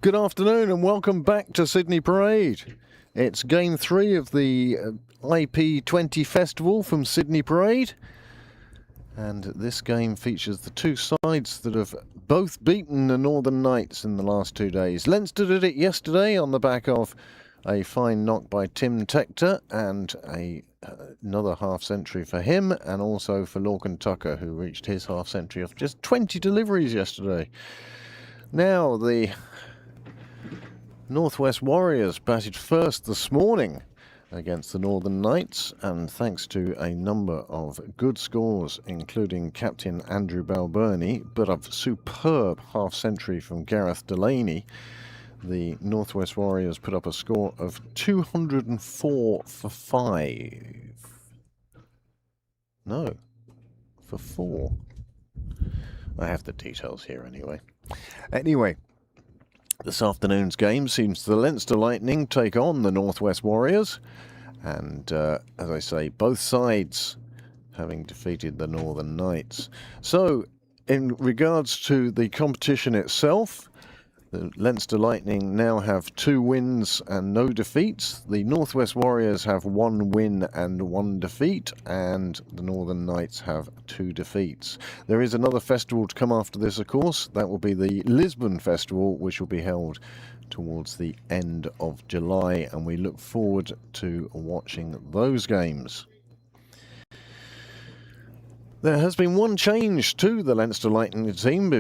Good afternoon and welcome back to Sydney Parade. It's game 3 of the IP20 festival from Sydney Parade. And this game features the two sides that have both beaten the Northern Knights in the last 2 days. Leinster did it yesterday on the back of a fine knock by Tim Tector and another half-century for him, and also for Lorcan Tucker, who reached his half-century off just 20 deliveries yesterday. Now the Northwest Warriors batted first this morning against the Northern Knights, and thanks to a number of good scores, including captain Andrew Balbirnie, but a superb half-century from Gareth Delaney, the Northwest Warriors put up a score of 204 for 5. No, for 4. I have the details here anyway. Anyway, this afternoon's game seems the Leinster Lightning take on the Northwest Warriors, and as I say, both sides having defeated the Northern Knights. So, in regards to the competition itself, the Leinster Lightning now have 2 wins and no defeats. The Northwest Warriors have 1 win and 1 defeat, and the Northern Knights have 2 defeats. There is another festival to come after this, of course. That will be the Lisbon Festival, which will be held towards the end of July, and we look forward to watching those games. There has been one change to the Leinster Lightning team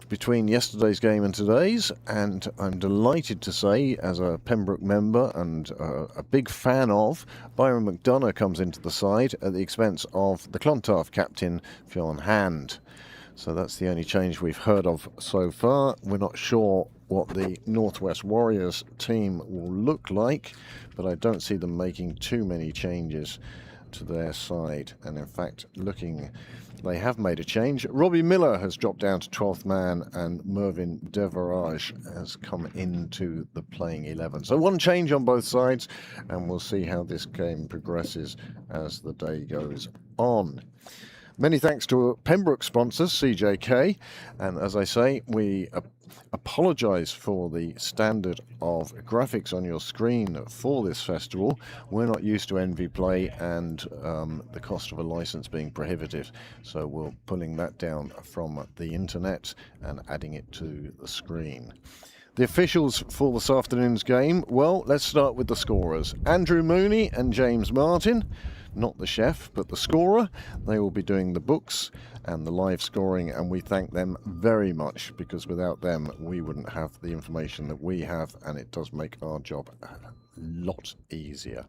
between yesterday's game and today's, and I'm delighted to say, as a Pembroke member and a big fan of, Byron McDonough comes into the side at the expense of the Clontarf captain, Fionn Hand. So that's the only change we've heard of so far. We're not sure what the Northwest Warriors team will look like, but I don't see them making too many changes to their side, and in fact they have made a change. Robbie Miller has dropped down to 12th man, and Mervyn Devarage has come into the playing 11. So one change on both sides, and we'll see how this game progresses as the day goes on. Many thanks to Pembroke sponsors, CJK, and as I say, we apologise for the standard of graphics on your screen for this festival. We're not used to NV Play and the cost of a licence being prohibitive, so we're pulling that down from the internet and adding it to the screen. The officials for this afternoon's game, well, let's start with the scorers. Andrew Mooney and James Martin, not the chef, but the scorer. They will be doing the books and the live scoring, and we thank them very much, because without them we wouldn't have the information that we have, and it does make our job a lot easier.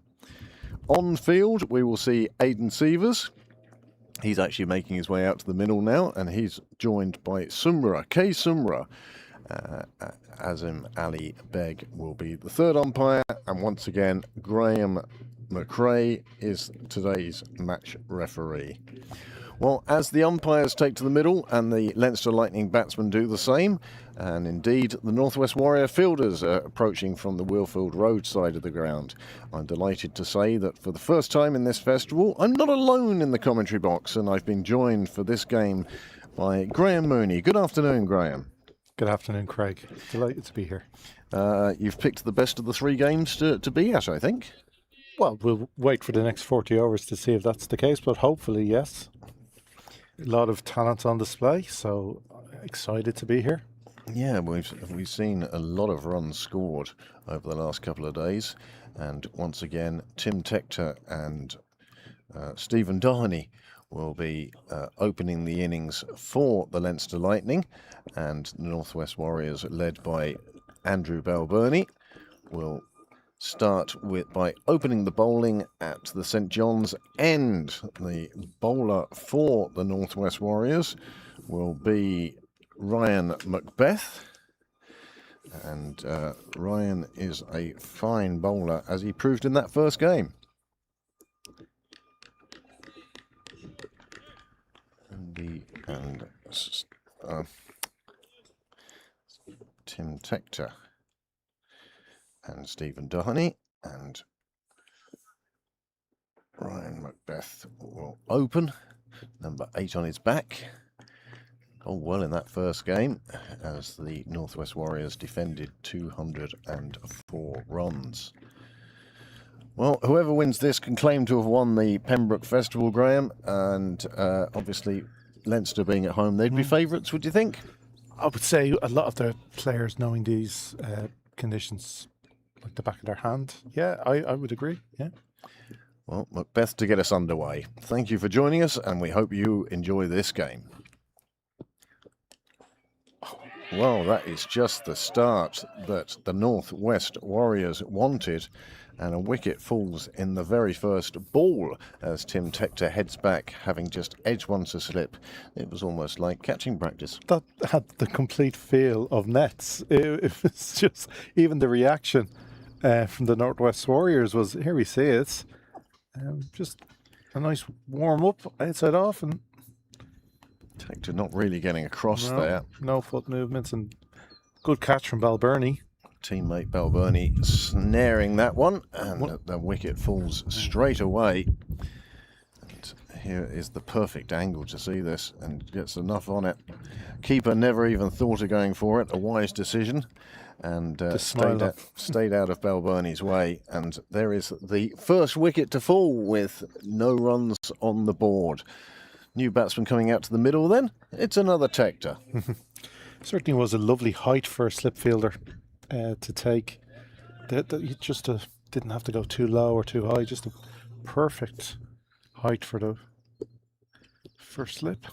On field, we will see Aidan Sievers. He's actually making his way out to the middle now, and he's joined by Sumra, K. Sumra. Azim Ali Beg will be the third umpire, and once again Graham McRae is today's match referee. Well, as the umpires take to the middle and the Leinster Lightning batsmen do the same, and indeed the Northwest Warrior fielders are approaching from the Wheelfield Road side of the ground, I'm delighted to say that for the first time in this festival I'm not alone in the commentary box, and I've been joined for this game by Graham Mooney. Good afternoon, Graham. Good afternoon, Craig. Delighted to be here. You've picked the best of the 3 games to be at, I think. Well, we'll wait for the next 40 hours to see if that's the case, but hopefully, yes. A lot of talent on display, so excited to be here. Yeah, we've seen a lot of runs scored over the last couple of days, and once again, Tim Tector and Stephen Darney will be opening the innings for the Leinster Lightning, and the Northwest Warriors, led by Andrew Balbirnie, will start by opening the bowling at the St John's end. The bowler for the Northwest Warriors will be Ryan Macbeth, and Ryan is a fine bowler, as he proved in that first game. And Tim Tector and Stephen Darney, and Ryan Macbeth will open, number 8 on his back. Oh, well, in that first game, as the Northwest Warriors defended 204 runs. Well, whoever wins this can claim to have won the Pembroke Festival, Graham, and obviously Leinster being at home, they'd be favourites, would you think? I would say a lot of the players knowing these conditions like the back of their hand. Yeah, I would agree, yeah. Well, Macbeth to get us underway. Thank you for joining us, and we hope you enjoy this game. Well, that is just the start that the Northwest Warriors wanted, and a wicket falls in the very first ball as Tim Tector heads back, having just edged one to slip. It was almost like catching practice. That had the complete feel of nets. It was just, even the reaction from the Northwest Warriors was, here we see it, just a nice warm up outside off, and Tector not really getting across there. No foot movements, and good catch from Balbirnie. Teammate Balbirnie snaring that one, and the wicket falls straight away. And here is the perfect angle to see this, and gets enough on it. Keeper never even thought of going for it, a wise decision, and stayed out of Balbirnie's way. And there is the first wicket to fall with no runs on the board. New batsman coming out to the middle then. It's another Tector. Certainly was a lovely height for a slip fielder to take. You just didn't have to go too low or too high, just a perfect height for slip.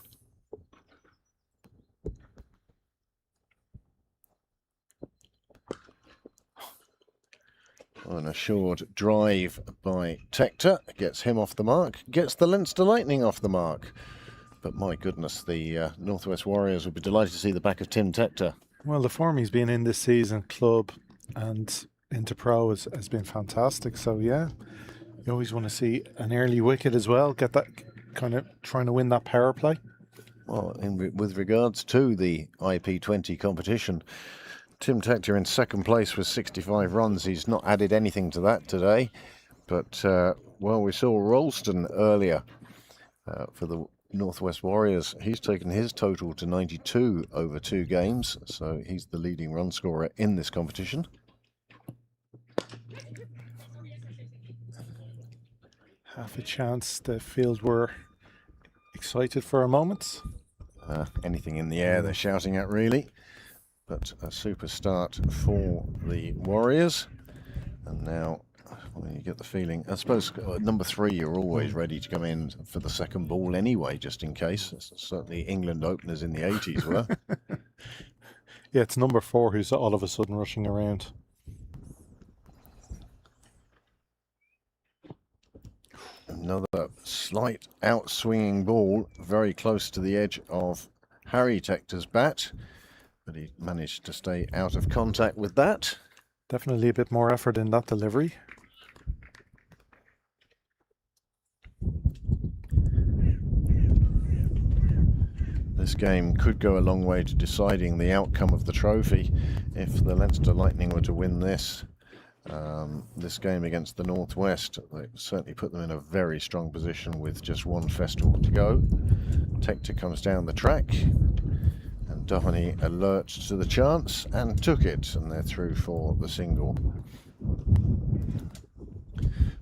An assured drive by Tector gets him off the mark, gets the Leinster Lightning off the mark. But my goodness, the Northwest Warriors would be delighted to see the back of Tim Tector. Well, the form he's been in this season, club and Interpro, has been fantastic. So yeah, you always want to see an early wicket as well, get that kind of trying to win that power play. Well, with regards to the IP20 competition, Tim Tector in second place with 65 runs. He's not added anything to that today. But, well, we saw Ralston earlier for the Northwest Warriors. He's taken his total to 92 over 2 games. So he's the leading run scorer in this competition. Half a chance the field were excited for a moment. Anything in the air they're shouting at, really. But a super start for the Warriors. And now, well, you get the feeling, I suppose number 3, you're always ready to come in for the second ball anyway, just in case. Certainly England openers in the 80s were. Yeah, it's number 4 who's all of a sudden rushing around. Another slight out-swinging ball, very close to the edge of Harry Tector's bat. But he managed to stay out of contact with that. Definitely a bit more effort in that delivery. This game could go a long way to deciding the outcome of the trophy if the Leinster Lightning were to win this game against the Northwest. They certainly put them in a very strong position with just one festival to go. Tector comes down the track. Doheny alert to the chance and took it, and they're through for the single.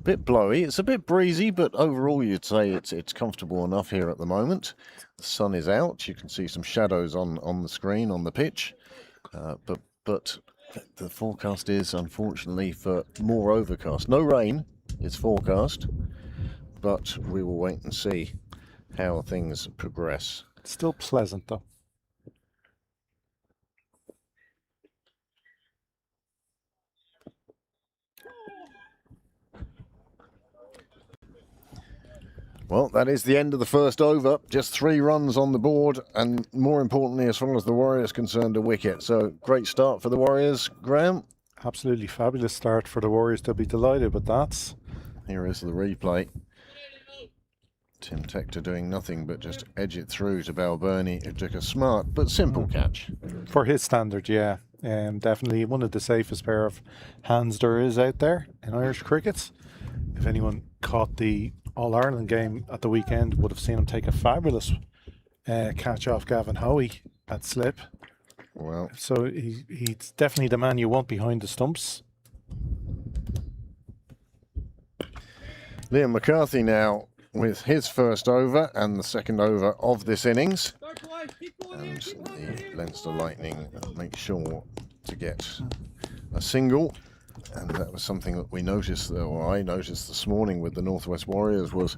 Bit blowy, it's a bit breezy, but overall you'd say it's comfortable enough here at the moment. The sun is out, you can see some shadows on the screen on the pitch, but the forecast is unfortunately for more overcast. No rain is forecast, but we will wait and see how things progress. It's still pleasant though. Well, that is the end of the first over. Just 3 runs on the board, and more importantly, as far as the Warriors concerned, a wicket. So, great start for the Warriors, Graham. Absolutely fabulous start for the Warriors. They'll be delighted with that. Here is the replay. Tim Tector doing nothing but just edge it through to Balbirnie, who took a smart but simple catch. For his standard, yeah. Definitely one of the safest pair of hands there is out there in Irish cricket. If anyone caught the All-Ireland game at the weekend, would have seen him take a fabulous catch off Gavin Hoey at slip. Well, So he's definitely the man you want behind the stumps. Liam McCarthy now with his first over and the second over of this innings. And the Leinster Lightning make sure to get a single. And that was something that we noticed, or I noticed this morning with the Northwest Warriors, was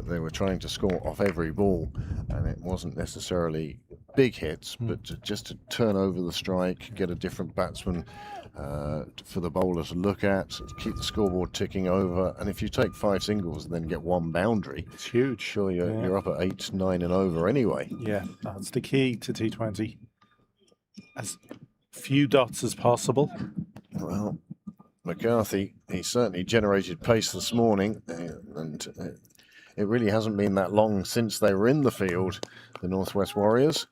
they were trying to score off every ball, and it wasn't necessarily big hits, but just to turn over the strike, get a different batsman for the bowler to look at, keep the scoreboard ticking over. And if you take 5 singles and then get 1 boundary, It's huge. sure you're up at 8, 9 and over anyway. Yeah, that's the key to T20. As few dots as possible. Well, McCarthy, he certainly generated pace this morning, and it really hasn't been that long since they were in the field, the Northwest Warriors.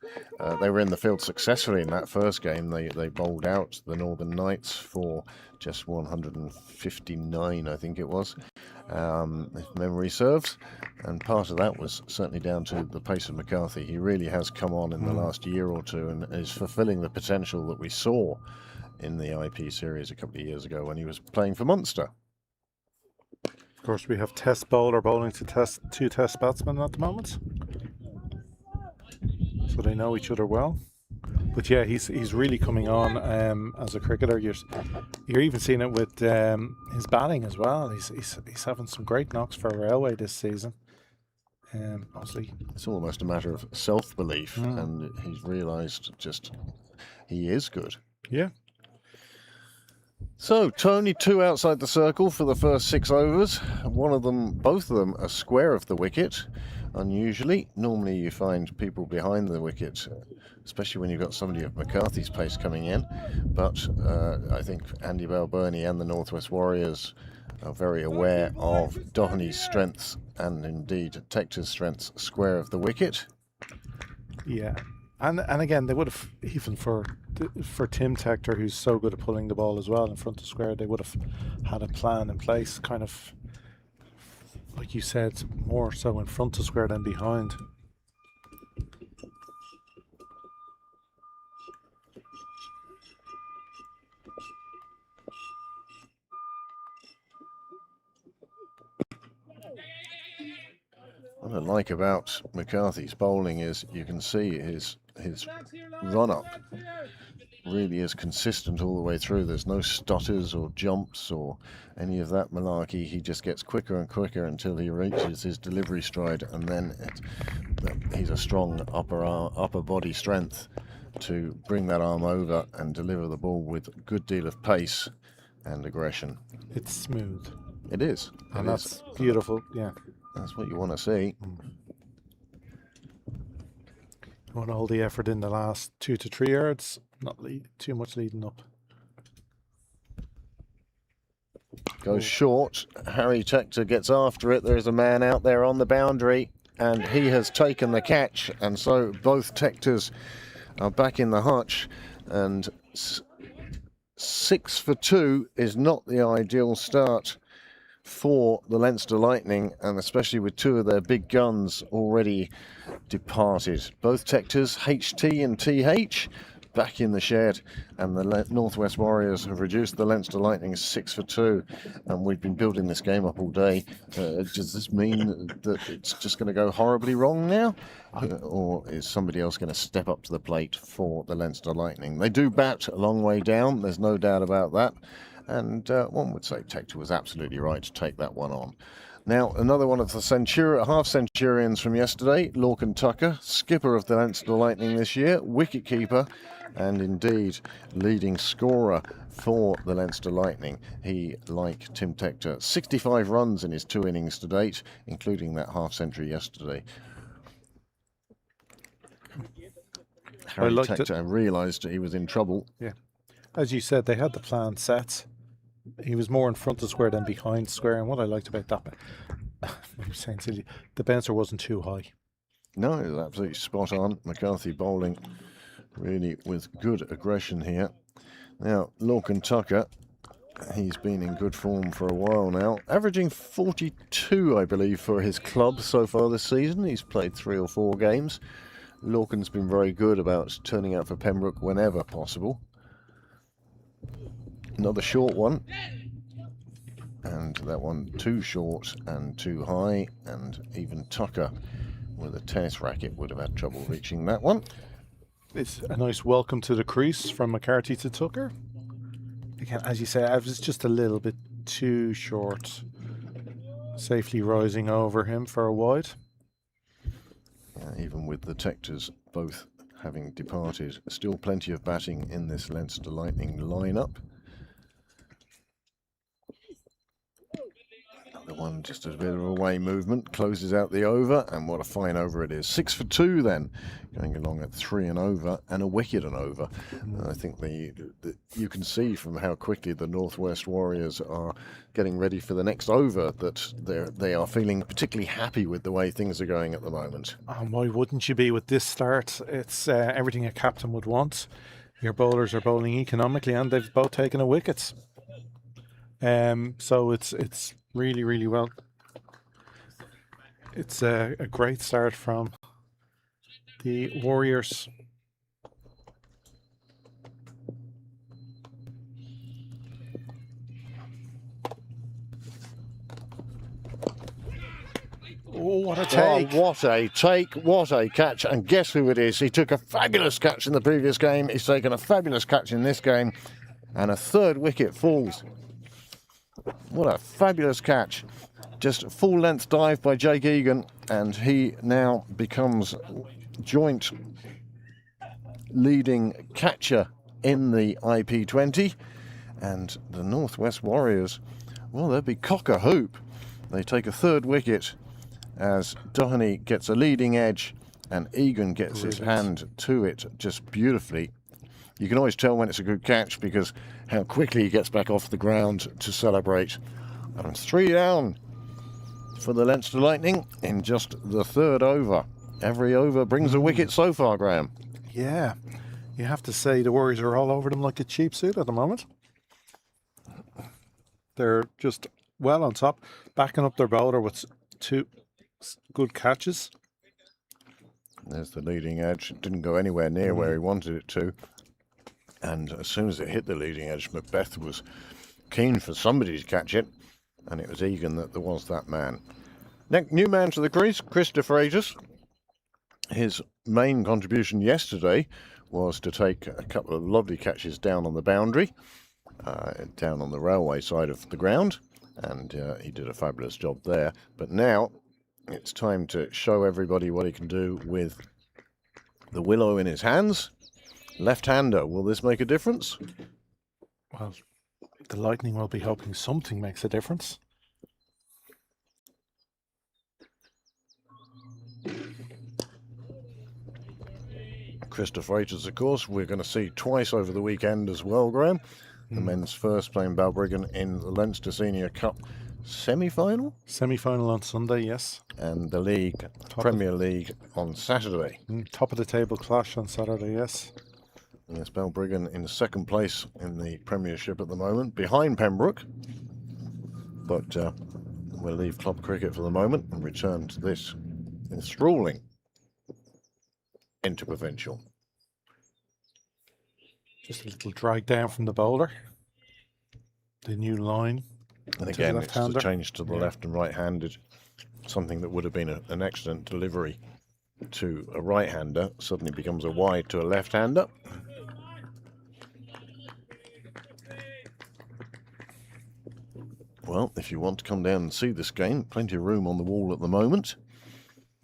They were in the field successfully in that first game. They bowled out the Northern Knights for just 159, I think it was, if memory serves. And part of that was certainly down to the pace of McCarthy. He really has come on in the last year or two and is fulfilling the potential that we saw in the IP series a couple of years ago when he was playing for Munster. Of course, we have test bowler bowling to 2 test batsmen at the moment, so they know each other well. But yeah, he's really coming on as a cricketer. You're even seeing it with his batting as well. He's having some great knocks for Railway this season. Obviously, it's almost a matter of self-belief, and he's realised just he is good. Yeah. So, Tony, 2 outside the circle for the first 6 overs. Both of them are square of the wicket, unusually. Normally you find people behind the wicket, especially when you've got somebody of McCarthy's pace coming in. But I think Andy Balbirnie and the Northwest Warriors are very aware of Doheny's strengths and indeed Tector's strengths square of the wicket. Yeah. And again, they would have, even for Tim Tector, who's so good at pulling the ball as well in front of square, they would have had a plan in place, kind of, like you said, more so in front of square than behind. What I like about McCarthy's bowling is you can see his run-up really is consistent all the way through. There's no stutters or jumps or any of that malarkey. He just gets quicker and quicker until he reaches his delivery stride, and then he's a strong upper body strength to bring that arm over and deliver the ball with a good deal of pace and aggression. It's smooth. It is. And that's beautiful, yeah. That's what you want to see. You want all the effort in the last 2 to 3 yards, not too much leading up. Goes short. Harry Tector gets after it. There's a man out there on the boundary, and he has taken the catch. And so both Tectors are back in the hutch. And 6 for 2 is not the ideal start for the Leinster Lightning, and especially with 2 of their big guns already departed. Both Tectors, HT and TH, back in the shed, and the Northwest Warriors have reduced the Leinster Lightning 6 for 2, and we've been building this game up all day. Does this mean that it's just going to go horribly wrong now? Or is somebody else going to step up to the plate for the Leinster Lightning? They do bat a long way down, there's no doubt about that. And one would say Tector was absolutely right to take that one on. Now, another one of the half-centurions from yesterday, Lorcan Tucker, skipper of the Leinster Lightning this year, wicket-keeper, and indeed leading scorer for the Leinster Lightning. He, like Tim Tector, 65 runs in his 2 innings to date, including that half-century yesterday. Harry Tector realised he was in trouble. Yeah. As you said, they had the plan set. He was more in front of square than behind square, and what I liked about that, I'm saying silly, the bouncer wasn't too high. No, it was absolutely spot on. McCarthy bowling really with good aggression here. Now, Lorcan Tucker, he's been in good form for a while now, averaging 42, I believe, for his club so far this season. He's played 3 or 4 games. Lorcan's been very good about turning out for Pembroke whenever possible. Another short one. And that one too short and too high, and even Tucker with a tennis racket would have had trouble reaching that one. It's a nice welcome to the crease from McCarthy to Tucker. Again, as you say, I was just a little bit too short. Safely rising over him for a wide. Even with the Tectors both having departed, still plenty of batting in this Leinster Lightning lineup. Another one, just a bit of away movement, closes out the over, and what a fine over it is. 6 for 2 then, going along at 3 and over, and a wicket and over. I think you can see from how quickly the Northwest Warriors are getting ready for the next over that they are feeling particularly happy with the way things are going at the moment. Why wouldn't you be with this start? It's everything a captain would want. Your bowlers are bowling economically, and they've both taken a wicket. So it's really, really well. It's a great start from the Warriors. Oh, what a take! Oh, what a take, what a catch, and guess who it is? He took a fabulous catch in the previous game, he's taken a fabulous catch in this game, and a third wicket falls. What a fabulous catch. Just a full length dive by Jake Egan, and he now becomes joint leading catcher in the IP20. And the Northwest Warriors, well, they'll be cock a hoop. They take a third wicket as Doheny gets a leading edge and Egan gets his hand to it just beautifully. You can always tell when it's a good catch because how quickly he gets back off the ground to celebrate. And 3 down for the Leinster Lightning in just the third over. Every over brings a wicket so far, Graham. Yeah, you have to say the Warriors are all over them like a cheap suit at the moment. They're just well on top, backing up their bowler with 2 good catches. There's the leading edge. It didn't go anywhere near where he wanted it to. And as soon as it hit the leading edge, Macbeth was keen for somebody to catch it, and it was Egan that was that man. Next, new man to the crease, Chris de Freitas. His main contribution yesterday was to take a couple of lovely catches down on the boundary, down on the railway side of the ground, and he did a fabulous job there. But now it's time to show everybody what he can do with the willow in his hands. Left-hander, will this make a difference? Well, the Lightning will be hoping something makes a difference. Chris de Freitas, of course, we're going to see twice over the weekend as well, Graham. The men's first playing Balbriggan in the Leinster Senior Cup semi-final? Semi-final on Sunday, yes. And the league, Premier League, on Saturday. Top of the table clash on Saturday, yes. Yes, Balbriggan in second place in the Premiership at the moment, behind Pembroke. But we'll leave club cricket for the moment and return to this enthralling interprovincial. Just a little drag down from the bowler. The new line. And again, it's the change to the left and right-handed. Something that would have been an excellent delivery to a right-hander suddenly becomes a wide to a left-hander. Well, if you want to come down and see this game, plenty of room on the wall at the moment.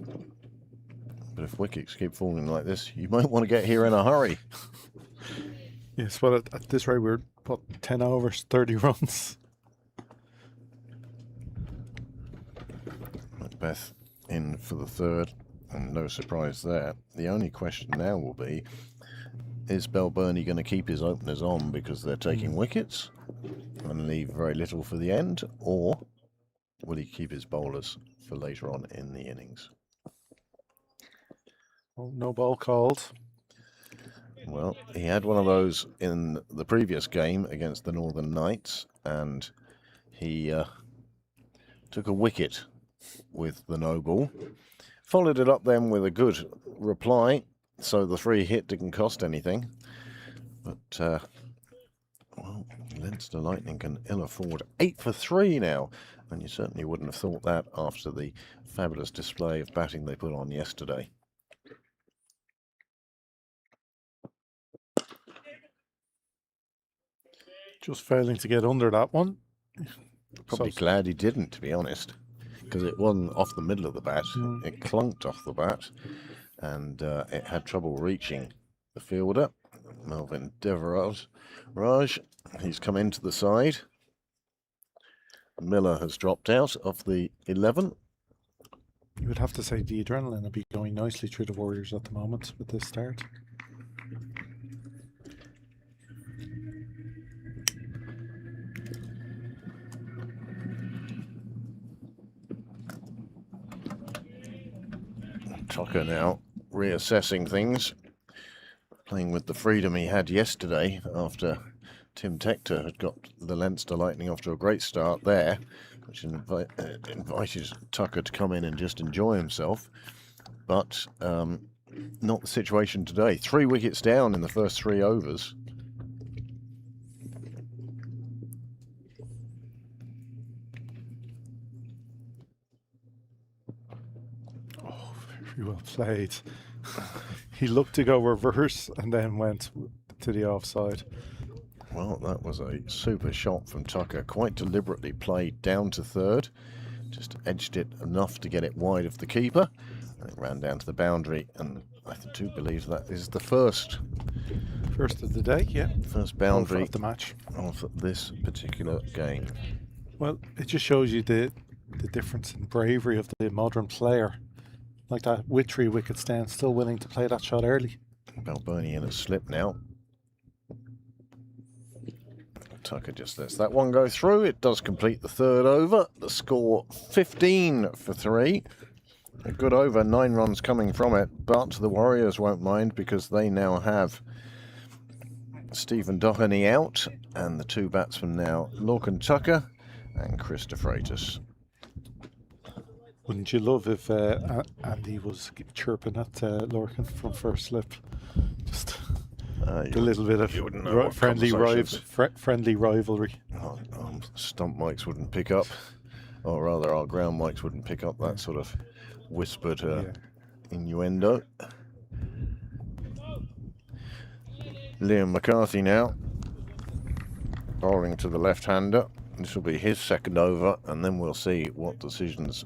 But if wickets keep falling like this, you might want to get here in a hurry. Yes, well, at this rate, we're 10 overs, 30 runs. Macbeth in for the third, and no surprise there. The only question now will be, is Balbirnie going to keep his openers on because they're taking wickets and leave very little for the end, or will he keep his bowlers for later on in the innings? Oh, no ball called. Well, he had one of those in the previous game against the Northern Knights, and he took a wicket with the no ball. Followed it up then with a good reply, so the free hit didn't cost anything. But, well, Leinster Lightning can ill afford 8 for 3 now, and you certainly wouldn't have thought that after the fabulous display of batting they put on yesterday. Just failing to get under that one. Probably glad he didn't, to be honest, because it wasn't off the middle of the bat. It clunked off the bat, and it had trouble reaching the fielder, Melvin Deveraj. He's come into the side. Miller has dropped out of the 11. You would have to say the adrenaline would be going nicely through the Warriors at the moment with this start. Tucker now reassessing things, playing with the freedom he had yesterday after Tim Tector had got the Leinster Lightning off to a great start there, which invited Tucker to come in and just enjoy himself. But not the situation today. 3 wickets down in the first 3 overs. Oh, very well played. He looked to go reverse and then went to the offside. Well, that was a super shot from Tucker, quite deliberately played down to third, just edged it enough to get it wide of the keeper, and it ran down to the boundary, and I do believe that is the first of the day, yeah. First boundary of the match of this particular game. Well, it just shows you the difference in bravery of the modern player. Like that, with 3 wickets down, still willing to play that shot early. Balboni in a slip now. Tucker just lets that one go through. It does complete the 3rd over. The score 15 for 3. A good over, 9 runs coming from it, but the Warriors won't mind because they now have Stephen Doheny out, and the 2 batsmen now, Lorcan Tucker and Chris de Freitas. Wouldn't you love if Andy was chirping at Lorcan from first slip? Just a little bit of friendly rivalry. Stump mics wouldn't pick up, or rather our ground mics wouldn't pick up that sort of whispered innuendo. Liam McCarthy now bowling to the left-hander. This will be his 2nd over, and then we'll see what decisions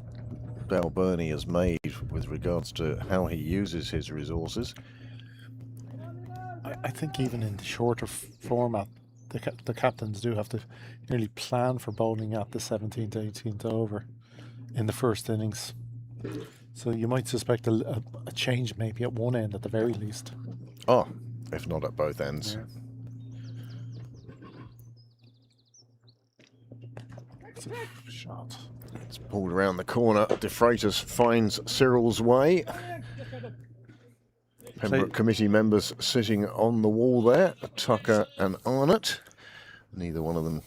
Balboni has made with regards to how he uses his resources. I think even in the shorter format, the captains do have to nearly plan for bowling at the 17th, 18th over in the first innings. So you might suspect a change maybe at one end at the very least. Oh, if not at both ends. Yeah. It's a shot. It's pulled around the corner. De Freitas finds Cyril's way. Pembroke committee members sitting on the wall there, Tucker and Arnott. Neither one of them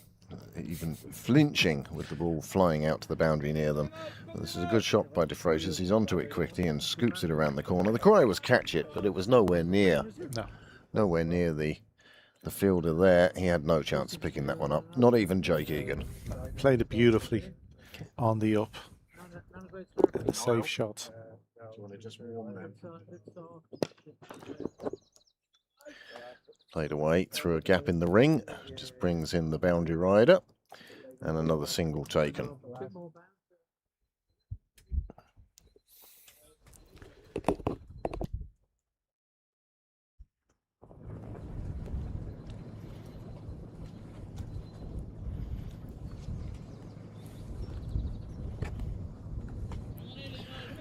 even flinching with the ball flying out to the boundary near them. But this is a good shot by de Freitas. He's onto it quickly and scoops it around the corner. The cry was catch it, but it was nowhere near. Nowhere near the fielder there. He had no chance of picking that one up. Not even Jake Egan. Played it beautifully on the up. And a safe shot. Played away through a gap in the ring. Just brings in the boundary rider. And another single taken.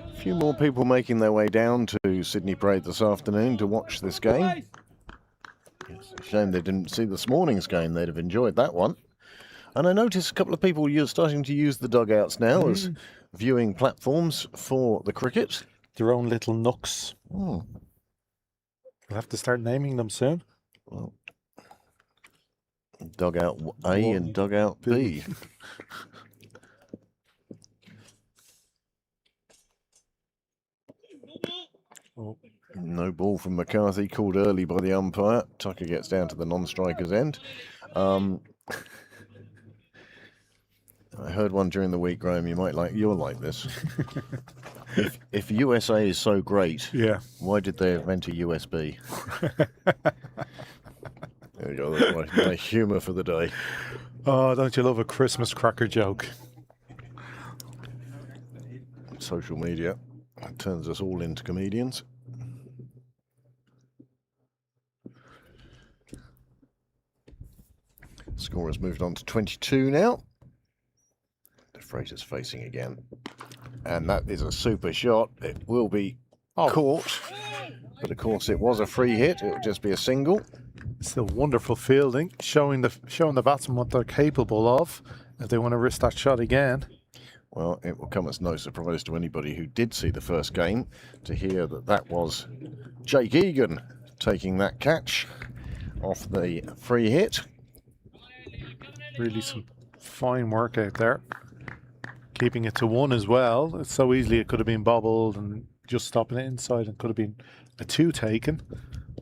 A few more people making their way down to Sydney Parade this afternoon to watch this game. It's a shame they didn't see this morning's game. They'd have enjoyed that one. And I noticed a couple of people you're starting to use the dugouts now as viewing platforms for the cricket. Their own little nooks. Oh. We'll have to start naming them soon. Well, dugout A and dugout B. Oh, No ball from McCarthy, called early by the umpire. Tucker gets down to the non-striker's end. I heard one during the week, Graham. You're like this. if USA is so great, yeah. why did they invent a USB? There you go. That's my humour for the day. Oh, don't you love a Christmas cracker joke? Social media turns us all into comedians. Score has moved on to 22 now. DeFreitas facing again. And that is a super shot. It will be caught. But of course it was a free hit. It will just be a single. Still wonderful fielding, showing the batsmen what they're capable of if they want to risk that shot again. Well, it will come as no surprise to anybody who did see the first game to hear that that was Jake Egan taking that catch off the free hit. Really some fine work out there. Keeping it to 1 as well. It's so easily it could have been bobbled and just stopping it inside and could have been a 2 taken.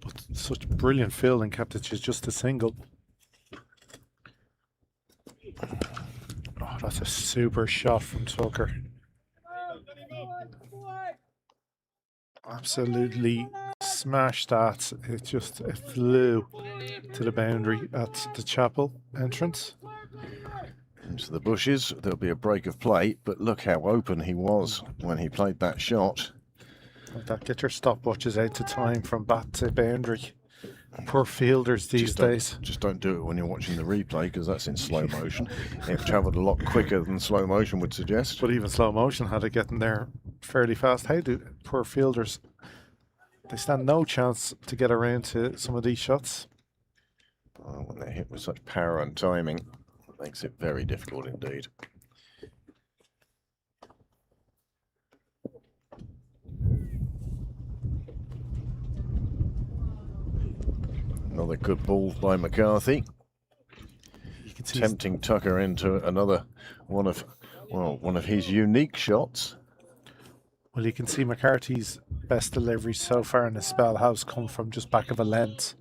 But such brilliant fielding kept it just a single. Oh, that's a super shot from Tucker. Absolutely smashed that. It flew to the boundary at the chapel entrance. Into the bushes. There'll be a break of play, but look how open he was when he played that shot. Like that, get your stopwatches out to time from bat to boundary. Poor fielders these days. Just don't do it when you're watching the replay, because that's in slow motion. It travelled a lot quicker than slow motion would suggest. But even slow motion had it getting there fairly fast. How do poor fielders? They stand no chance to get around to some of these shots. Oh, when they're hit with such power and timing, it makes it very difficult indeed. Another good ball by McCarthy. You can see Tempting Tucker into another one of his unique shots. Well, you can see McCarthy's best delivery so far in the spell has come from just back of a length.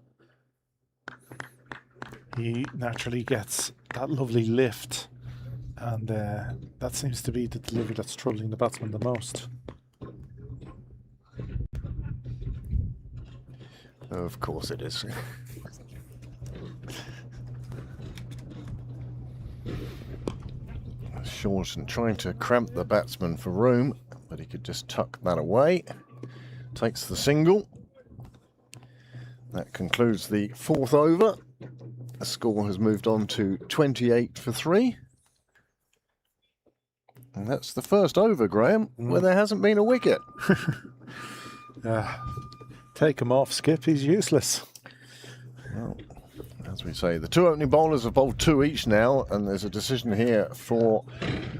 He naturally gets that lovely lift, and that seems to be the delivery that's troubling the batsman the most. Of course it is. Short and trying to cramp the batsman for room, but he could just tuck that away. Takes the single. That concludes the 4th over. The score has moved on to 28 for 3. And that's the first over, Graham, where there hasn't been a wicket. Take him off, Skip. He's useless. Well, as we say, the 2 opening bowlers have bowled 2 each now, and there's a decision here for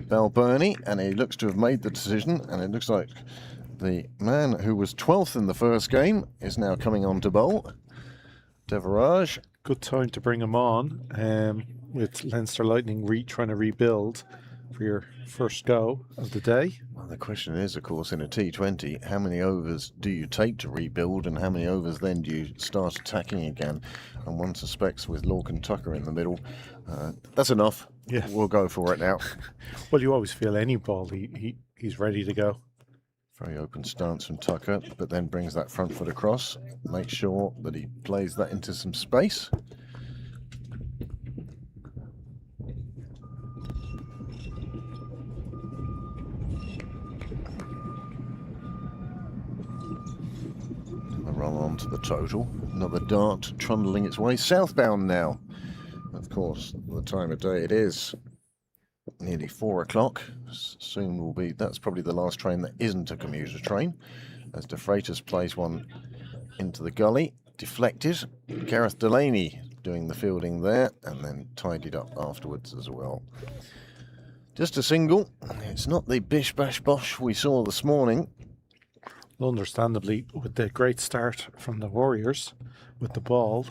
Balbirnie, and he looks to have made the decision, and it looks like the man who was 12th in the first game is now coming on to bowl. Devaraj. Good time to bring him on with Leinster Lightning trying to rebuild for your first go of the day. Well, the question is, of course, in a T20, how many overs do you take to rebuild, and how many overs then do you start attacking again? And one suspects with Lorcan and Tucker in the middle, that's enough. Yeah, we'll go for it now. Well, you always feel any ball, he's ready to go. Very open stance from Tucker, but then brings that front foot across. Makes sure that he plays that into some space. Run on to the total. Another dart trundling its way southbound now. Of course, the time of day it is. Nearly 4 o'clock. Soon will be. That's probably the last train that isn't a commuter train. As DeFreitas plays one into the gully, deflected. Gareth Delaney doing the fielding there, and then tidied up afterwards as well. Just a single. It's not the bish bash bosh we saw this morning. Understandably, with the great start from the Warriors with the ball,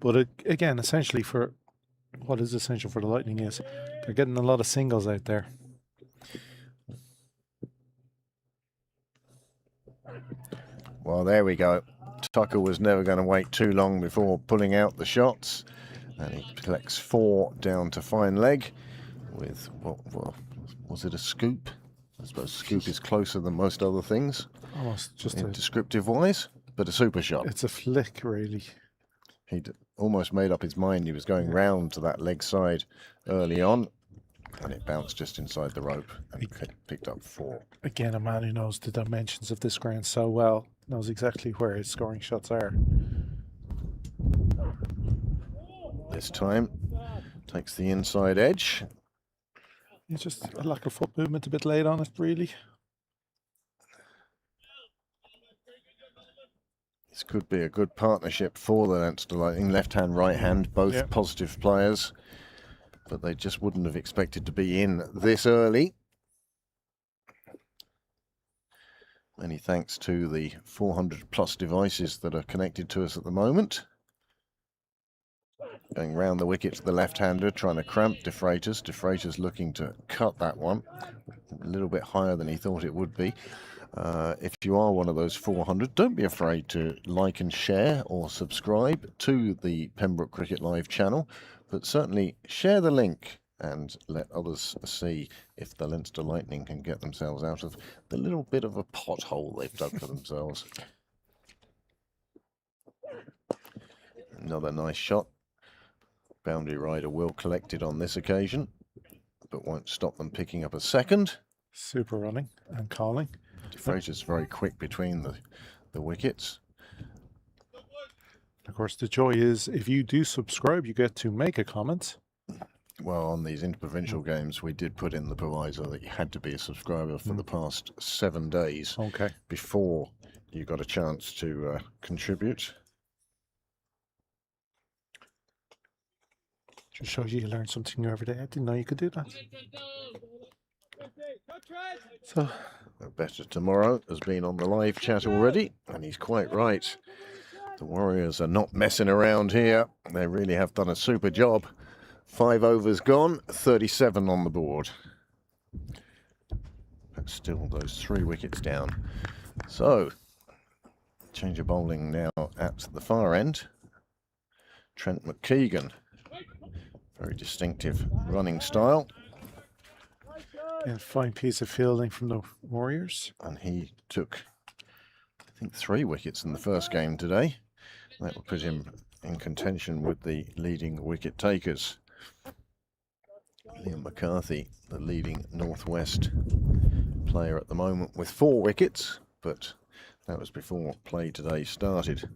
but again, essentially for what is essential for the Lightning is they're getting a lot of singles out there. Well, there we go. Tucker was never going to wait too long before pulling out the shots. And he collects 4 down to fine leg with, what was it, a scoop? I suppose scoop is closer than most other things. Almost just a descriptive-wise, but a super shot. It's a flick, really. He'd almost made up his mind he was going round to that leg side early on, and it bounced just inside the rope and picked up 4. Again, a man who knows the dimensions of this ground so well, knows exactly where his scoring shots are. This time, takes the inside edge. It's just a lack of foot movement, a bit late on it, really. This could be a good partnership for the Leinster Lightning. Left hand, right hand, both positive players. But they just wouldn't have expected to be in this early. Many thanks to the 400 plus devices that are connected to us at the moment. Going round the wicket to the left-hander, trying to cramp De Freitas. De Freitas looking to cut that one. A little bit higher than he thought it would be. If you are one of those 400, don't be afraid to like and share or subscribe to the Pembroke Cricket Live channel. But certainly share the link and let others see if the Leinster Lightning can get themselves out of the little bit of a pothole they've dug for themselves. Another nice shot. Boundary rider will collect it on this occasion, but won't stop them picking up a second. Super running and calling. De Freitas very quick between the wickets. Of course, the joy is if you do subscribe, you get to make a comment. Well, on these interprovincial games, we did put in the proviso that you had to be a subscriber for the past 7 days before you got a chance to contribute. Just shows you learn something new every day. I didn't know you could do that. So, Better Tomorrow has been on the live chat already, and he's quite right. The Warriors are not messing around here. They really have done a super job. 5 overs gone, 37 on the board. But still those 3 wickets down. So, change of bowling now at the far end. Trent McKeegan. Very distinctive running style. and fine piece of fielding from the Warriors. And he took, I think, 3 wickets in the first game today. That will put him in contention with the leading wicket takers. Liam McCarthy, the leading Northwest player at the moment, with 4 wickets, but that was before play today started.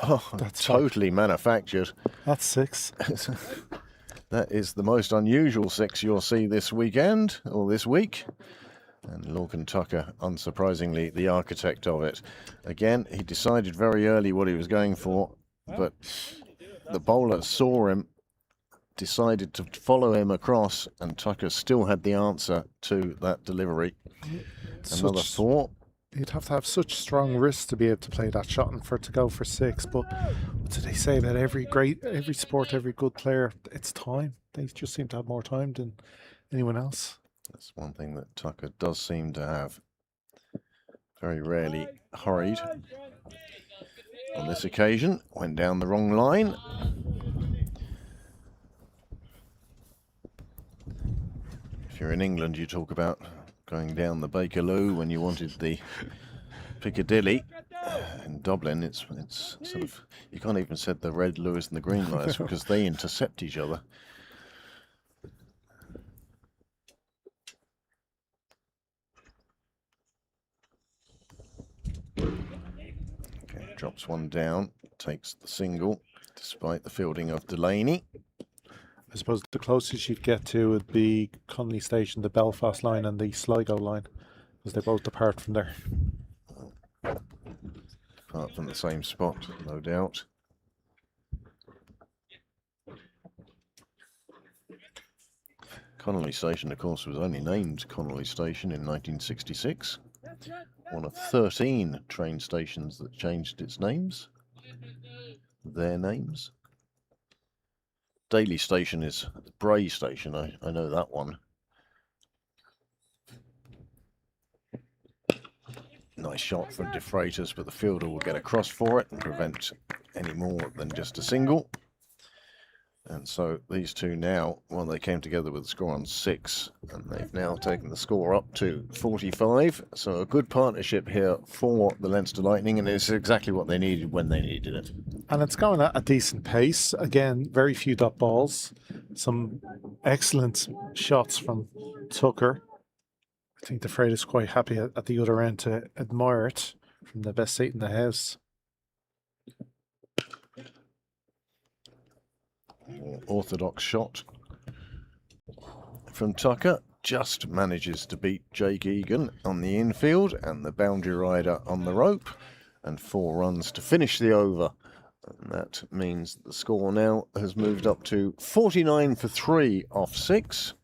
Oh, that's totally manufactured. That's 6. That is the most unusual 6 you'll see this weekend, or this week. And Lorcan Tucker, unsurprisingly, the architect of it. Again, he decided very early what he was going for, but the bowler saw him, decided to follow him across, and Tucker still had the answer to that delivery. Another 4. You'd have to have such strong wrists to be able to play that shot and for it to go for 6. But what do they say about every sport, every good player? It's time. They just seem to have more time than anyone else. That's one thing that Tucker does seem to have. Very rarely hurried. On this occasion, went down the wrong line. If you're in England, you talk about going down the Bakerloo when you wanted the Piccadilly. In Dublin, it's sort of, you can't even say the red Lewis and the green lights because they intercept each other. Okay, drops one down, takes the single, despite the fielding of Delaney. I suppose the closest you'd get to would be Connolly Station, the Belfast line and the Sligo line, because they're both apart from there. Apart from the same spot, no doubt. Connolly Station, of course, was only named Connolly Station in 1966. One of 13 train stations that changed its names. Their names. Daily station is the Bray station. I know that one. Nice shot from De Freitas, but the fielder will get across for it and prevent any more than just a single. And so these two now, well, they came together with a score on 6, and they've now taken the score up to 45. So a good partnership here for the Leinster Lightning, and it's exactly what they needed when they needed it. And it's going at a decent pace. Again, very few dot balls. Some excellent shots from Tucker. I think De Freitas is quite happy at the other end to admire it from the best seat in the house. More orthodox shot from Tucker. Just manages to beat Jake Egan on the infield and the boundary rider on the rope. And 4 runs to finish the over. And that means the score now has moved up to 49 for 3 off 6.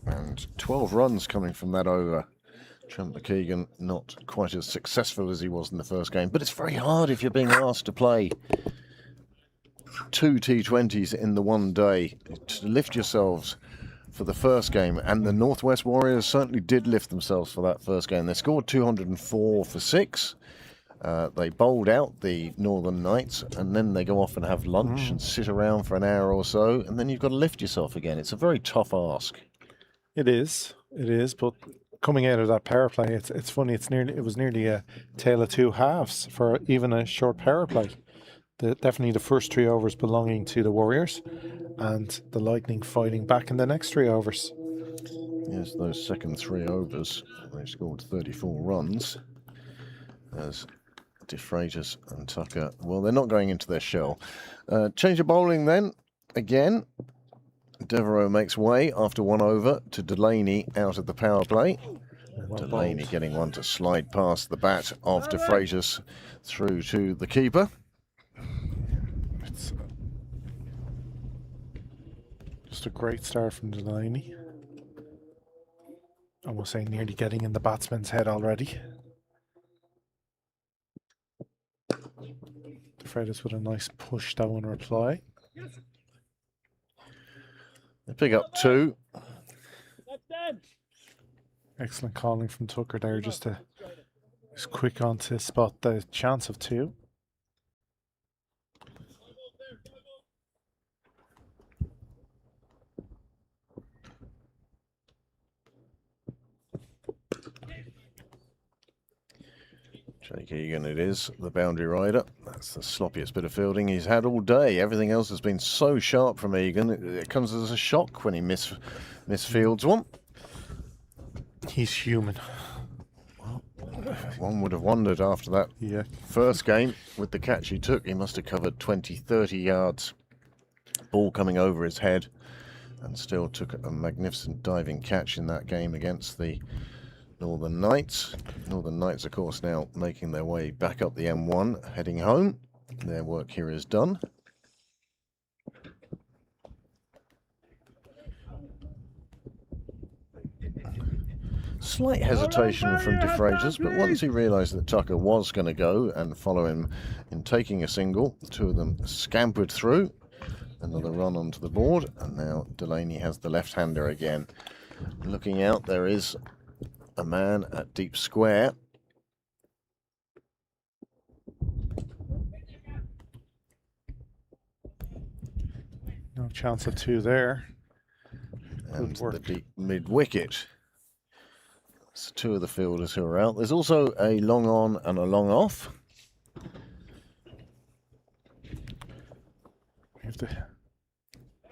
And 12 runs coming from that over. Trent McKeegan not quite as successful as he was in the first game, but it's very hard if you're being asked to play 2 T20s in the one day to lift yourselves for the first game. And the Northwest Warriors certainly did lift themselves for that first game. They scored 204 for 6. They bowled out the Northern Knights, and then they go off and have lunch and sit around for an hour or so, and then you've got to lift yourself again. It's a very tough ask. It is, but coming out of that power play, it's funny. It was nearly a tale of two halves for even a short power play. Definitely the first 3 overs belonging to the Warriors, and the Lightning fighting back in the next 3 overs. Yes, those second 3 overs, they scored 34 runs. As De Freitas and Tucker, well, they're not going into their shell. Change of bowling then, again. Devereaux makes way after 1 over to Delaney out of the power play. Delaney getting one to slide past the bat of De Freitas through to the keeper. It's just a great start from Delaney. I will say nearly getting in the batsman's head already. De Freitas with a nice push though in reply. They pick up 2. Excellent calling from Tucker there, just quick on to spot the chance of 2. Jake Egan it is, the boundary rider. That's the sloppiest bit of fielding he's had all day. Everything else has been so sharp from Egan. It comes as a shock when he misfields one. He's human. Well, one would have wondered after that first game with the catch he took. He must have covered 20, 30 yards. Ball coming over his head, and still took a magnificent diving catch in that game against the Northern Knights. Northern Knights, of course, now making their way back up the M1, heading home. Their work here is done. Slight hesitation from De Freitas, but once he realised that Tucker was going to go and follow him in taking a single, the 2 of them scampered through. Another run onto the board, and now Delaney has the left-hander again. Looking out, there is a man at deep square. No chance of 2 there. And the deep mid-wicket. That's 2 of the fielders who are out. There's also a long on and a long off. We have the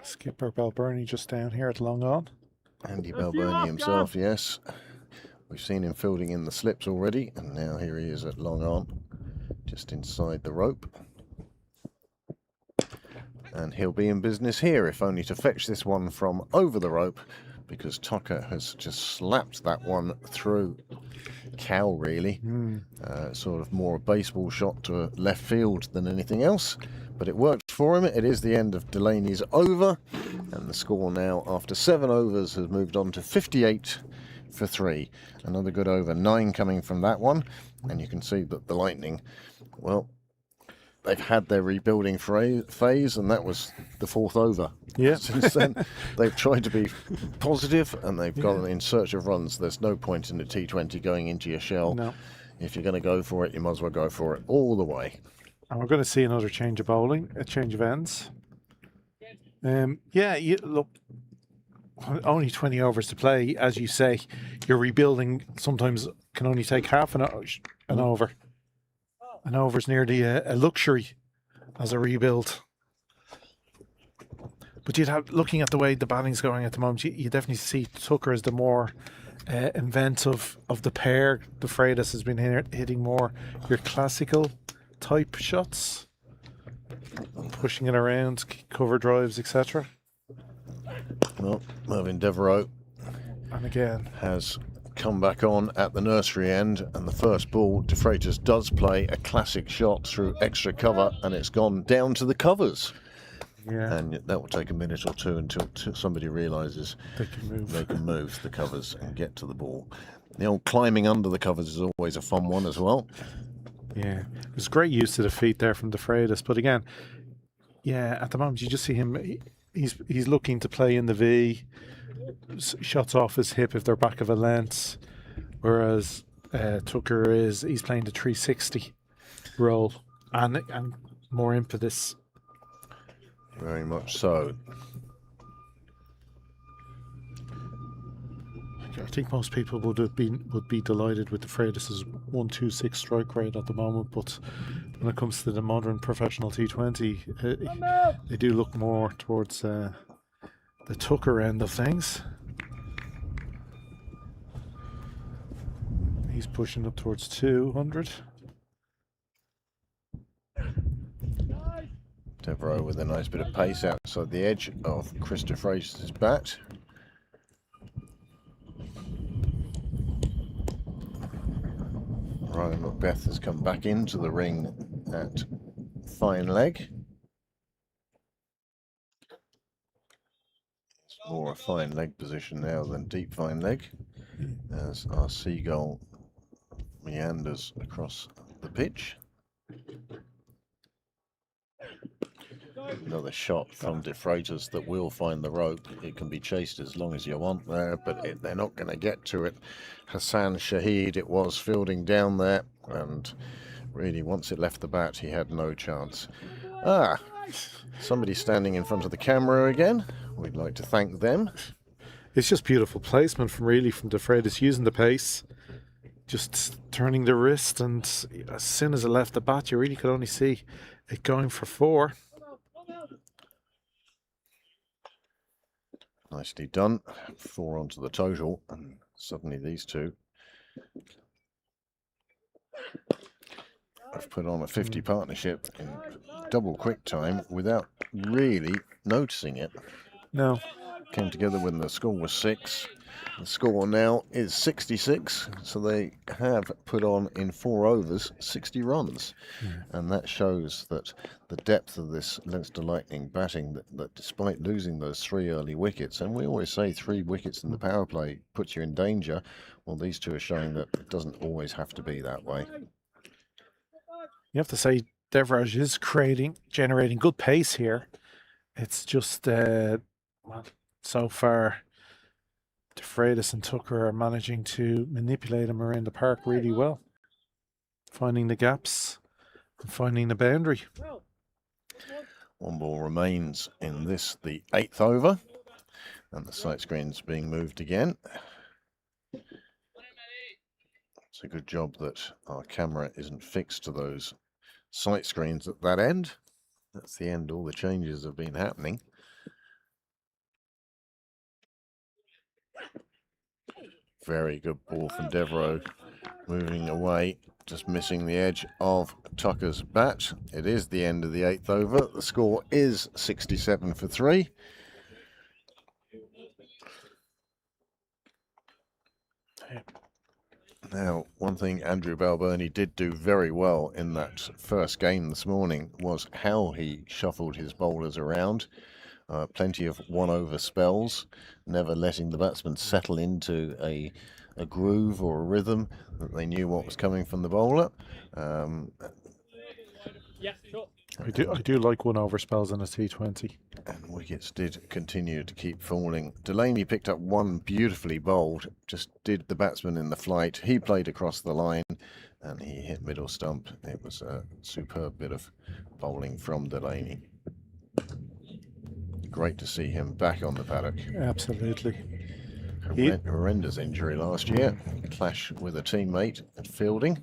skipper Balbirnie just down here at long on. Andy Balbirnie himself, yes. We've seen him fielding in the slips already, and now here he is at long on, just inside the rope. And he'll be in business here, if only to fetch this one from over the rope, because Tucker has just slapped that one through. Cow, really. Sort of more a baseball shot to left field than anything else, but it worked for him. It is the end of Delaney's over, and the score now, after 7 overs, has moved on to 58 for 3. Another good over, 9 coming from that one, and you can see that the Lightning, well, they've had their rebuilding phase, and that was the 4th over. Yeah. Since then, they've tried to be positive, and they've gone in search of runs. There's no point in the T20 going into your shell. No. If you're going to go for it, you might as well go for it all the way. And we're going to see another change of bowling, a change of ends. Look, only 20 overs to play. As you say, your rebuilding sometimes can only take half an over. An over's nearly a luxury as a rebuild. But looking at the way the batting's going at the moment, you definitely see Tucker as the more inventive of the pair. The Freitas has been hitting more your classical type shots, pushing it around, cover drives, etc. Well, Mervyn Devereaux And again has come back on at the nursery end, and the first ball, De Freitas does play a classic shot through extra cover, and it's gone down to the covers. Yeah. And that will take a minute or two until somebody realises they can move the covers and get to the ball. The old climbing under the covers is always a fun one as well. Yeah, there's great use of the feet there from De Freitas, but again, at the moment you just see him. He's looking to play in the V, shots off his hip if they're back of a length, whereas Tucker he's playing the 360 roll and more impetus. Very much so. I think most people would be delighted with De Freitas' 126 strike rate at the moment, but when it comes to the modern professional T20, they do look more towards the Tucker end of things. He's pushing up towards 200. Devereaux with a nice bit of pace outside the edge of Chris De Freitas' bat. Ryan Macbeth has come back into the ring at fine leg. It's more a fine leg position now than deep fine leg, as our seagull meanders across the pitch. Another shot from De Freitas that will find the rope. It can be chased as long as you want there, but they're not going to get to it. Hassan Shahid, it was fielding down there, and really once it left the bat he had no chance. Somebody standing in front of the camera again. We'd like to thank them. It's just beautiful placement from De Freitas, using the pace, just turning the wrist, and as soon as it left the bat you really could only see it going for 4. Nicely done. 4 onto the total, and suddenly these two have put on a 50 partnership in double quick time without really noticing it. No. Came together when the score was 6. The score now is 66, so they have put on in 4 overs 60 runs. And that shows that the depth of this Leinster Lightning batting, that despite losing those 3 early wickets, and we always say 3 wickets in the power play puts you in danger, well, these two are showing that it doesn't always have to be that way. You have to say Devereaux is generating good pace here. It's just so far De Freitas and Tucker are managing to manipulate him around the park really well, finding the gaps and finding the boundary. 1 ball remains in this, the 8th over, and the sight screen's being moved again. It's a good job that our camera isn't fixed to those sight screens at that end. That's the end all the changes have been happening. Very good ball from Devereaux, moving away, just missing the edge of Tucker's bat. It is the end of the 8th over. The score is 67 for 3. Now, one thing Andrew Balbirnie did do very well in that first game this morning was how he shuffled his bowlers around. Plenty of 1 over spells, never letting the batsman settle into a groove or a rhythm, that they knew what was coming from the bowler. I do like 1-over spells in a T20. And wickets did continue to keep falling. Delaney picked up one beautifully bowled, just did the batsman in the flight. He played across the line and he hit middle stump. It was a superb bit of bowling from Delaney. Great to see him back on the paddock. Absolutely. Horrendous injury last year, clash with a teammate at fielding,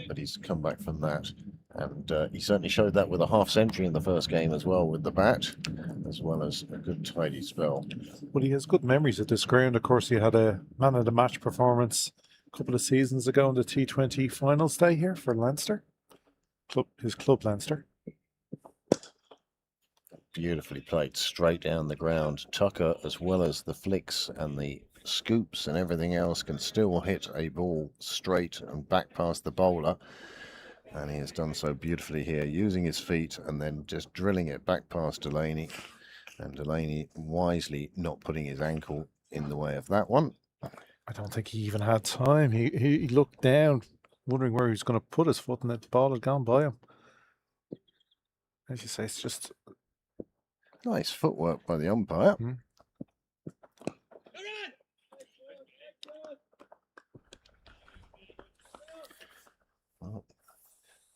but he's come back from that. And he certainly showed that with a half-century in the first game as well with the bat, as well as a good tidy spell. Well, he has good memories at this ground. Of course, he had a man-of-the-match performance a couple of seasons ago in the T20 finals day here for Leinster, his club Leinster. Beautifully played straight down the ground. Tucker, as well as the flicks and the scoops and everything else, can still hit a ball straight and back past the bowler. And he has done so beautifully here, using his feet and then just drilling it back past Delaney. And Delaney wisely not putting his ankle in the way of that one. I don't think he even had time. He looked down, wondering where he was going to put his foot, and the ball had gone by him. As you say, it's just nice footwork by the umpire. Well,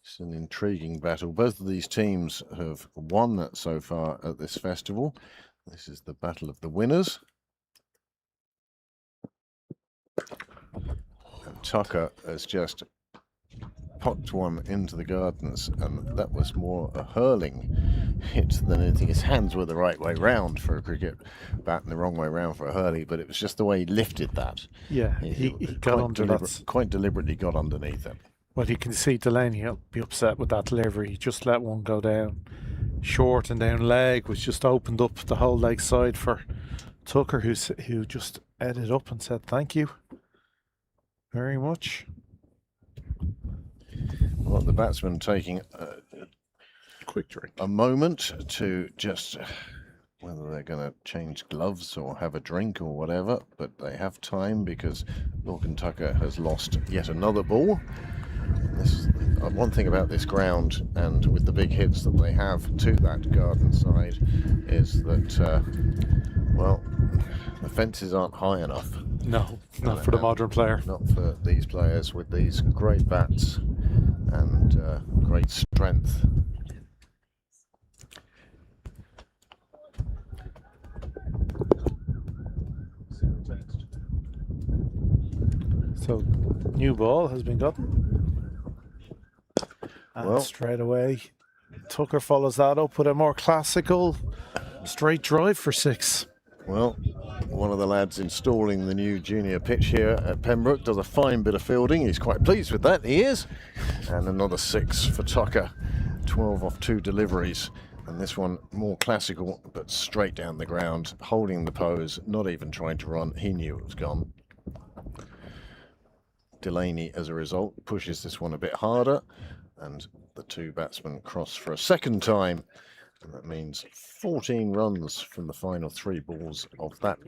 it's an intriguing battle. Both of these teams have won so far at this festival. This is the battle of the winners. And Tucker has just popped one into the gardens, and that was more a hurling hit than anything. His hands were the right way round for a cricket bat and the wrong way round for a hurley, but it was just the way he lifted that. Yeah, he got under that. Quite deliberately got underneath it. Well, you can see Delaney will be upset with that delivery. He just let one go down short, and down leg, which just opened up the whole leg side for Tucker, who just ate it up and said thank you very much. Well, the batsman taking a quick drink, a moment to just, whether they're going to change gloves or have a drink or whatever, but they have time because Lorcan Tucker has lost yet another ball. This one thing about this ground, and with the big hits that they have to that garden side, is that well, the fences aren't high enough. No, not for the modern player. Not for these players with these great bats and great strength. So, new ball has been gotten. And well, straight away, Tucker follows that up with a more classical straight drive for 6. Well, one of the lads installing the new junior pitch here at Pembroke does a fine bit of fielding. He's quite pleased with that, he is. And another 6 for Tucker, 12 off 2 deliveries. And this one more classical, but straight down the ground, holding the pose, not even trying to run. He knew it was gone. Delaney, as a result, pushes this one a bit harder, and the 2 batsmen cross for a second time. And that means 14 runs from the final 3 balls of that.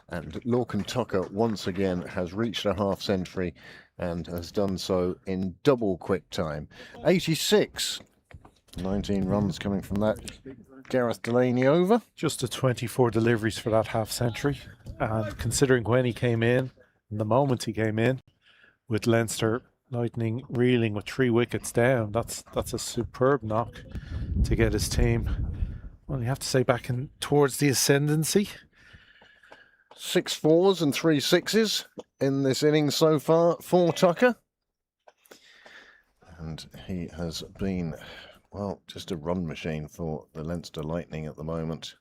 And Lorcan Tucker once again has reached a half-century and has done so in double quick time. 86. 19 runs coming from that. Gareth Delaney over. Just a 24 deliveries for that half-century. And considering when he came in, and the moment he came in, with Leinster Lightning reeling with 3 wickets down, that's a superb knock to get his team, well, you have to say, back in towards the ascendancy. 6 4s and 3 6s in this innings so far for Tucker. And he has been, well, just a run machine for the Leinster Lightning at the moment.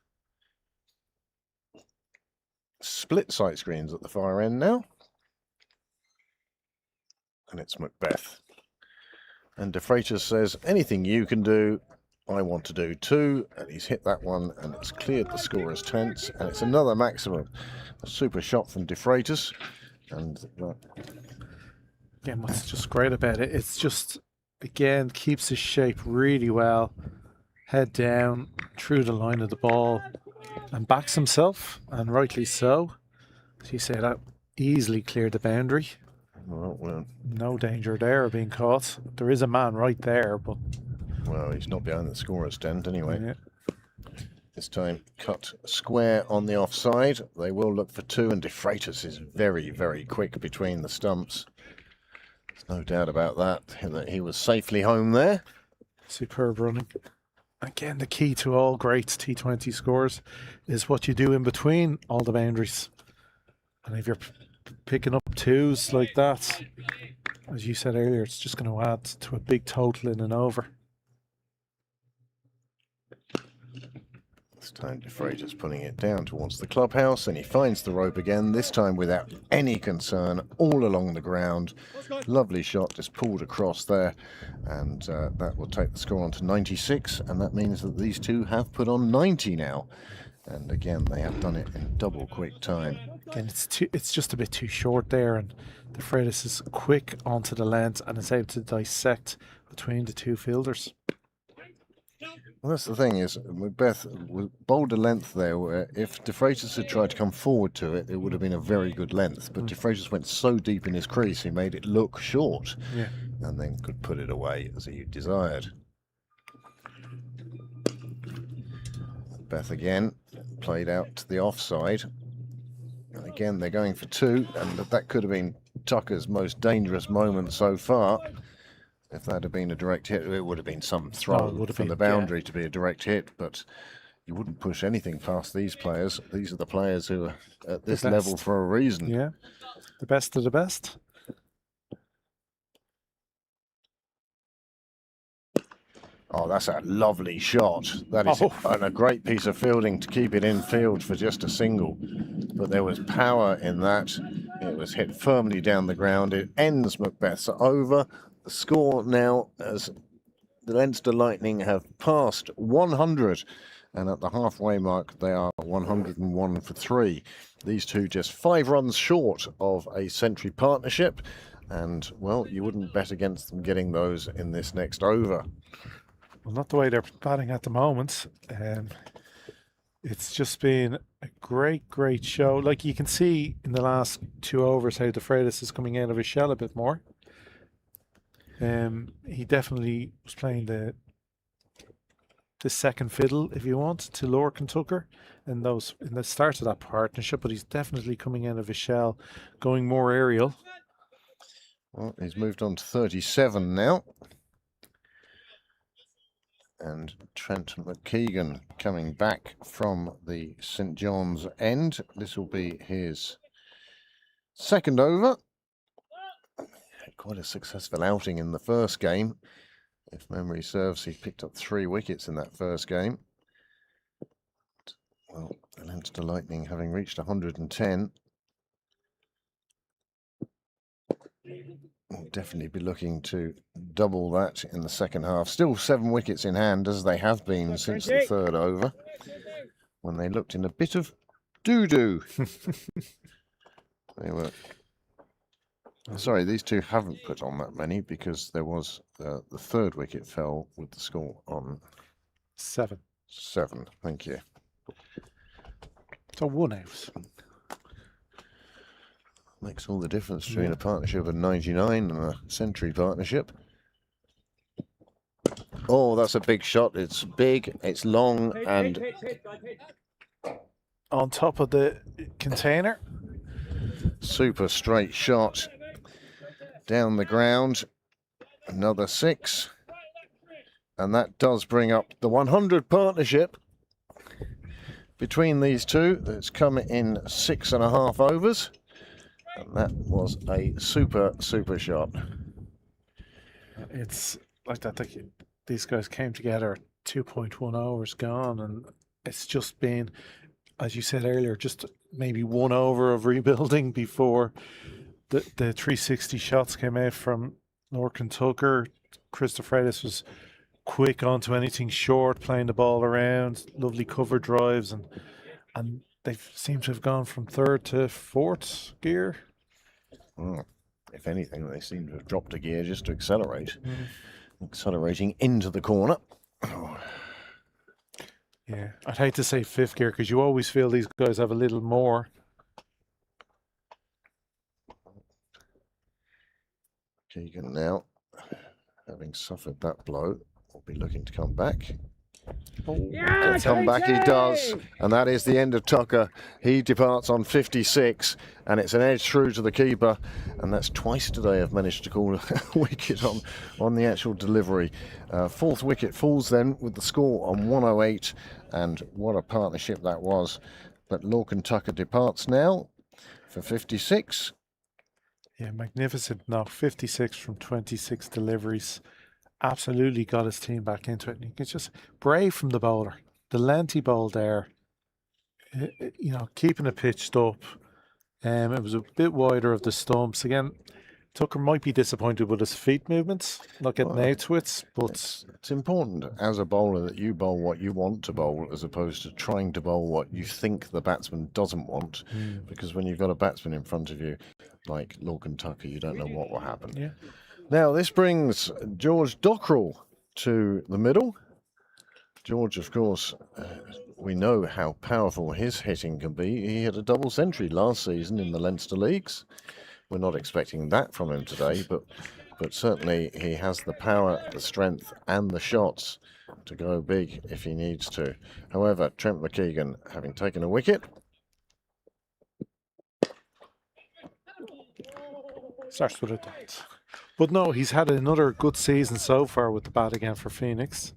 Split sight screens at the far end now. And it's Macbeth. And De Freitas says, anything you can do, I want to do too. And he's hit that one, and it's cleared the scorer's tense. And it's another maximum. A super shot from De Freitas. And again, what's just great about it, it's just, again, keeps his shape really well. Head down, through the line of the ball, and backs himself, and rightly so. As you say, that easily cleared the boundary. well, No danger there of being caught. There is a man right there, but Well, he's not behind the scorer's tent anyway. Yeah. This time cut square on the offside. They will look for two, and De Freitas is very, very quick between the stumps. There's no doubt about that he was safely home there. Superb running. Again, the key to all great T20 scores is what you do in between all the boundaries. And if you're picking up twos like that, as you said earlier, it's just going to add to a big total in and over. This time De Freitas putting it down towards the clubhouse, and he finds the rope again, this time without any concern, all along the ground. Lovely shot, just pulled across there, and that will take the score on to 96, and that means that these two have put on 90 now. And again, they have done it in double quick time. Again, it's just a bit too short there, and De Freitas is quick onto the length and is able to dissect between the two fielders. Well, that's the thing is, Macbeth bowled a length there where if De Freitas had tried to come forward to it, it would have been a very good length. But De Freitas went so deep in his crease, he made it look short, and then could put it away as he desired. Macbeth again played out to the offside. And again, they're going for two, and that could have been Tucker's most dangerous moment so far. If that had been a direct hit, it would have been some throw from the boundary to be a direct hit, but you wouldn't push anything past these players. These are the players who are at this level for a reason. Yeah, the best of the best. Oh, that's a lovely shot. That is and a great piece of fielding to keep it in field for just a single. But there was power in that. It was hit firmly down the ground. It ends Macbeth's over. The score now, as the Leinster Lightning have passed 100, and at the halfway mark they are 101 for 3. These two just 5 runs short of a century partnership, and well, you wouldn't bet against them getting those in this next over. Well, not the way they're batting at the moment. It's just been a great show. Like you can see in the last 2 overs how De Freitas is coming out of his shell a bit more. He definitely was playing the second fiddle, if you want, to Lorcan Tucker in the start of that partnership, but he's definitely coming out of his shell, going more aerial. Well, he's moved on to 37 now. And Trent McKeegan coming back from the St John's end. This will be his second over. Quite a successful outing in the first game. If memory serves, he picked up 3 wickets in that first game. Well, the Leinster Lightning having reached 110. Will definitely be looking to double that in the second half. Still 7 wickets in hand, as they have been since the third over, when they looked in a bit of doo-doo. They were... Sorry, these two haven't put on that many because there was the third wicket fell with the score on 7. Thank you. So 1 out. Makes all the difference between a partnership of 99 and a century partnership. Oh, that's a big shot. It's big, it's long, and on top of the container. Super straight shot down the ground. Another 6. And that does bring up the 100 partnership between these two. It's come in 6.5 overs. And that was a super shot. It's like that. These guys came together 2.1 hours gone, and it's just been, as you said earlier, just maybe 1 over of rebuilding before the 360 shots came out from Lorcan Tucker. Chris De Freitas was quick onto anything short, playing the ball around, lovely cover drives, and they seem to have gone from 3rd to 4th gear. Oh, if anything, they seem to have dropped a gear just to accelerate. Accelerating into the corner. Oh. Yeah, I'd hate to say 5th gear because you always feel these guys have a little more. Keegan now, having suffered that blow, will be looking to come back. Yeah, And come back he does, and that is the end of Tucker. He departs on 56, and it's an edge through to the keeper, and that's twice today I've managed to call a wicket on the actual delivery. Fourth wicket falls then with the score on 108, and what a partnership that was. But Lorcan Tucker departs now for 56. Yeah, magnificent knock. 56 from 26 deliveries. Absolutely got his team back into it. And it's just brave from the bowler. The lengthy ball there, you know, keeping it pitched up. It was a bit wider of the stumps. Again, Tucker might be disappointed with his feet movements, not getting out to it, but it's important as a bowler that you bowl what you want to bowl as opposed to trying to bowl what you think the batsman doesn't want, because when you've got a batsman in front of you like Lorcan Tucker, you don't know what will happen. yeah. Now this brings George Dockrell to the middle. George, of course, we know how powerful his hitting can be. He had a double century last season in the Leinster Leagues. We're not expecting that from him today, but certainly he has the power, the strength and the shots to go big if he needs to. However, Trent McKeegan, having taken a wicket, Starts with a dot. But no, he's had another good season so far with the bat again for Phoenix.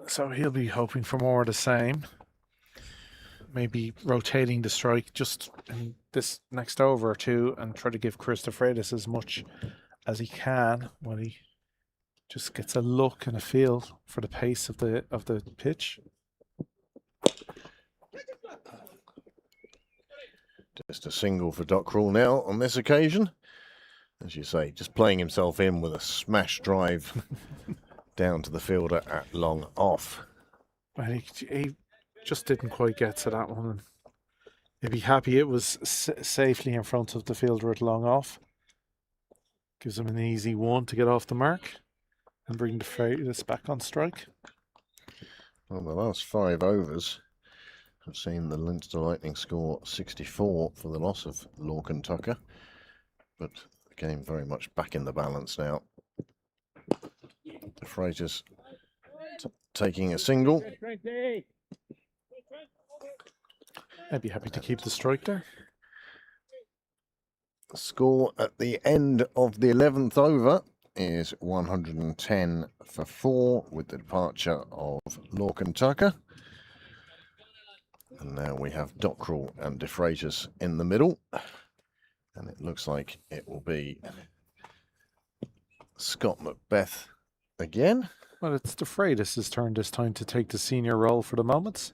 So he'll be hoping for more of the same. Maybe rotating the strike just in this next over or two and try to give Chris DeFreitas as much as he can when he just gets a look and a feel for the pace of the pitch. just a single for Dockrell now on this occasion. As you say, just playing himself in with a smash drive down to the fielder at long off. Well, he just didn't quite get to that one. He'd be happy it was safely in front of the fielder at long off. Gives him an easy one to get off the mark and bring the Freitas back on strike. Well, the last 5 overs have seen the Leinster Lightning score 64 for the loss of Lorcan Tucker, but the game very much back in the balance now. The Freitas taking a single. I'd be happy to keep the strike there. The score at the end of the 11th over is 110 for 4 with the departure of Lorcan Tucker. And now we have Dockrell and DeFreitas in the middle. And it looks like it will be Scott Macbeth again. Well, it's DeFreitas' turn this time to take the senior role for the moment.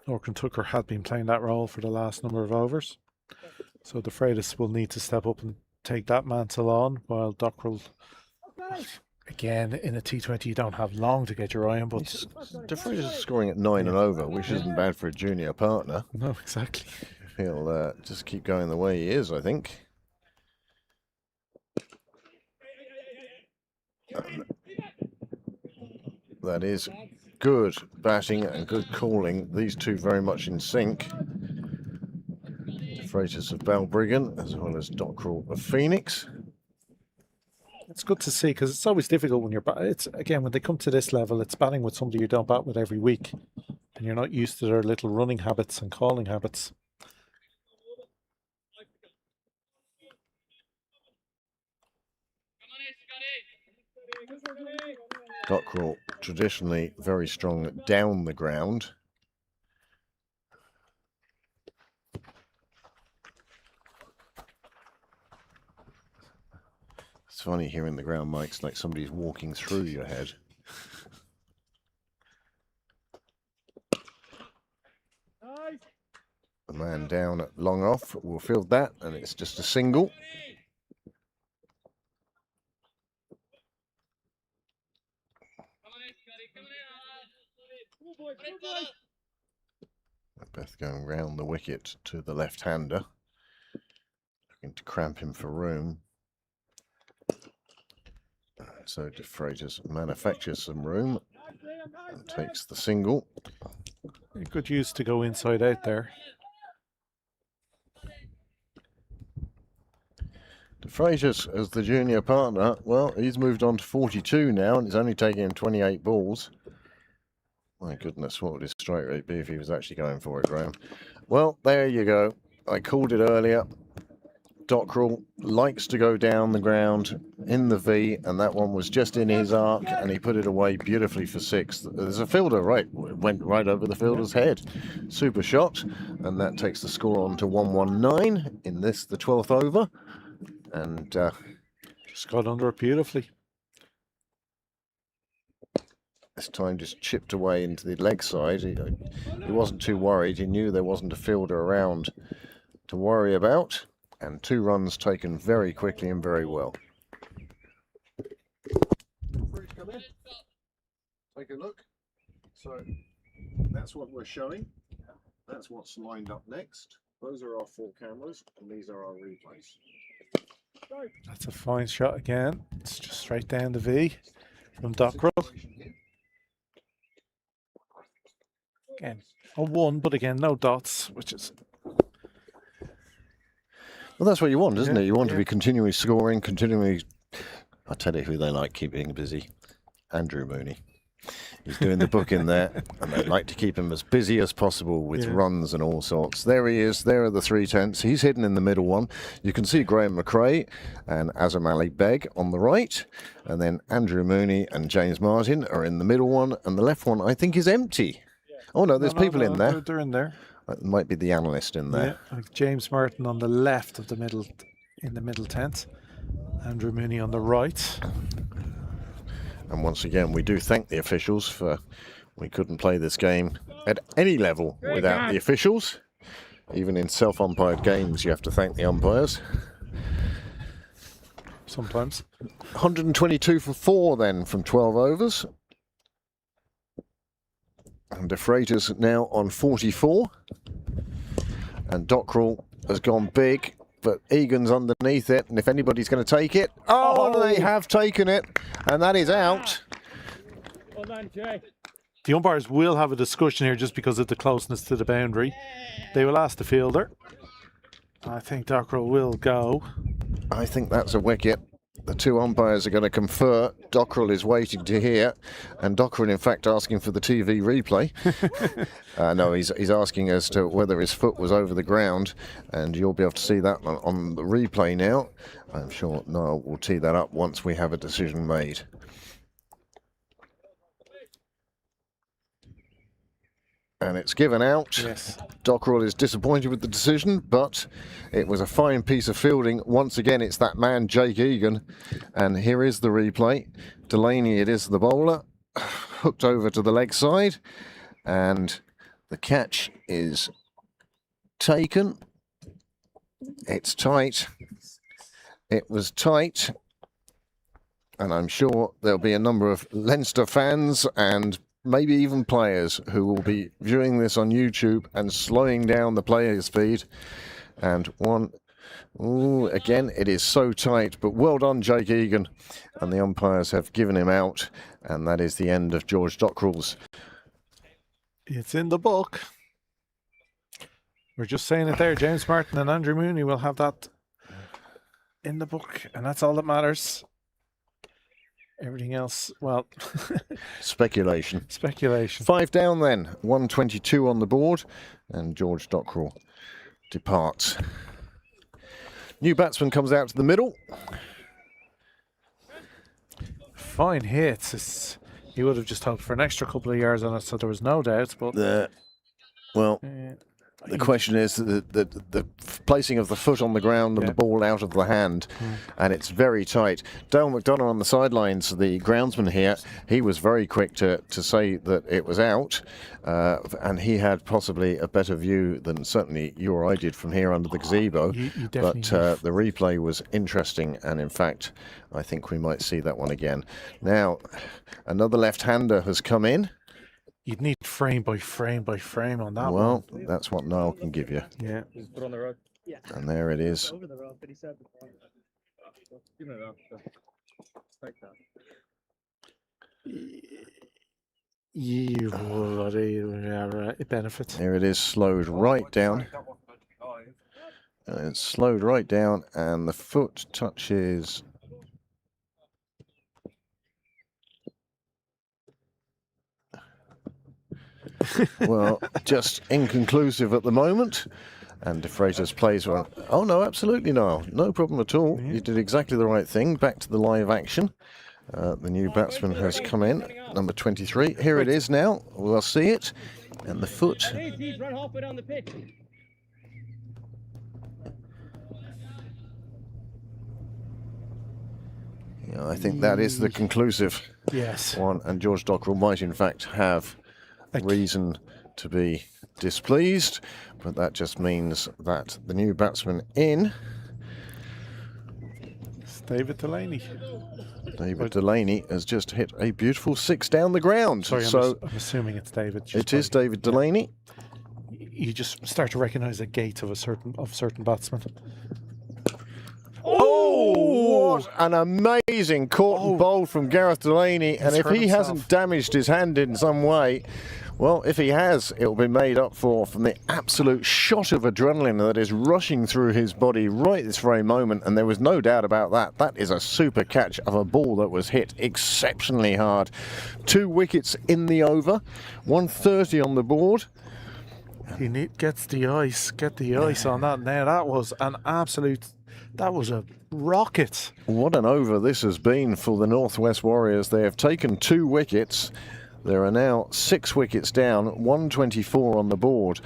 Lorcan Tucker had been playing that role for the last number of overs. So DeFreitas will need to step up and take that mantle on, while Dockrell, again, in a T20 you don't have long to get your eye on, but DeFreitas is scoring at 9 and over, which isn't bad for a junior partner. no, exactly. He'll just keep going the way he is, I think. That is good batting and good calling. These two very much in sync. Freitas of Balbriggan as well as Dockrell of Phoenix. It's good to see because it's always difficult when you're it's again when they come to this level, it's batting with somebody you don't bat with every week, and you're not used to their little running habits and calling habits. Dockrell traditionally very strong down the ground. It's funny hearing the ground mics like somebody's walking through your head. The man down at long off will field that, and it's just a single. Beth going round the wicket to the left-hander, looking to cramp him for room. So DeFreitas manufactures some room and takes the single. Good use to go inside out there. Frazier's as the junior partner, well, he's moved on to 42 now, and it's only taking him 28 balls. My goodness, what would his strike rate be if he was actually going for it, Graham? Well, there you go. I called it earlier. Dockrell likes to go down the ground in the V, and that one was just in his arc, and he put it away beautifully for 6. There's a fielder, went right over the fielder's head. Super shot, and that takes the score on to 119 in this, the 12th over. And just got under it beautifully. this time just chipped away into the leg side. He wasn't too worried. He knew there wasn't a fielder around to worry about. And 2 runs taken very quickly and very well. Take a look. So that's what we're showing. That's what's lined up next. Those are our 4 cameras, and these are our replays. That's a fine shot again. It's just straight down the V from Dockrell. Again, a 1, but again, no dots, which is... Well, that's what you want, isn't it? You want to be continually scoring, continually... I'll tell you who they like keeping busy. Andrew Mooney. He's doing the book in there, and they like to keep him as busy as possible with runs and all sorts. There he is. There are the 3/10s. He's hidden in the middle one. You can see Graham McRae and Azam Ali Beg on the right, and then Andrew Mooney and James Martin are in the middle one, and the left one I think is empty. Oh no, there's people in there. They're in there. It might be the analyst in there. Yeah, like James Martin on the left of the middle, in the middle tent. Andrew Mooney on the right. And once again, we do thank the officials for we couldn't play this game at any level without the officials. Even in self-umpired games, you have to thank the umpires. Sometimes. 122 for 4 then from 12 overs. And De Freitas now on 44. And Dockrell has gone big, but Egan's underneath it. And if anybody's going to take it, they have taken it. And that is out. Well done, Jay. The umpires will have a discussion here just because of the closeness to the boundary. They will ask the fielder. I think Dockrell will go. I think that's a wicket. The 2 umpires are going to confer. Dockrell is waiting to hear, and Dockrell, in fact, asking for the TV replay. No, he's asking as to whether his foot was over the ground, and you'll be able to see that on the replay now. I'm sure Niall will tee that up once we have a decision made. And it's given out. Yes. Dockrell is disappointed with the decision, but it was a fine piece of fielding. Once again, it's that man, Jake Egan. And here is the replay. Delaney, it is the bowler, hooked over to the leg side. And the catch is taken. It's tight. It was tight. And I'm sure there'll be a number of Leinster fans and maybe even players who will be viewing this on YouTube and slowing down the player speed. And again, it is so tight, but well done, Jake Egan. And the umpires have given him out, and that is the end of George Dockrell's. It's in the book. We're just saying it there. James Martin and Andrew Mooney will have that in the book, and that's all that matters. Everything else, well... Speculation. Speculation. 5 down then. 122 on the board. And George Dockrell departs. New batsman comes out to the middle. Fine hits. He would have just hoped for an extra couple of yards on it, so there was no doubt. But the question is the placing of the foot on the ground and the ball out of the hand, and it's very tight. Dale McDonough on the sidelines, the groundsman here, he was very quick to say that it was out, and he had possibly a better view than certainly you or I did from here under the gazebo. But the replay was interesting, and in fact, I think we might see that one again. Now, another left-hander has come in. You'd need frame by frame by frame on that one. Well, that's what Niall can give you. Yeah. Just put on the road. Yeah. And there it is. Over the road, but he said before. Give me that. Take that. It benefits. There it is, slowed right down. It's slowed right down, and the foot touches. Well, just inconclusive at the moment. And De Freitas plays one. Oh, no, absolutely no. No problem at all. You did exactly the right thing. Back to the live action. The new batsman has come in, number 23. Here it is now. We'll see it. And the foot. Yeah, I think that is the conclusive one. And George Dockrell might, in fact, have reason to be displeased, but that just means that the new batsman in, it's David Delaney. David Delaney has just hit a beautiful 6 down the ground. Sorry, so I'm assuming it's David. It is David Delaney. You just start to recognise the gait of certain batsmen. Oh, what an amazing caught and bowled from Gareth Delaney. And if he hasn't damaged his hand in some way, well, if he has, it'll be made up for from the absolute shot of adrenaline that is rushing through his body right this very moment. And there was no doubt about that. That is a super catch of a ball that was hit exceptionally hard. 2 wickets in the over, 130 on the board. He gets the ice, get the ice on that now. That was an absolute, that was a rocket. What an over this has been for the Northwest Warriors. They have taken 2 wickets. There are now 6 wickets down, 124 on the board,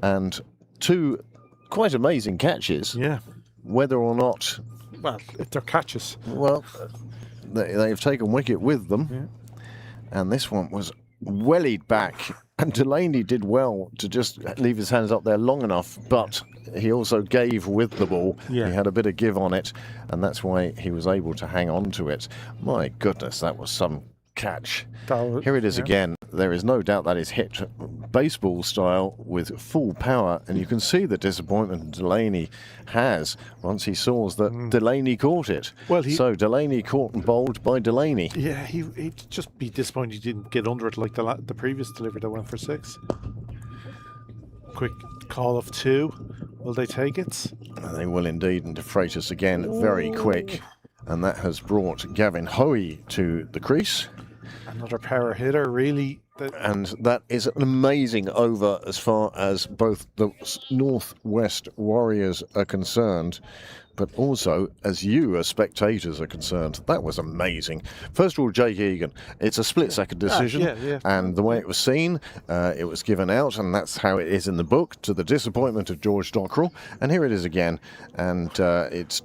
and 2 quite amazing catches. Yeah. Whether or not... Well, if they're catches. Well, they've taken wicket with them. Yeah. And this one was wellied back. And Delaney did well to just leave his hands up there long enough, but he also gave with the ball. Yeah. He had a bit of give on it, and that's why he was able to hang on to it. My goodness, that was some catch. Here it is again. There is no doubt that is hit baseball style with full power, and you can see the disappointment Delaney has once he saw that Delaney caught it. Well, so Delaney caught and bowled by Delaney. Yeah, he'd just be disappointed he didn't get under it like the previous delivery that went for 6. Quick call of 2. Will they take it? They will indeed, and De Freitas again, very quick. And that has brought Gavin Hoey to the crease. Another power hitter, really. And that is an amazing over as far as both the Northwest Warriors are concerned, but also as you as spectators are concerned. That was amazing. First of all, Jake Egan, it's a split-second decision, and the way it was seen, it was given out, and that's how it is in the book, to the disappointment of George Dockrell. And here it is again, and it's...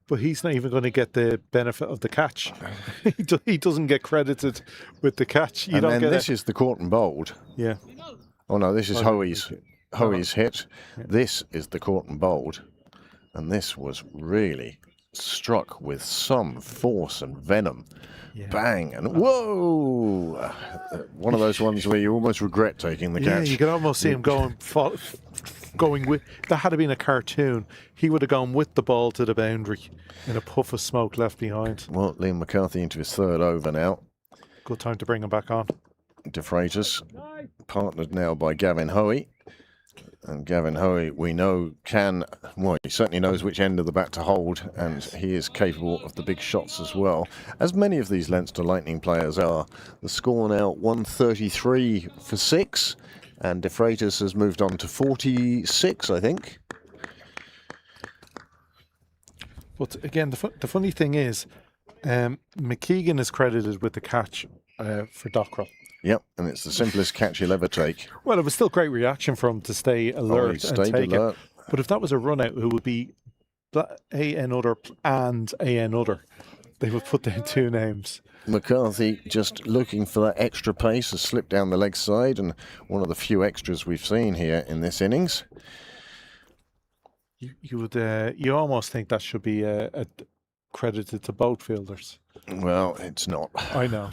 But he's not even going to get the benefit of the catch. He doesn't get credited with the catch. And then this is the caught and bowled. Yeah. Oh no, this is Hoey's hit. Yeah. This is the caught and bowled. And this was really struck with some force and venom. Yeah. Bang, and whoa! One of those ones where you almost regret taking the catch. Yeah, you can almost see him going with, that had been a cartoon, he would have gone with the ball to the boundary in a puff of smoke left behind. Well, Liam McCarthy into his 3rd over now. Good time to bring him back on. De Freitas, partnered now by Gavin Hoey. And Gavin Hoey, we know, he certainly knows which end of the bat to hold, and he is capable of the big shots as well, as many of these Leinster Lightning players are. The score now 133 for 6. And De Freitas has moved on to 46, I think. But again, the funny thing is, McKeegan is credited with the catch for Dockrell. Yep, and it's the simplest catch he'll ever take. Well, it was still great reaction for him to stay alert and take it. But if that was a run out, it would be A.N. Udder and A.N. Udder. They would put down 2 names. McCarthy just looking for that extra pace, has slipped down the leg side, and one of the few extras we've seen here in this innings. You almost think that should be credited to both fielders. Well, it's not. I know.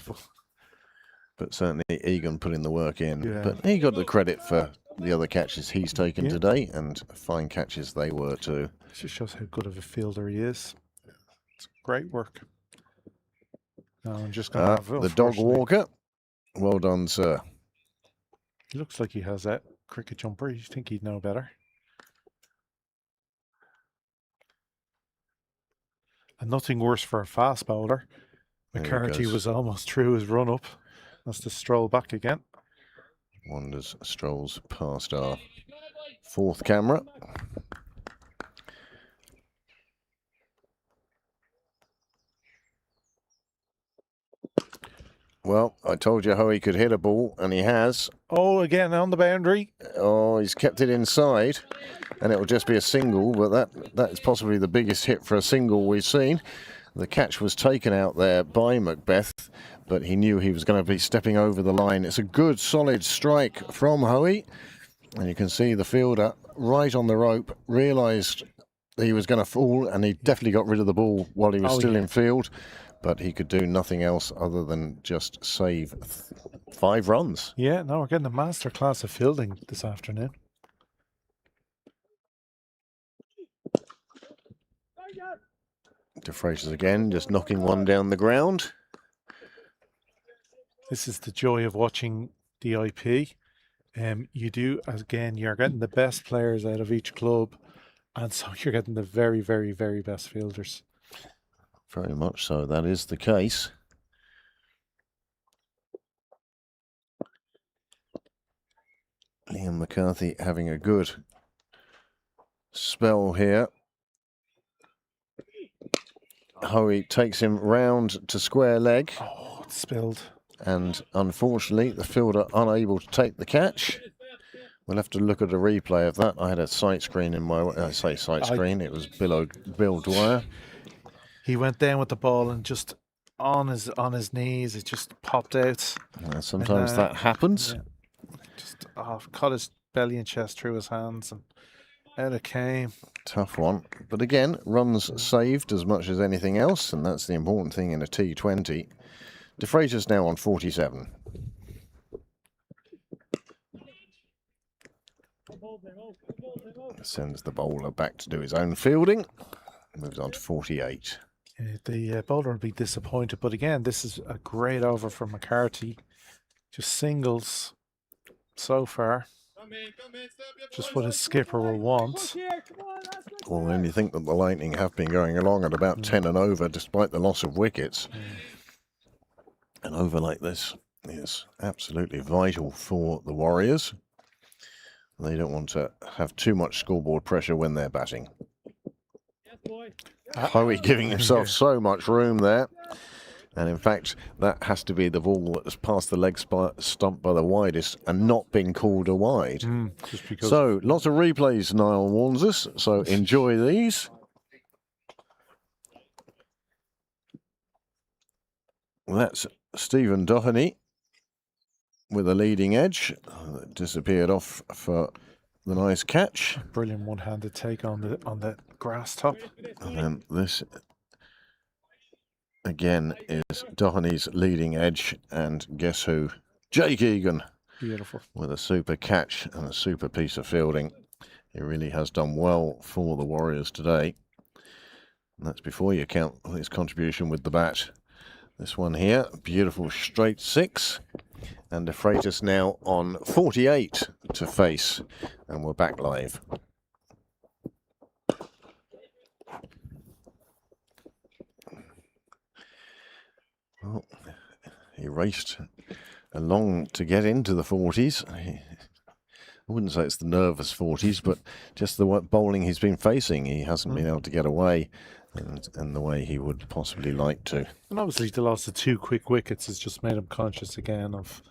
But certainly Egan putting the work in. Yeah. But he got the credit for the other catches he's taken today, and fine catches they were too. It just shows how good of a fielder he is. It's great work. No, I'm just going to have the dog walker. Well done, sir. He looks like he has that cricket jumper. You think he'd know better? And nothing worse for a fast bowler. There he McCarthy goes. was almost through his run up. That's the stroll back again. Wanders strolls past our fourth camera. Well, I told you how he could hit a ball, and he has. Oh, again on the boundary. Oh, he's kept it inside, and it will just be a single, but that is possibly the biggest hit for a single we've seen. The catch was taken out there by Macbeth, but he knew he was going to be stepping over the line. It's a good, solid strike from Hoey, and you can see the fielder right on the rope realised he was going to fall, and he definitely got rid of the ball while he was still in field. But he could do nothing else other than just save 5 runs. Yeah, no, we're getting a master class of fielding this afternoon. De Freyters again, just knocking one down the ground. This is the joy of watching the IP. You do, again, you're getting the best players out of each club, and so you're getting the very, very, very best fielders. Very much so, that is the case. Liam McCarthy having a good spell here. Hoey takes him round to square leg. Oh, it's spilled. And unfortunately, the fielder unable to take the catch. We'll have to look at a replay of that. I had a sight screen in my... I say sight screen, it was Bill Dwyer. He went down with the ball and just on his knees, it just popped out. Sometimes that happens. Yeah, just caught his belly and chest through his hands, and out it came. Tough one. But again, runs saved as much as anything else, and that's the important thing in a T20. De Freyters now on 47. Sends the bowler back to do his own fielding. Moves on to 48. The bowler will be disappointed, but again, this is a great over for McCarthy. Just singles so far. Just what his skipper will want. Well, when you think that the Lightning have been going along at about 10 and over, despite the loss of wickets, an over like this is absolutely vital for the Warriors. They don't want to have too much scoreboard pressure when they're batting. Hoey giving himself so much room there. And in fact, that has to be the ball that has passed the leg stump by the widest and not been called a wide. So, lots of replays, Niall warns us. So, enjoy these. That's Stephen Doheny with a leading edge. That disappeared off for the nice catch. Brilliant one-handed take on the grass top. And then this again is Doheny's leading edge, and guess who? Jake Egan. Beautiful. With a super catch and a super piece of fielding. He really has done well for the Warriors today. And that's before you count his contribution with the bat. This one here, beautiful straight 6. And De Freyters now on 48 to face. And we're back live. Well, he raced along to get into the 40s. I wouldn't say it's the nervous 40s, but just the bowling he's been facing. He hasn't been able to get away in the way he would possibly like to. And obviously the loss of 2 quick wickets has just made him conscious again of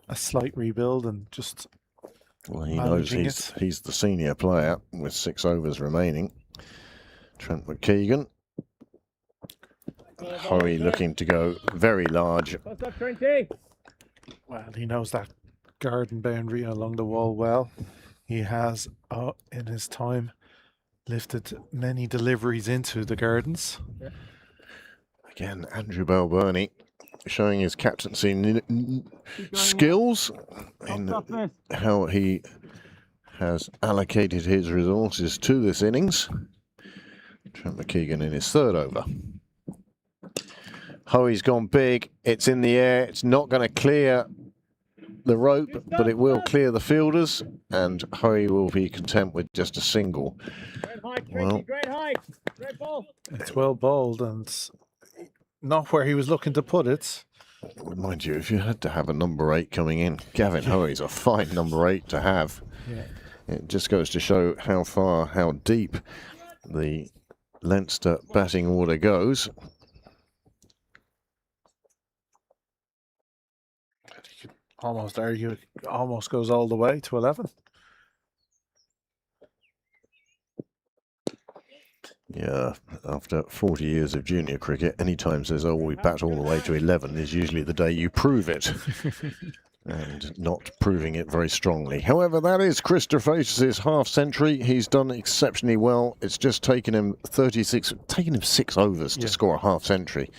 a slight rebuild and just... Well, he knows he's the senior player with 6 overs remaining. Trent McKeegan. Hoey looking to go very large. Well, he knows that garden boundary along the wall well. He has, in his time, lifted many deliveries into the gardens. Again, Andrew Balburney showing his captaincy skills in how he has allocated his resources to this innings. Trent McKeegan in his 3rd over. Hoey's gone big. It's in the air. It's not going to clear the rope, but it will clear the fielders, and Hoey will be content with just a single. Well, It's well bowled and not where he was looking to put it. mind you, if you had to have a number 8 coming in, Gavin Hoey's a fine number 8 to have. Yeah. It just goes to show how far, how deep the Leinster batting order goes. You could almost argue it almost goes all the way to 11. Yeah, after 40 years of junior cricket, any time says, oh, we bat all the way to 11 is usually the day you prove it. And not proving it very strongly. However, that is Chris Faces' half century. He's done exceptionally well. It's just taken him 6 overs to score a half century.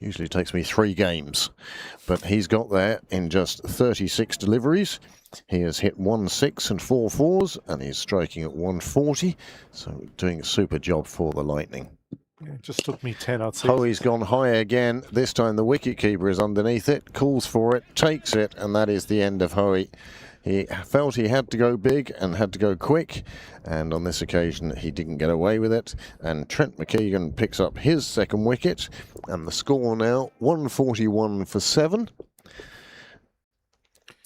Usually takes me 3 games, but he's got there in just 36 deliveries. He has hit 1 6 and 4 4s, and he's striking at 140, so doing a super job for the Lightning. Yeah, it just took me 10 odd 6. Hoey's gone high again. This time the wicketkeeper is underneath it, calls for it, takes it, and that is the end of Hoey. He felt he had to go big and had to go quick, and on this occasion he didn't get away with it. And Trent McKeegan picks up his second wicket, and the score now 141 for 7.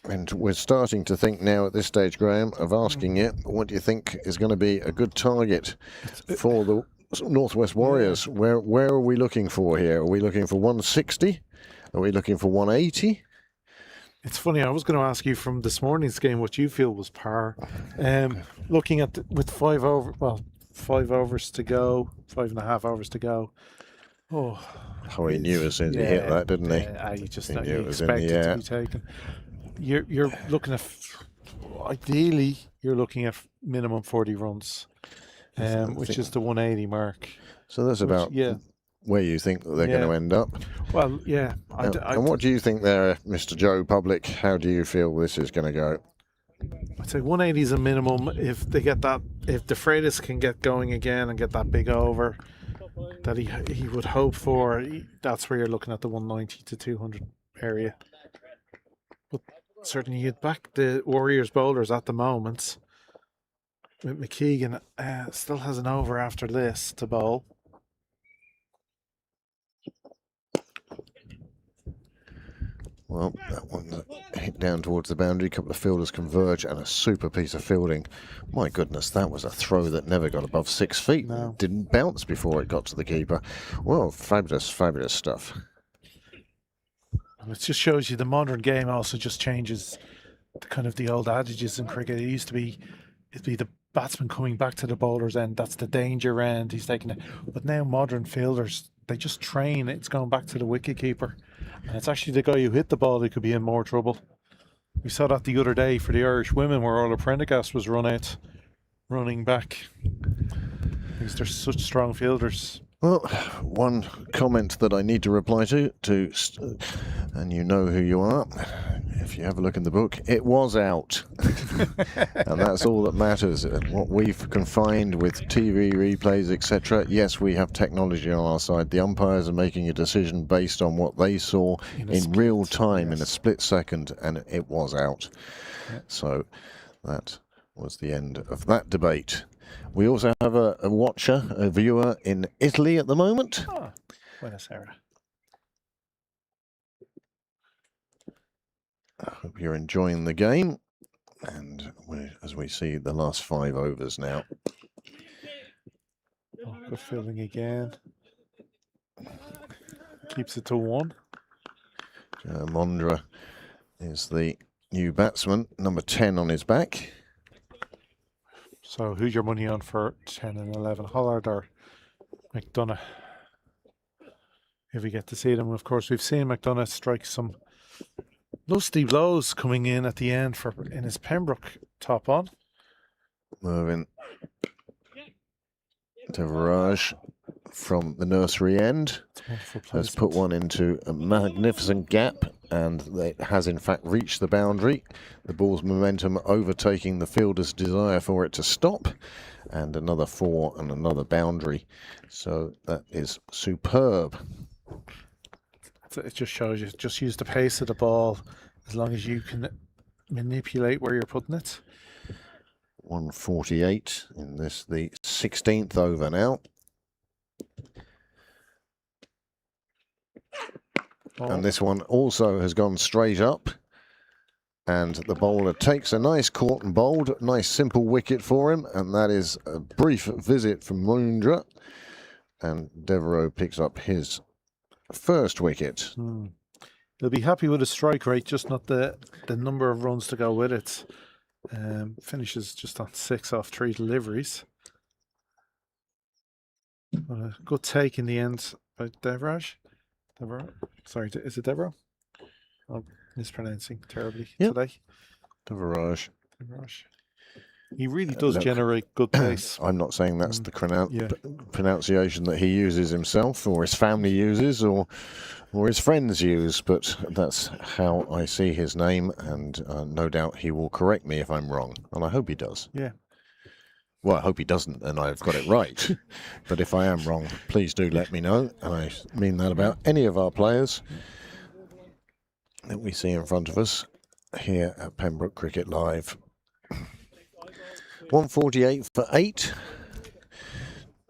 And we're starting to think now at this stage, Graham, of asking you, what do you think is going to be a good target for the Northwest Warriors? Where are we looking for here? Are we looking for 160? Are we looking for 180? It's funny, I was going to ask you from this morning's game what you feel was par. Looking at with 5 overs to go, 5.5 overs to go. Oh, Hoey knew as soon as he hit that, didn't he? You just He knew you it was in expect the it air. to be taken. You're looking at, ideally, you're looking at minimum 40 runs, which is the 180 mark. So that's about where you think that they're going to end up. Well, yeah. And what do you think there, Mr. Joe Public? How do you feel this is going to go? I'd say 180 is a minimum. If they get that, if De Freitas can get going again and get that big over that he would hope for, that's where you're looking at the 190 to 200 area. But certainly you'd back the Warriors bowlers at the moment. With McKeegan, still has an over after this to bowl. Well, that one hit down towards the boundary. A couple of fielders converge, and a super piece of fielding. My goodness, that was a throw that never got above 6 feet. No. Didn't bounce before it got to the keeper. Well, fabulous, fabulous stuff. And it just shows you the modern game also just changes the old adages in cricket. It'd be the batsman coming back to the bowler's end. That's the danger end. He's taking it. But now modern fielders, they just train. It's going back to the wicketkeeper. And it's actually the guy who hit the ball who could be in more trouble. We saw that the other day for the Irish women where Orla Prendergast was running back. Because they're such strong fielders. Well, one comment that I need to reply to, and you know who you are, if you have a look in the book, it was out. And that's all that matters. And what we've confined with TV replays, etc., yes, we have technology on our side. The umpires are making a decision based on what they saw in real time, in a split second, and it was out. Yeah. So that was the end of that debate. We also have a watcher, a viewer in Italy at the moment. Oh, buonasera. I hope you're enjoying the game. And as we see the last 5 overs now. Oh, good fielding again. Keeps it to 1. Mondra is the new batsman, number 10 on his back. So who's your money on for 10 and 11? Hollard or McDonough? If we get to see them, of course, we've seen McDonough strike some lusty blows coming in at the end in his Pembroke top on. Moving to Viraj from the nursery end. Has put one into a magnificent gap, and it has in fact reached the boundary. The ball's momentum overtaking the fielder's desire for it to stop, and another 4 and another boundary. So that is superb. It just shows you, just use the pace of the ball. As long as you can manipulate where you're putting it. 148 in this, the 16th over now. Oh. And this one also has gone straight up. And the bowler takes a nice caught and bowled, nice simple wicket for him. And that is a brief visit from Mundra. And Devereaux picks up his first wicket. He'll be happy with a strike rate, just not the number of runs to go with it. Finishes just on 6 off 3 deliveries. But a good take in the end by Devereaux. Sorry, is it Devereaux? I'm mispronouncing terribly today. Devereaux. He really does Look, generate good pace. I'm not saying that's the pronunciation that he uses himself, or his family uses, or his friends use, but that's how I see his name, and no doubt he will correct me if I'm wrong, and I hope he does. Yeah. Well, I hope he doesn't, and I've got it right. But if I am wrong, please do let me know, and I mean that about any of our players that we see in front of us here at Pembroke Cricket Live. 148 for 8.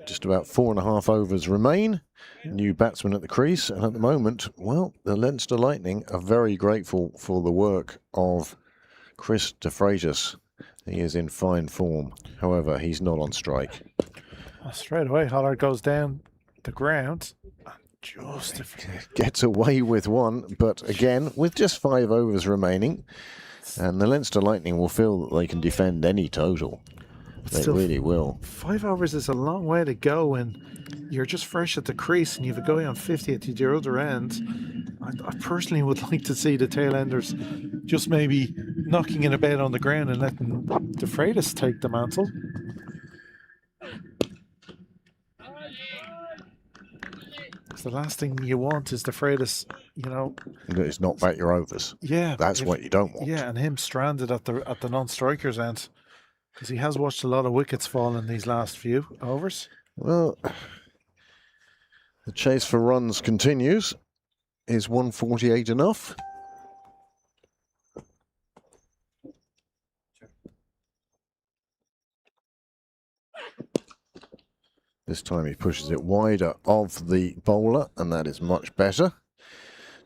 Just about 4.5 overs remain. New batsman at the crease, and at the moment, well, the Leinster Lightning are very grateful for the work of Chris de Freitas. He is in fine form. However, he's not on strike. Straight away, Hollard goes down the ground. Just gets away with one, but again, with just 5 overs remaining, and the Leinster Lightning will feel that they can defend any total. They really will. 5 overs is a long way to go when you're just fresh at the crease and you have a guy on 50 at your other end. I personally would like to see the tail enders just maybe knocking it about on the ground and letting de Freitas take the mantle. The last thing you want is de Freitas, it's not back your overs. Yeah, that's what you don't want. Yeah, and him stranded at the non-strikers end, because he has watched a lot of wickets fall in these last few overs. Well, the chase for runs continues. Is 148 enough? This time he pushes it wider of the bowler, and that is much better.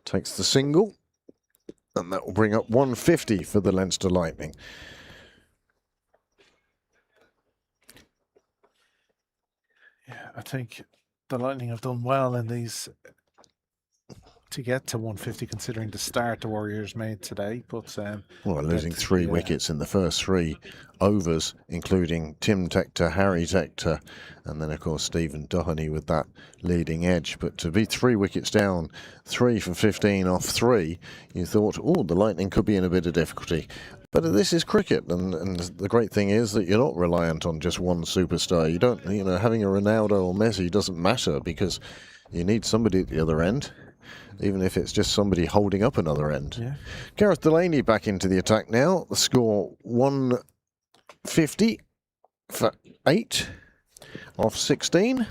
Takes the single, and that will bring up 150 for the Leinster Lightning. Yeah, I think the Lightning have done well in these to get to 150, considering the start the Warriors made today. But well, losing 3 wickets in the first 3 overs, including Tim Tector, Harry Tector, and then of course Stephen Doheny with that leading edge. But to be 3 wickets down, 3 for 15 off 3, you thought, oh, the Lightning could be in a bit of difficulty. But this is cricket, and the great thing is that you're not reliant on just one superstar. You don't, having a Ronaldo or Messi doesn't matter, because you need somebody at the other end, even if it's just somebody holding up another end. Yeah. Gareth Delaney back into the attack now. The score 150 for 8 off 16.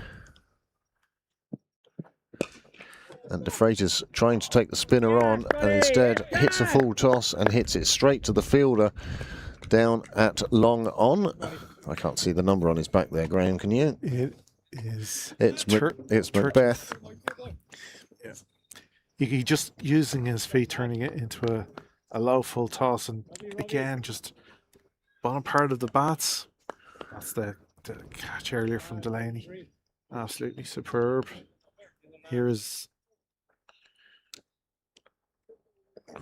And de Freitas trying to take the spinner on, and instead hits a full toss and hits it straight to the fielder down at long on. I can't see the number on his back there, Graham, can you? It is. It's Macbeth. Yeah. He just using his feet, turning it into a low full toss, and again just bottom part of the bats. That's the catch earlier from Delaney. Absolutely superb. Here is.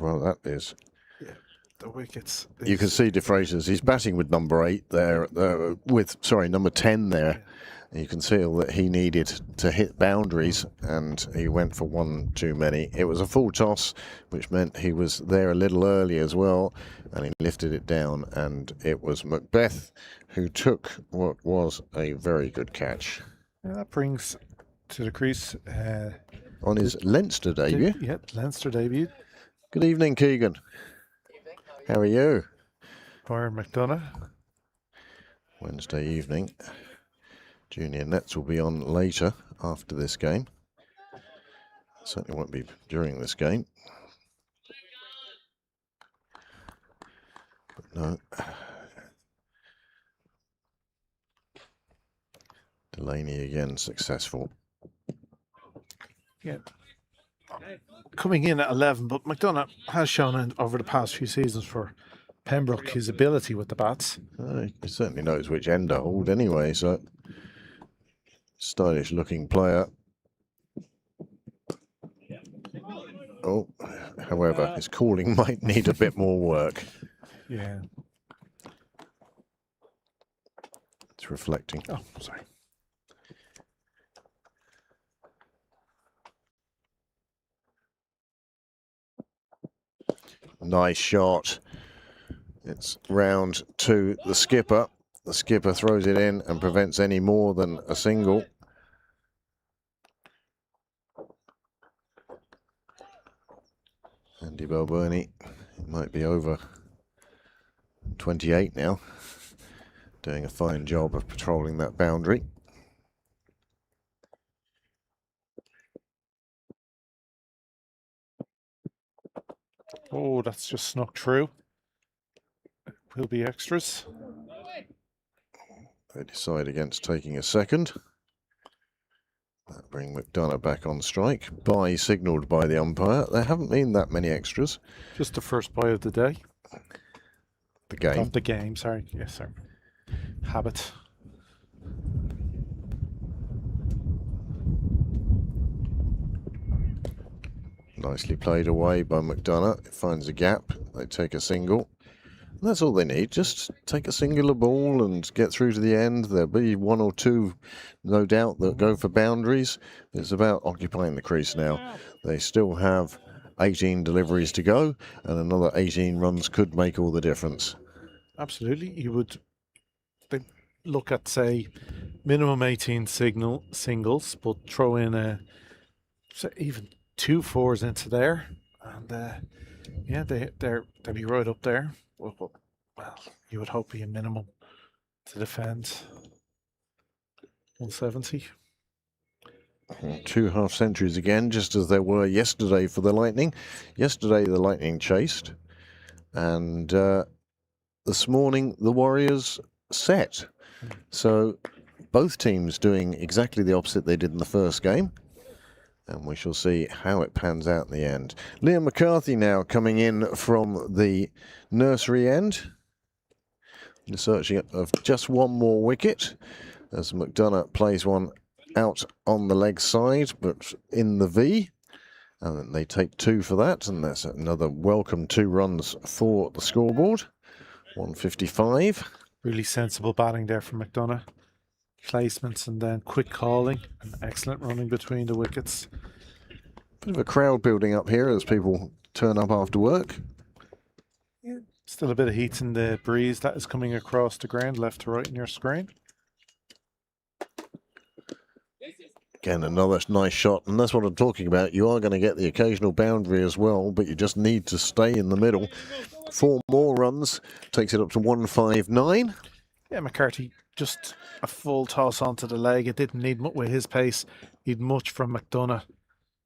Well, that is. Yeah, the wickets. You can see de Freitas. He's batting with number 8 there, number 10 there. You can see that he needed to hit boundaries, and he went for one too many. It was a full toss, which meant he was there a little early as well, and he lifted it down, and it was Macbeth who took what was a very good catch. And that brings to the crease on his Leinster debut. Yep, Leinster debut. Good evening, Keegan. How are you? Byron McDonough. Wednesday evening. Junior Nets will be on later after this game. Certainly won't be during this game. No. Delaney again successful. Yeah. Coming in at 11, but McDonough has shown over the past few seasons for Pembroke his ability with the bats. He certainly knows which end to hold anyway, so stylish looking player. Oh, however, his calling might need a bit more work. Yeah. It's reflecting. Oh, sorry. Nice shot. It's round to the skipper. The skipper throws it in and prevents any more than a single. Andy Balboni might be over 28 now, doing a fine job of patrolling that boundary. Oh, that's just snuck through. Will be extras. They decide against taking a second. That bring McDonough back on strike. Bye signalled by the umpire. There haven't been that many extras. Just the first bye of the day. The game. Of the game, sorry. Yes, sir. Habit. Nicely played away by McDonough. It finds a gap. They take a single. And that's all they need. Just take a singular ball and get through to the end. There'll be one or two, no doubt, that go for boundaries. It's about occupying the crease now. They still have 18 deliveries to go, and another 18 runs could make all the difference. Absolutely. You would look at, say, minimum 18 singles, but throw in even 2 fours into there, and yeah, they'll be right up there. Well, you would hope be a minimum to defend 170. 2 half centuries again, just as there were yesterday for the Lightning. Yesterday the Lightning chased, and this morning the Warriors set. So both teams doing exactly the opposite they did in the first game. And we shall see how it pans out in the end. Liam McCarthy now coming in from the nursery end. In search of just one more wicket as McDonough plays one out on the leg side, but in the V. And then they take 2 for that. And that's another welcome 2 runs for the scoreboard. 155. Really sensible batting there from McDonough. Placements and then quick calling and excellent running between the wickets. Bit of a crowd building up here as people turn up after work. Yeah, still a bit of heat in the breeze that is coming across the ground left to right in your screen. Again, another nice shot, and that's what I'm talking about. You are going to get the occasional boundary as well, but you just need to stay in the middle. 4 more runs takes it up to 159. Yeah, McCarthy just a full toss onto the leg. It didn't need much with his pace. Need much from McDonough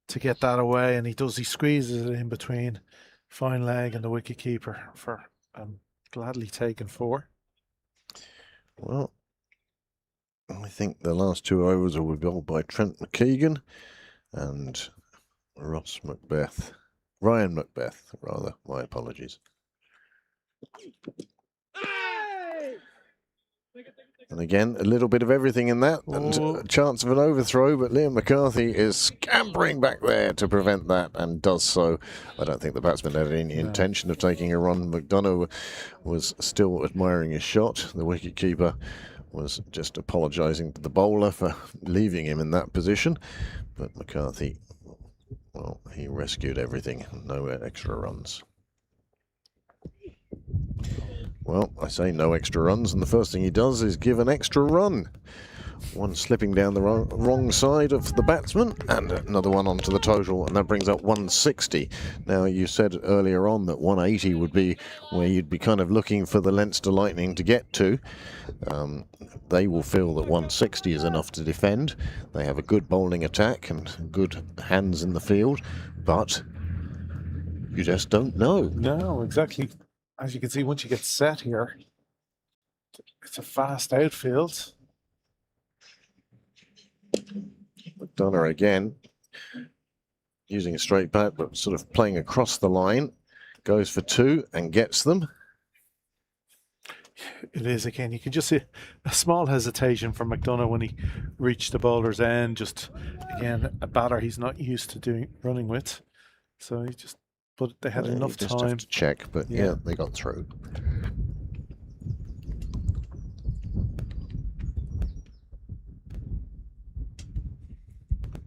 to get that away, and he does. He squeezes it in between fine leg and the wicket keeper for gladly taken 4. Well, I think the last 2 overs will be bowled by Trent McKeegan and Ryan Macbeth, rather. My apologies. And again, a little bit of everything in that, and a chance of an overthrow, but Liam McCarthy is scampering back there to prevent that, and does so. I don't think the batsman had any intention of taking a run. McDonough was still admiring his shot. The wicketkeeper was just apologising to the bowler for leaving him in that position. But McCarthy, well, he rescued everything. No extra runs. Well, I say no extra runs, and the first thing he does is give an extra run. One slipping down the wrong side of the batsman, and another one onto the total, and that brings up 160. Now, you said earlier on that 180 would be where you'd be kind of looking for the Leinster Lightning to get to. They will feel that 160 is enough to defend. They have a good bowling attack and good hands in the field, but you just don't know. No, exactly. as you can see, once you get set here, it's a fast outfield. McDonough again, using a straight bat, but sort of playing across the line. Goes for two and gets them. It is again. You can just see a small hesitation from McDonough when he reached the bowler's end. Just again, a batter he's not used to running with. So he just, but they had enough just time have to check. But yeah, they got through.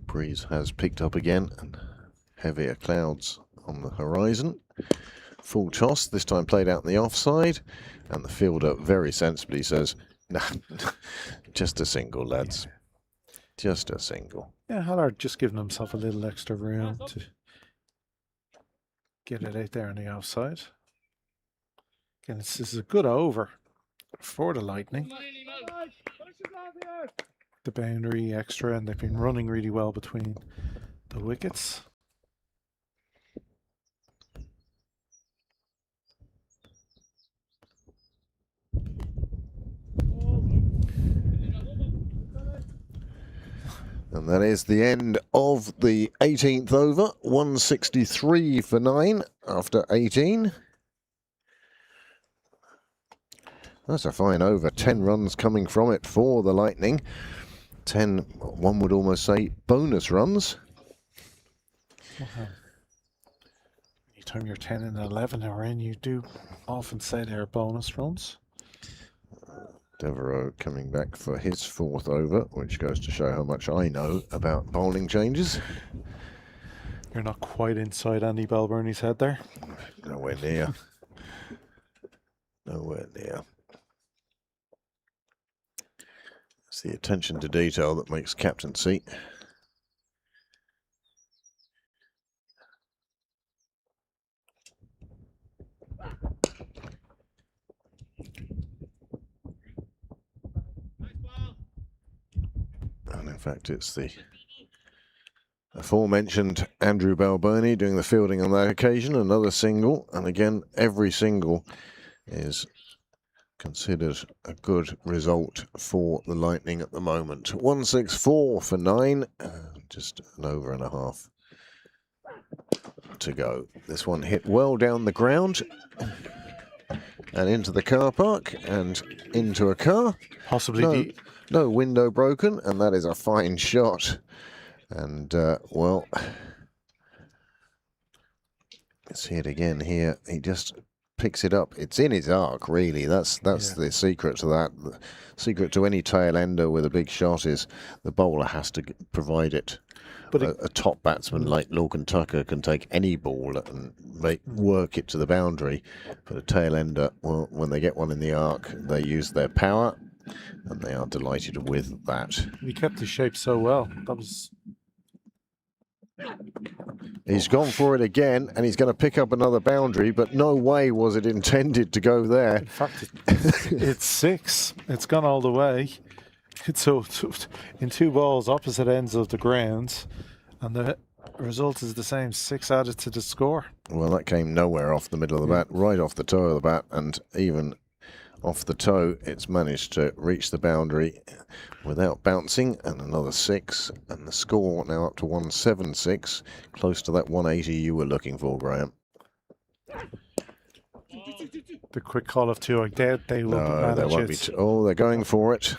Breeze has picked up again, and heavier clouds on the horizon. Full toss, this time played out in the offside, and the fielder very sensibly says, "Nah, just a single, lads. Just a single." Yeah, Hallard just giving himself a little extra room to get it out there on the offside. Again, this is a good over for the Lightning. The boundary extra, and they've been running really well between the wickets. And that is the end of the 18th over. 163 for 9 after 18. That's a fine over. 10 runs coming from it for the Lightning. 10, one would almost say, bonus runs. Wow. Anytime you're 10 and 11 are in, you do often say they're bonus runs. Devereaux coming back for his 4th over, which goes to show how much I know about bowling changes. You're not quite inside Andy Balburney's head there. Nowhere near. Nowhere near. It's the attention to detail that makes captaincy. And in fact, it's the aforementioned Andrew Balburney doing the fielding on that occasion. Another single, and again, every single is considered a good result for the Lightning at the moment. 164 for 9, just an over and a half to go. This one hit well down the ground and into the car park and into a car. Possibly No window broken, and that is a fine shot. And, well, let's see it again here. He just picks it up. It's in his arc, really. That's the secret to that. The secret to any tail ender with a big shot is the bowler has to provide it. But a top batsman like Lorcan Tucker can take any ball and work it to the boundary. But a tail ender, well, when they get one in the arc, they use their power. And they are delighted with that. he kept his shape so well. That was. He's gone for it again, and he's going to pick up another boundary, but no way was it intended to go there. In fact, it's 6. It's gone all the way. So in 2 balls, opposite ends of the ground, and the result is the same. 6 added to the score. Well, that came nowhere off the middle of the bat, right off the toe of the bat, and even off the toe, it's managed to reach the boundary without bouncing, and another 6, and the score now up to 176, close to that 180 you were looking for, Graham. The quick call of 2, I doubt they will manage there won't be. They're going for it.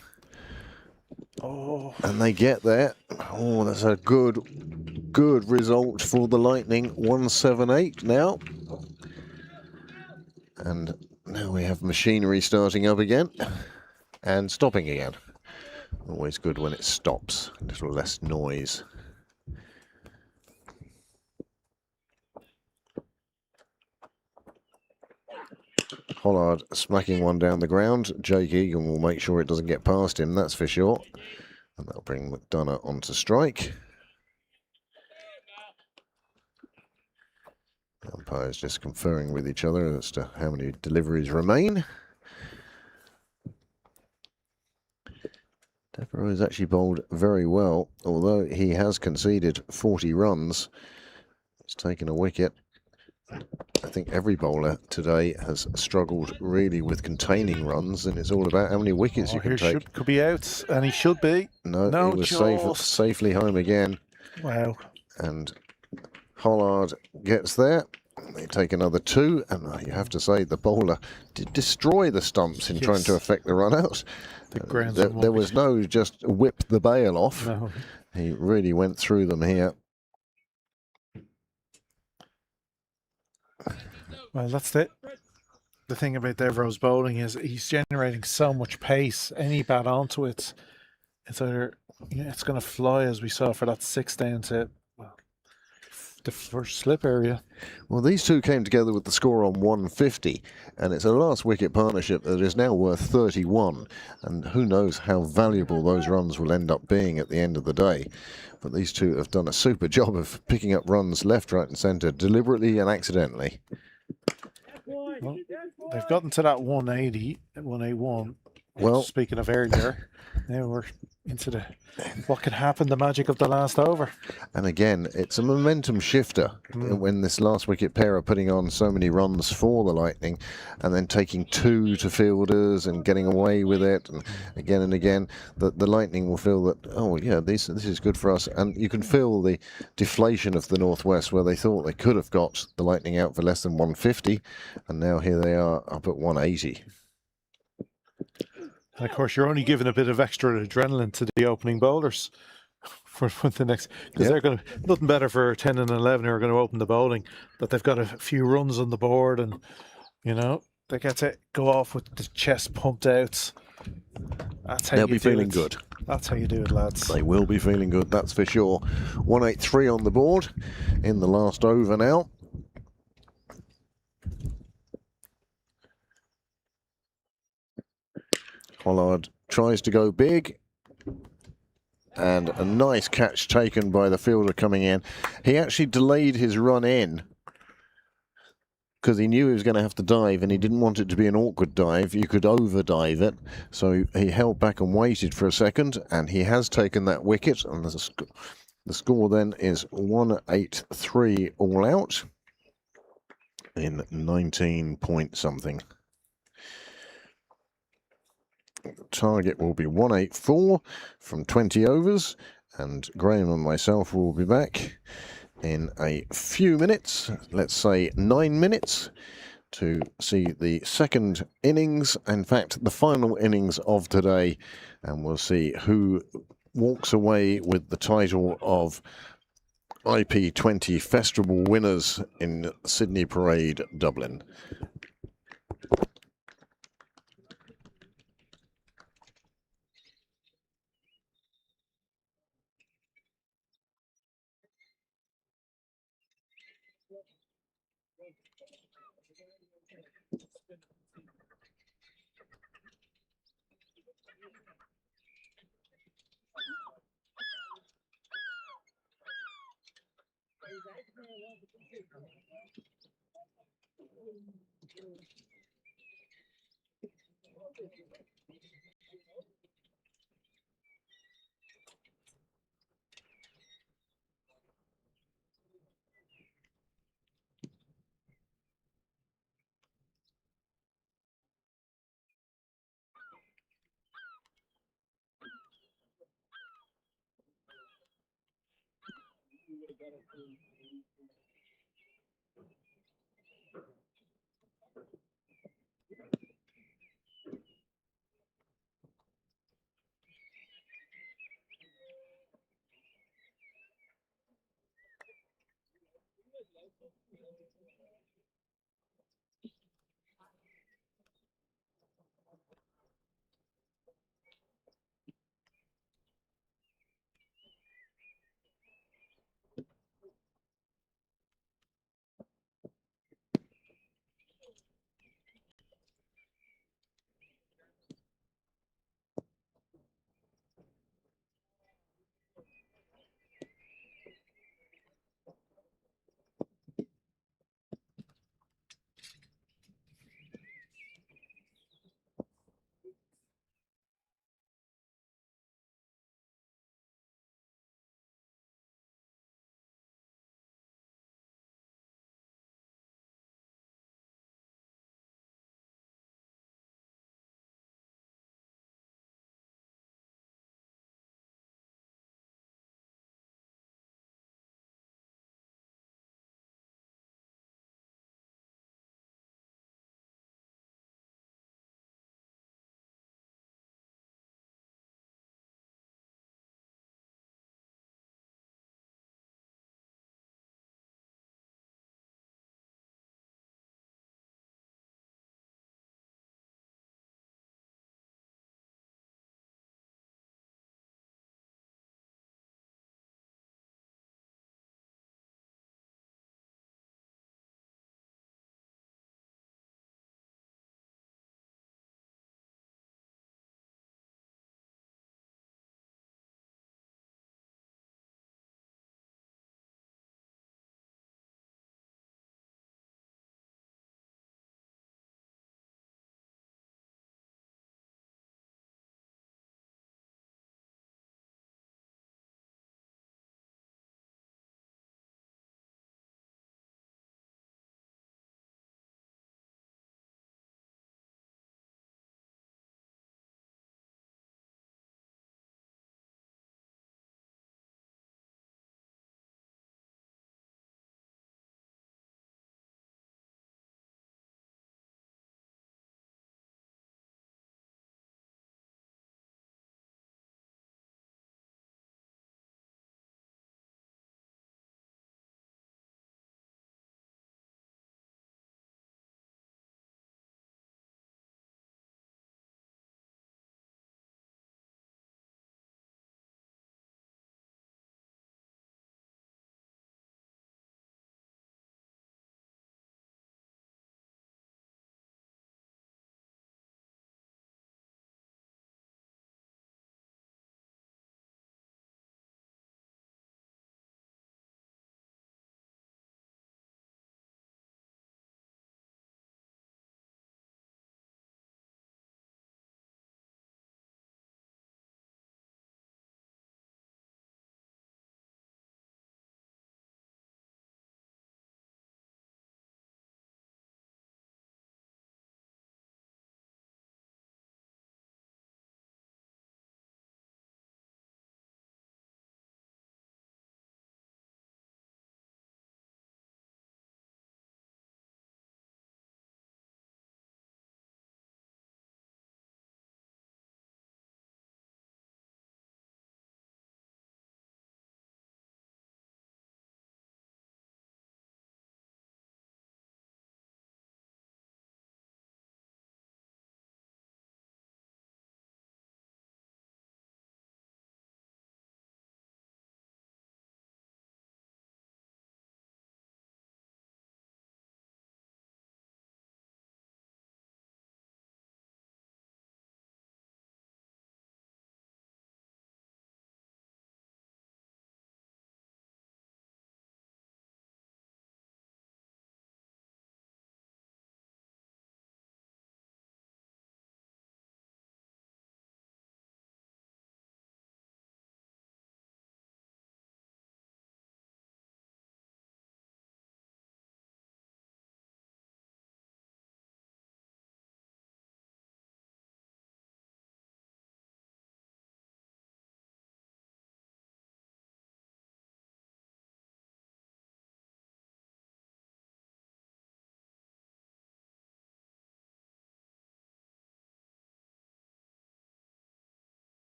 Oh, And they get there. Oh, that's a good result for the Lightning. 178 now. And now we have machinery starting up again and stopping again. Always good when it stops, a little less noise. Hollard smacking one down the ground. Jake Egan will make sure it doesn't get past him, that's for sure. And that'll bring McDonough onto strike. The umpires just conferring with each other as to how many deliveries remain. Devereaux has actually bowled very well, although he has conceded 40 runs. He's taken a wicket I think every bowler today has struggled really with containing runs, and it's all about how many wickets you can take. Could be out, and he should be. No, No, he was just safely home again. wow. And Hollard gets there. They take another 2, and you have to say the bowler did destroy the stumps in trying to affect the run out. There was no just whip the bail off. No. He really went through them here. Well, that's it. The thing about Devereaux's bowling is he's generating so much pace. Any bat onto it, it's either it's going to fly, as we saw for that 6 down to the first slip area. Well, these two came together with the score on 150, and it's a last wicket partnership that is now worth 31, and who knows how valuable those runs will end up being at the end of the day. But these two have done a super job of picking up runs left, right and centre, deliberately and accidentally. Well, they've gotten to that 180, 181. Well, speaking of earlier, now we're into what could happen, the magic of the last over. And again, it's a momentum shifter when this last wicket pair are putting on so many runs for the Lightning and then taking 2 to fielders and getting away with it. And again, the Lightning will feel that, oh yeah, this is good for us. And you can feel the deflation of the Northwest, where they thought they could have got the Lightning out for less than 150. And now here they are up at 180. And of course, you're only giving a bit of extra adrenaline to the opening bowlers for the next, because they're going to, nothing better for 10 and 11 who are going to open the bowling, that they've got a few runs on the board, and they get to go off with the chest pumped out. That's how they'll be feeling good. That's how you do it, lads. They will be feeling good, that's for sure. 183 on the board in the last over now. Hollard tries to go big, and a nice catch taken by the fielder coming in. He actually delayed his run in because he knew he was going to have to dive, and he didn't want it to be an awkward dive. You could over dive it, so he held back and waited for a second, and he has taken that wicket, and the score then is 183 all out in 19 point something. Target will be 184 from 20 overs, and Graham and myself will be back in a few minutes, let's say 9 minutes, to see the second innings, in fact the final innings of today, and we'll see who walks away with the title of IP20 Festival winners in Sydney Parade, Dublin.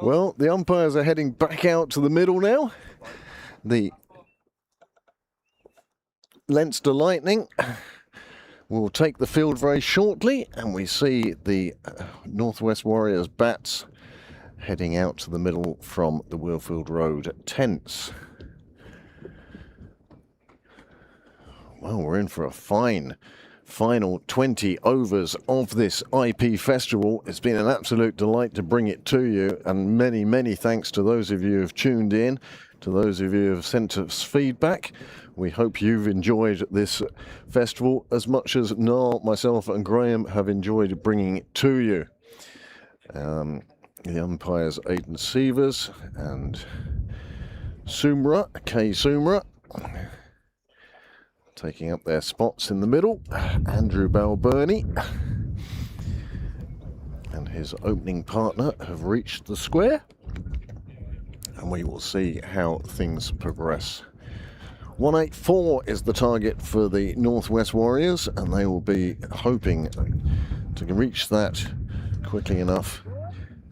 Well, the umpires are heading back out to the middle now. The Leinster Lightning will take the field very shortly, and we see the Northwest Warriors bats heading out to the middle from the Wheelfield Road tents. Well, we're in for a fine final 20 overs of this IP Festival. It's been an absolute delight to bring it to you, and many, many thanks to those of you who have tuned in, to those of you who have sent us feedback. We hope you've enjoyed this festival as much as Niall, myself and Graham have enjoyed bringing it to you. The umpires Aidan Sievers and Sumra, Kay Sumra, taking up their spots in the middle. Andrew Balburney and his opening partner have reached the square, and we will see how things progress. 184 is the target for the Northwest Warriors, and they will be hoping to reach that quickly enough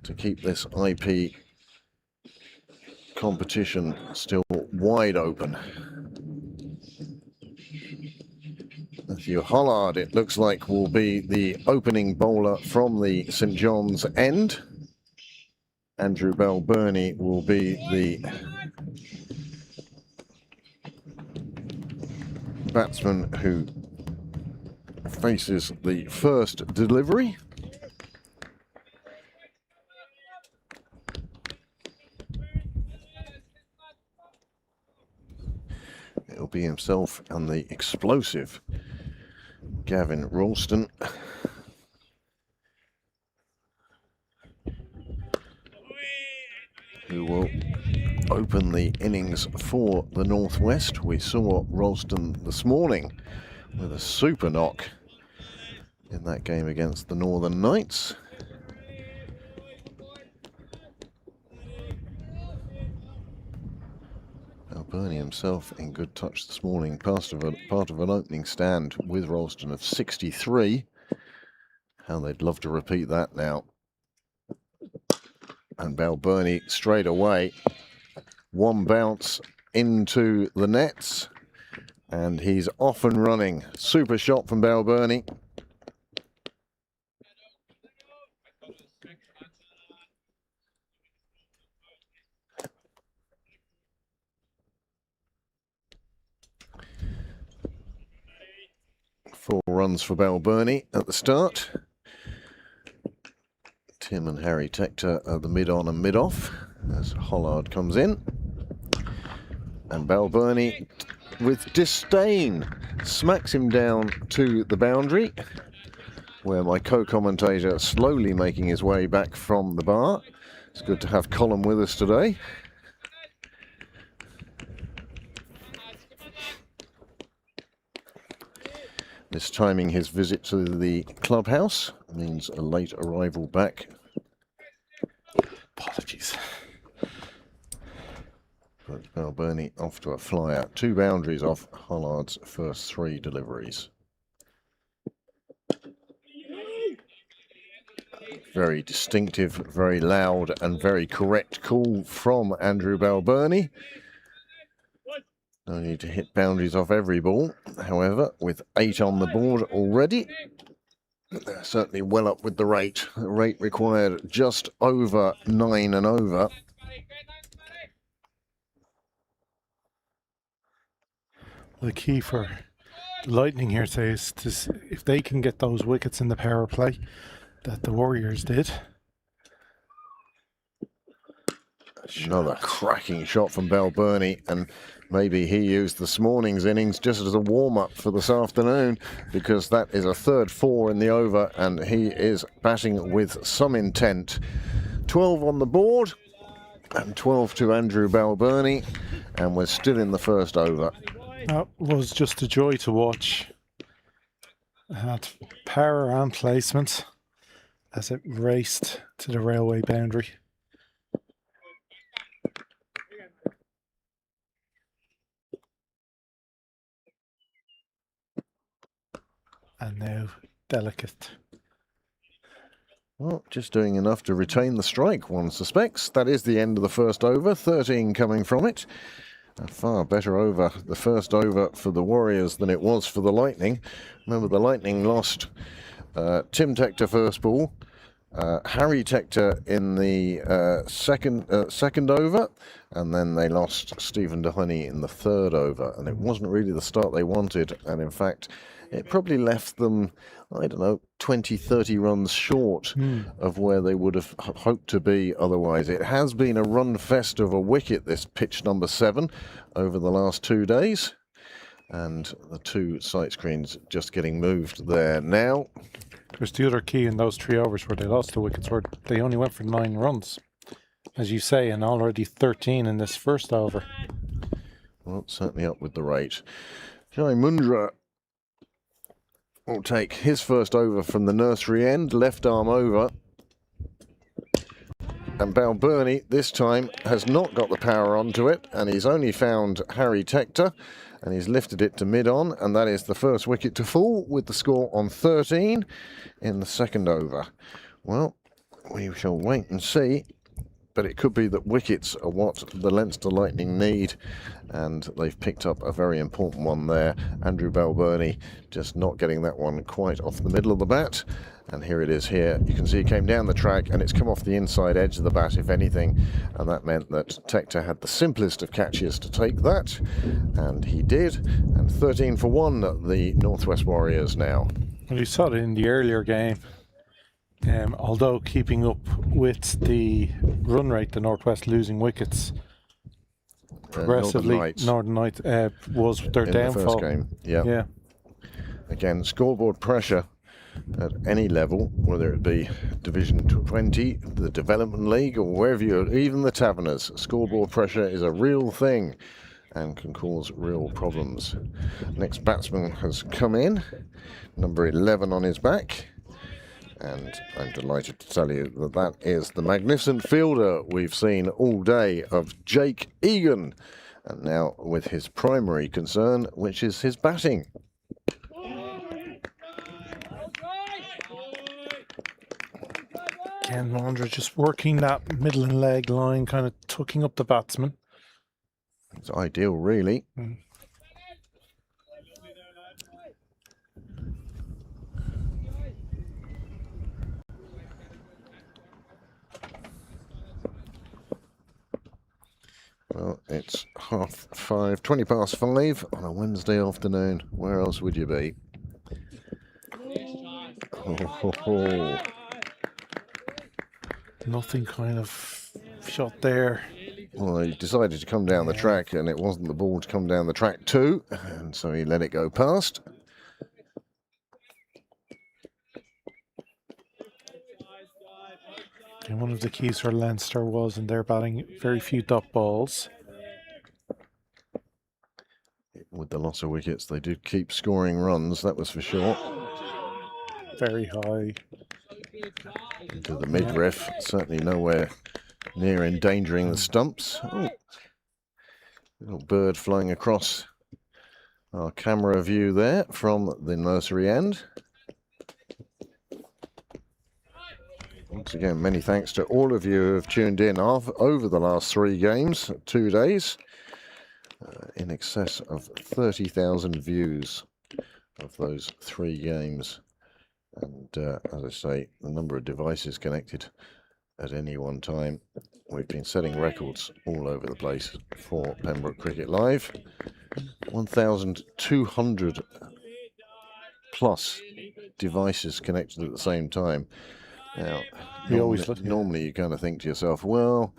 to keep this IP competition still wide open. Matthew Hollard, it looks like, will be the opening bowler from the St John's end. Andrew Balburney will be the batsman who faces the first delivery. It'll be himself and the explosive Gavin Ralston. Who will open the innings for the Northwest. We saw Ralston this morning with a super knock in that game against the Northern Knights. Balburney himself in good touch this morning, part of an opening stand with Ralston of 63. How they'd love to repeat that now. And Balburney straight away, one bounce into the nets, and he's off and running. Super shot from Balburney. Four runs for Balburney at the start. Tim and Harry Tector are the mid-on and mid-off as Hollard comes in. And Balburney, with disdain, smacks him down to the boundary, where my co-commentator slowly making his way back from the bar. It's good to have Colin with us today. This timing his visit to the clubhouse means a late arrival back. Apologies. But Balburney off to a flyer. 2 boundaries off Hollard's first 3 deliveries. Very distinctive, very loud and very correct call from Andrew Balburney. No need to hit boundaries off every ball. However, with 8 on the board already, they're certainly well up with the rate. The rate required just over 9 and over. The key for the Lightning here today is if they can get those wickets in the power play that the Warriors did. Another cracking shot from Balburney, and maybe he used this morning's innings just as a warm-up for this afternoon, because that is a third 4 in the over, and he is batting with some intent. 12 on the board, and 12 to Andrew Balburney, and we're still in the first over. That was just a joy to watch. It had power and placement as it raced to the railway boundary. And now delicate Well, just doing enough to retain the strike, one suspects. That is the end of the first over, 13 coming from it. A far better over, the first over for the Warriors than it was for the Lightning. Remember, the Lightning lost Tim Tector first ball, Harry Tector in the second over, and then they lost Stephen Delaney in the third over. And it wasn't really the start they wanted, and in fact, it probably left them, I don't know, 20, 30 runs short of where they would have hoped to be otherwise. It has been a run fest of a wicket, this pitch number 7, over the last 2 days. And the 2 sight screens just getting moved there now. There's the other key in those 3 overs where they lost the wickets, where they only went for 9 runs, as you say, and already 13 in this first over. Well, certainly up with the rate. Jai Mundra will take his first over from the nursery end, left arm over. And Balbirnie this time has not got the power onto it, and he's only found Harry Tector, and he's lifted it to mid-on, and that is the first wicket to fall with the score on 13 in the second over. Well, we shall wait and see, but it could be that wickets are what the Leinster Lightning need, and they've picked up a very important one there. Andrew Balbirnie just not getting that one quite off the middle of the bat. And here it is here. You can see it came down the track and it's come off the inside edge of the bat, if anything. And that meant that Tector had the simplest of catches to take that. And he did. And 13 for 1, the Northwest Warriors now. Well, you saw it in the earlier game. Although keeping up with the run rate, the Northwest losing wickets progressively. Northern Knights was their in downfall. The first game. Yeah. Again, scoreboard pressure at any level, whether it be Division 20, the Development League, or wherever you're, even the Taverners, scoreboard pressure is a real thing and can cause real problems. Next batsman has come in, number 11 on his back, and I'm delighted to tell you that that is the magnificent fielder we've seen all day of Jake Egan, and now with his primary concern, which is his batting. Ken Laundra just working that middle and leg line, kind of tucking up the batsman. It's ideal, really. Well, it's 5:30, 20 past 5 on a Wednesday afternoon. Where else would you be? Oh. Nothing kind of shot there. Well, he decided to come down the track, and it wasn't the ball to come down the track too, and so he let it go past. And one of the keys for Leinster was in their batting, very few dot balls. With the loss of wickets, they did keep scoring runs, that was for sure. Very high. Into the midriff, certainly nowhere near endangering the stumps. Oh, little bird flying across our camera view there from the nursery end. Once again, many thanks to all of you who have tuned in over the last 3 games, 2 days. In excess of 30,000 views of those 3 games. And as I say, the number of devices connected at any one time. We've been setting records all over the place for Pembroke Cricket Live. 1,200 plus devices connected at the same time. Now, normally you kind of think to yourself, well,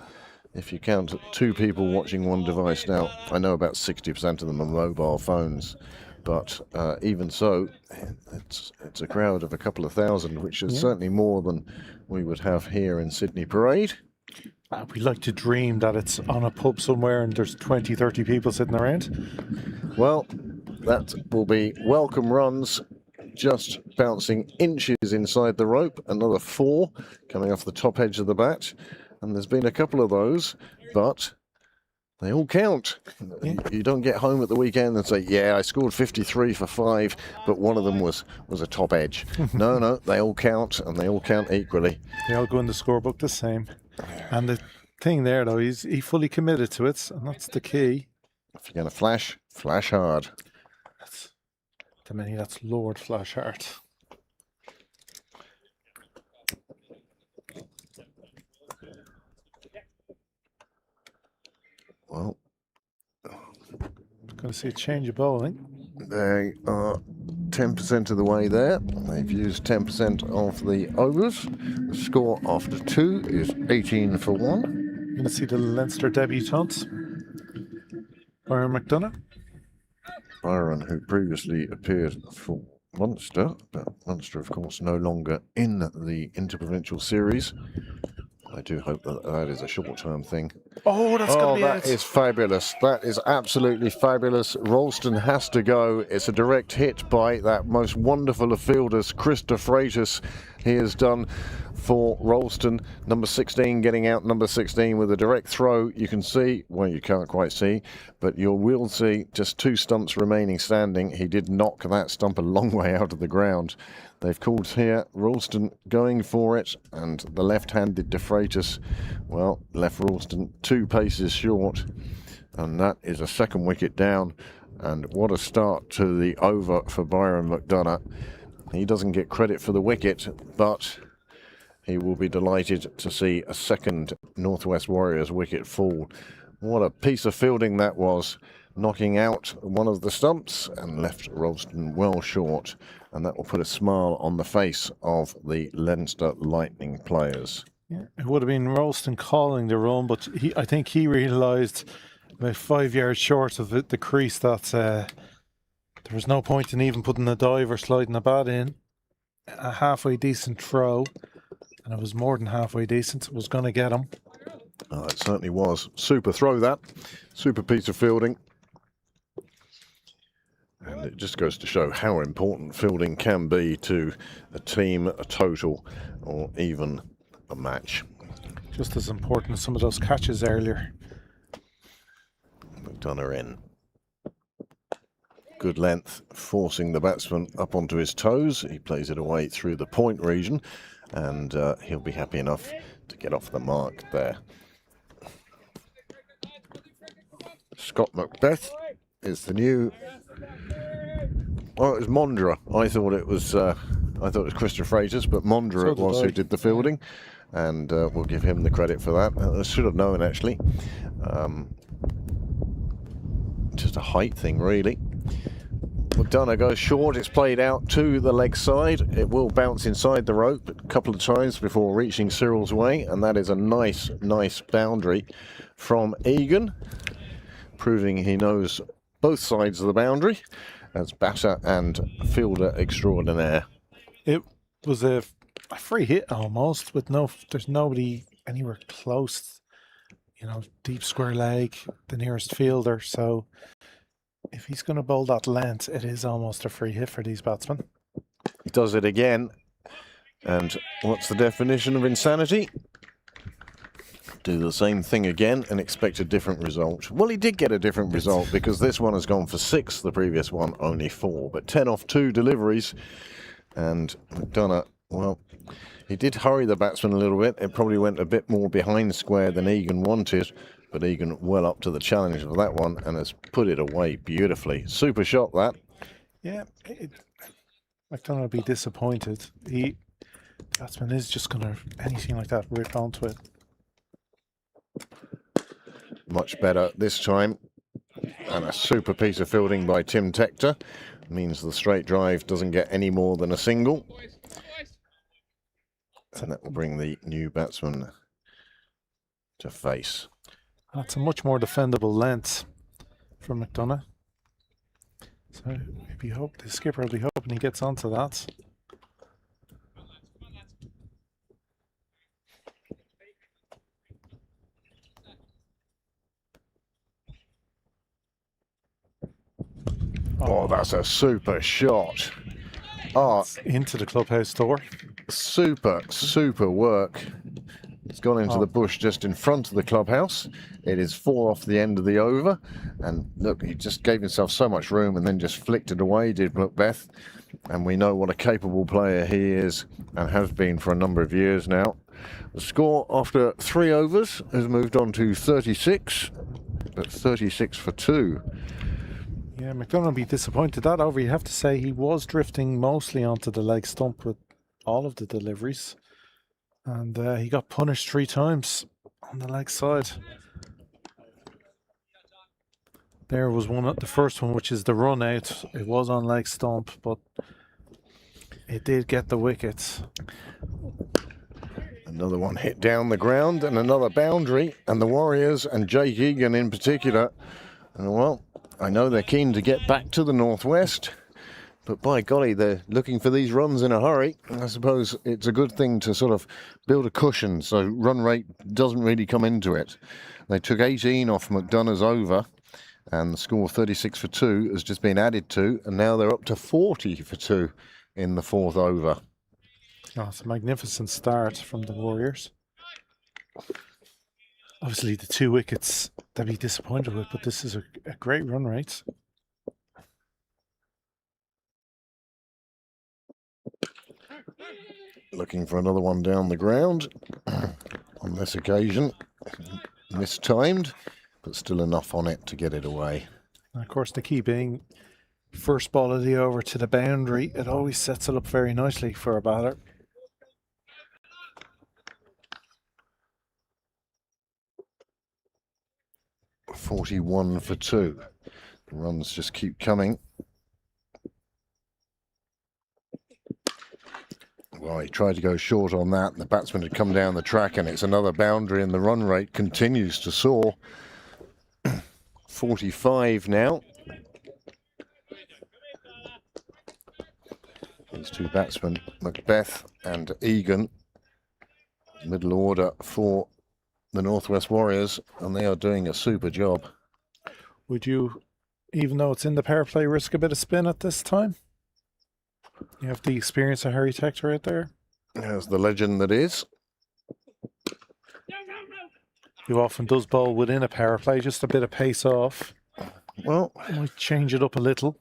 if you count 2 people watching one device, now I know about 60% of them are mobile phones, but even so, it's a crowd of a couple of thousand, which is certainly more than we would have here in Sydney Parade. We like to dream that it's on a pub somewhere and there's 20, 30 people sitting around. Well, that will be welcome runs, just bouncing inches inside the rope. Another 4 coming off the top edge of the bat. And there's been a couple of those, but They all count. Yeah. You don't get home at the weekend and say, yeah, I scored 53 for 5, but one of them was a top edge. No, they all count, and they all count equally. They all go in the scorebook the same. And the thing there, though, he fully committed to it, and that's the key. If you're going to flash, flash hard. To many, that's Lord Flashheart. Well, Going to see a change of bowling. they are 10% of the way there. They've used 10% of the overs. The score after 2 is 18 for 1. Going to see the Leinster debutant, Byron McDonough. Byron, who previously appeared for Munster, but Munster, of course, no longer in the interprovincial series. I do hope that that is a short-term thing. Oh, that's going to be that it. is fabulous. That is absolutely fabulous. Ralston has to go. It's a direct hit by that most wonderful of fielders, Krista Freitas. He has done for Ralston. Number 16 getting out number 16 with a direct throw. You can see, well, you can't quite see, but you will see just 2 stumps remaining standing. He did knock that stump a long way out of the ground. They've called here Ralston going for it, and the left-handed De Freitas, well, left Ralston 2 paces short, and that is a second wicket down. And what a start to the over for Byron McDonough. He doesn't get credit for the wicket, but he will be delighted to see a second Northwest Warriors wicket fall. What a piece of fielding that was, knocking out one of the stumps and left Ralston well short, and that will put a smile on the face of the Leinster Lightning players. Yeah, it would have been Ralston calling the run, but I think he realised about 5 yards short of the crease that there was no point in even putting a dive or sliding a bat in. A halfway decent throw, and it was more than halfway decent. It was going to get him. Oh, it certainly was. Super throw, that. Super piece of fielding. And it just goes to show how important fielding can be to a team, a total, or even a match. Just as important as some of those catches earlier. McDonough in. Good length, forcing the batsman up onto his toes. He plays it away through the point region, and he'll be happy enough to get off the mark there. Scott Macbeth is the new. Well, it was Mondra. I thought it was Krista Freitas, but Mondra So it was did I. who did the fielding, and we'll give him the credit for that. I should have known, actually. Just a height thing, really. McDonough goes short. It's played out to the leg side. It will bounce inside the rope a couple of times before reaching Cyril's way, and that is a nice boundary from Egan, proving he knows both sides of the boundary as batter and fielder extraordinaire. It was a free hit almost, with there's nobody anywhere close, deep square leg, the nearest fielder. So if he's going to bowl that length, it is almost a free hit for these batsmen. He does it again. And what's the definition of insanity? Do the same thing again and expect a different result. Well, he did get a different result because this one has gone for 6, the previous one only 4. But 10 off 2 deliveries. And McDonough, well, he did hurry the batsman a little bit. It probably went a bit more behind square than Egan wanted. But Egan well up to the challenge of that one and has put it away beautifully. Super shot, that. Yeah, McDonough will be disappointed. The batsman is just going to, anything like that, rip onto it. Much better this time. And a super piece of fielding by Tim Tector. Means the straight drive doesn't get any more than a single. And that will bring the new batsman to face. That's a much more defendable length from McDonough. So the skipper will be hoping he gets onto that. Oh, that's a super shot. Oh, Into the clubhouse door. super work It's gone into the bush just in front of the clubhouse. It is 4 off the end of the over. And look, he just gave himself so much room and then just flicked it away, did Macbeth. And we know what a capable player he is and has been for a number of years now. The score after 3 overs has moved on to 36, but 36 for 2. Yeah, McDonough will be disappointed that over. You have to say he was drifting mostly onto the leg stump with all of the deliveries. And he got punished 3 times on the leg side. There was one, the first one, which is the run out. It was on leg stump, but it did get the wickets. Another one hit down the ground and another boundary. And the Warriors and Jake Egan in particular, and well, I know they're keen to get back to the northwest. But by golly, they're looking for these runs in a hurry. I suppose it's a good thing to sort of build a cushion so run rate doesn't really come into it. They took 18 off McDonough's over, and the score 36 for 2 has just been added to, and now they're up to 40 for 2 in the 4th over. Oh, it's a magnificent start from the Warriors. Obviously, the 2 wickets they'll be disappointed with, but this is a great run rate. Looking for another one down the ground on this occasion. Mistimed, but still enough on it to get it away. And of course, the key being first ball of the over to the boundary. It always sets it up very nicely for a batter. $41 for 2. The runs just keep coming. Well, he tried to go short on that, and the batsman had come down the track, and it's another boundary, and the run rate continues to soar. 45 now. These 2 batsmen, Macbeth and Egan, middle order for the Northwest Warriors, and they are doing a super job. Would you, even though it's in the power play, risk a bit of spin at this time? You have the experience of Harry Tector right there. As the legend that is. He often does bowl within a power play, just a bit of pace off. Well, might change it up a little.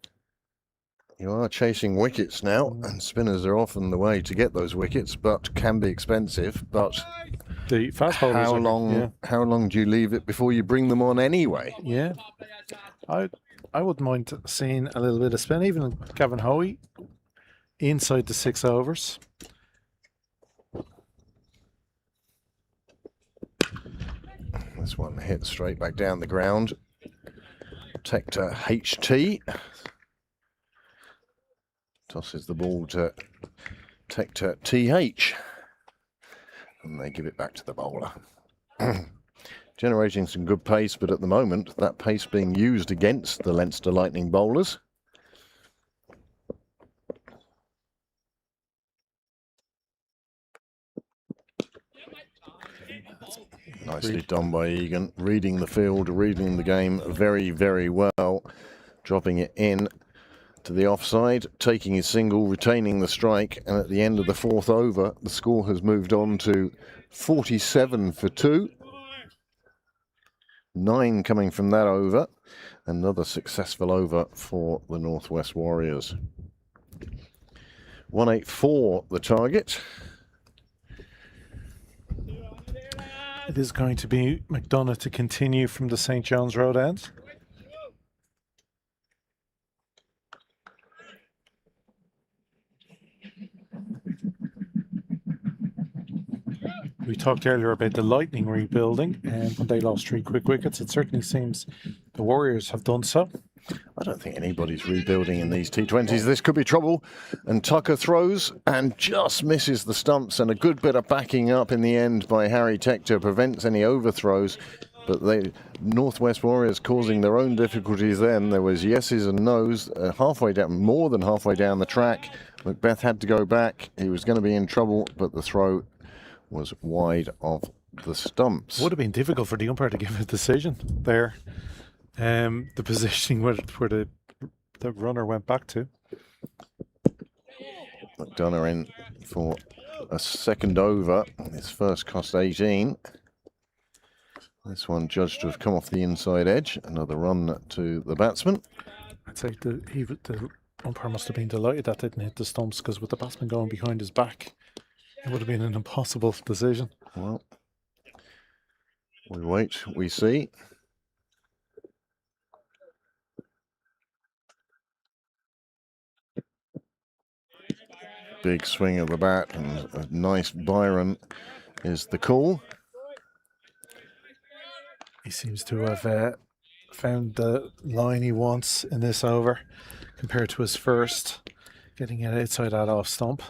You are chasing wickets now, and spinners are often the way to get those wickets, but can be expensive. But the fast bowlers how long do you leave it before you bring them on anyway? Yeah, I wouldn't mind seeing a little bit of spin, even Gavin Hoey inside the 6 overs. This one hit straight back down the ground. Tector HT. Tosses the ball to Tector TH. And they give it back to the bowler. Generating some good pace, but at the moment, that pace being used against the Leinster Lightning bowlers. Nicely done by Egan, reading the field, reading the game very, very well, dropping it in to the offside, taking his single, retaining the strike, and at the end of the 4th over, the score has moved on to 47 for 2. 9 coming from that over. Another successful over for the Northwest Warriors. 184 the target. It is going to be McDonough to continue from the St. John's Road end. We talked earlier about the Lightning rebuilding, and when they lost 3 quick wickets, it certainly seems the Warriors have done so. I don't think anybody's rebuilding in these T20s. This could be trouble. And Tucker throws and just misses the stumps, and a good bit of backing up in the end by Harry Tector prevents any overthrows. But the Northwest Warriors causing their own difficulties then. There was yeses and nos halfway down, more than halfway down the track. Macbeth had to go back. He was going to be in trouble, but the throw was wide of the stumps. Would have been difficult for the umpire to give a decision there. The positioning where the runner went back to. McDonough in for a second over. His first cost 18. This one judged to have come off the inside edge. Another run to the batsman. I'd say the umpire must have been delighted that didn't hit the stumps, because with the batsman going behind his back, it would have been an impossible decision. Well, we wait, we see. Big swing of the bat and a nice Byron is the call. He seems to have found the line he wants in this over compared to his first, getting it outside that off stump.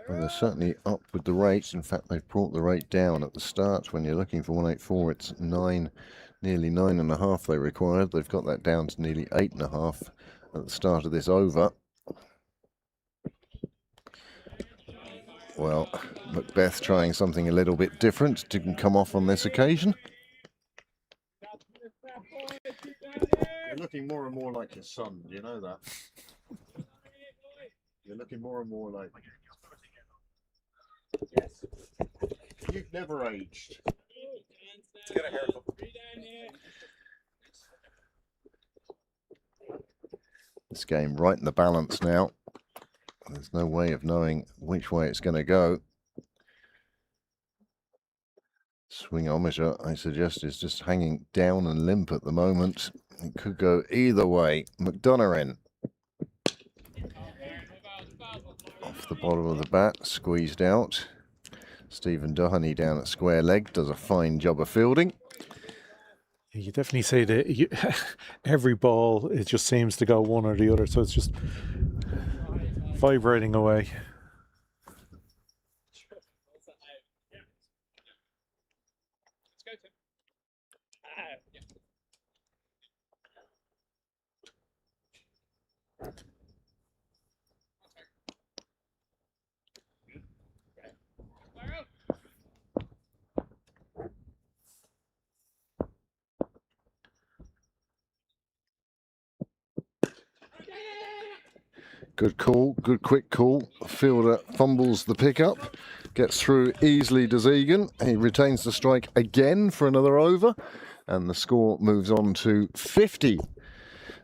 Well, they're certainly up with the rates. In fact, they've brought the rate down at the start. When you're looking for 184, it's 9, nearly 9.5 they required. They've got that down to nearly 8.5 at the start of this over. Well, Macbeth trying something a little bit different. Didn't come off on this occasion. You're looking more and more like your son, do you know that? You're looking more and more like... You've never aged. Let's get a haircut. This game right in the balance now. There's no way of knowing which way it's going to go. Swingometer, I suggest, is just hanging down and limp at the moment. It could go either way. McDonough in. Off the bottom of the bat, squeezed out. Stephen Doheny down at square leg does a fine job of fielding. You definitely say that every ball, it just seems to go one or the other, so it's just vibrating away. Good call, good quick call. Fielder fumbles the pickup, gets through easily to Egan. He retains the strike again for another over, and the score moves on to 50.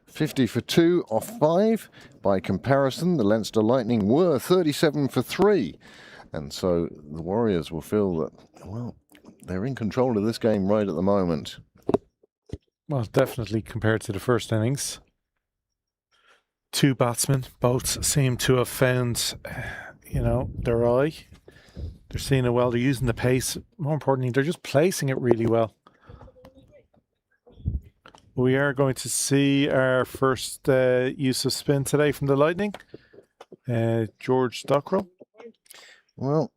50 for 2 off 5. By comparison, the Leinster Lightning were 37 for 3. And so the Warriors will feel that, well, they're in control of this game right at the moment. Well, definitely compared to the first innings. Two batsmen, both seem to have found, their eye. They're seeing it well. They're using the pace. More importantly, they're just placing it really well. We are going to see our first use of spin today from the Lightning. George Dockrell. Well,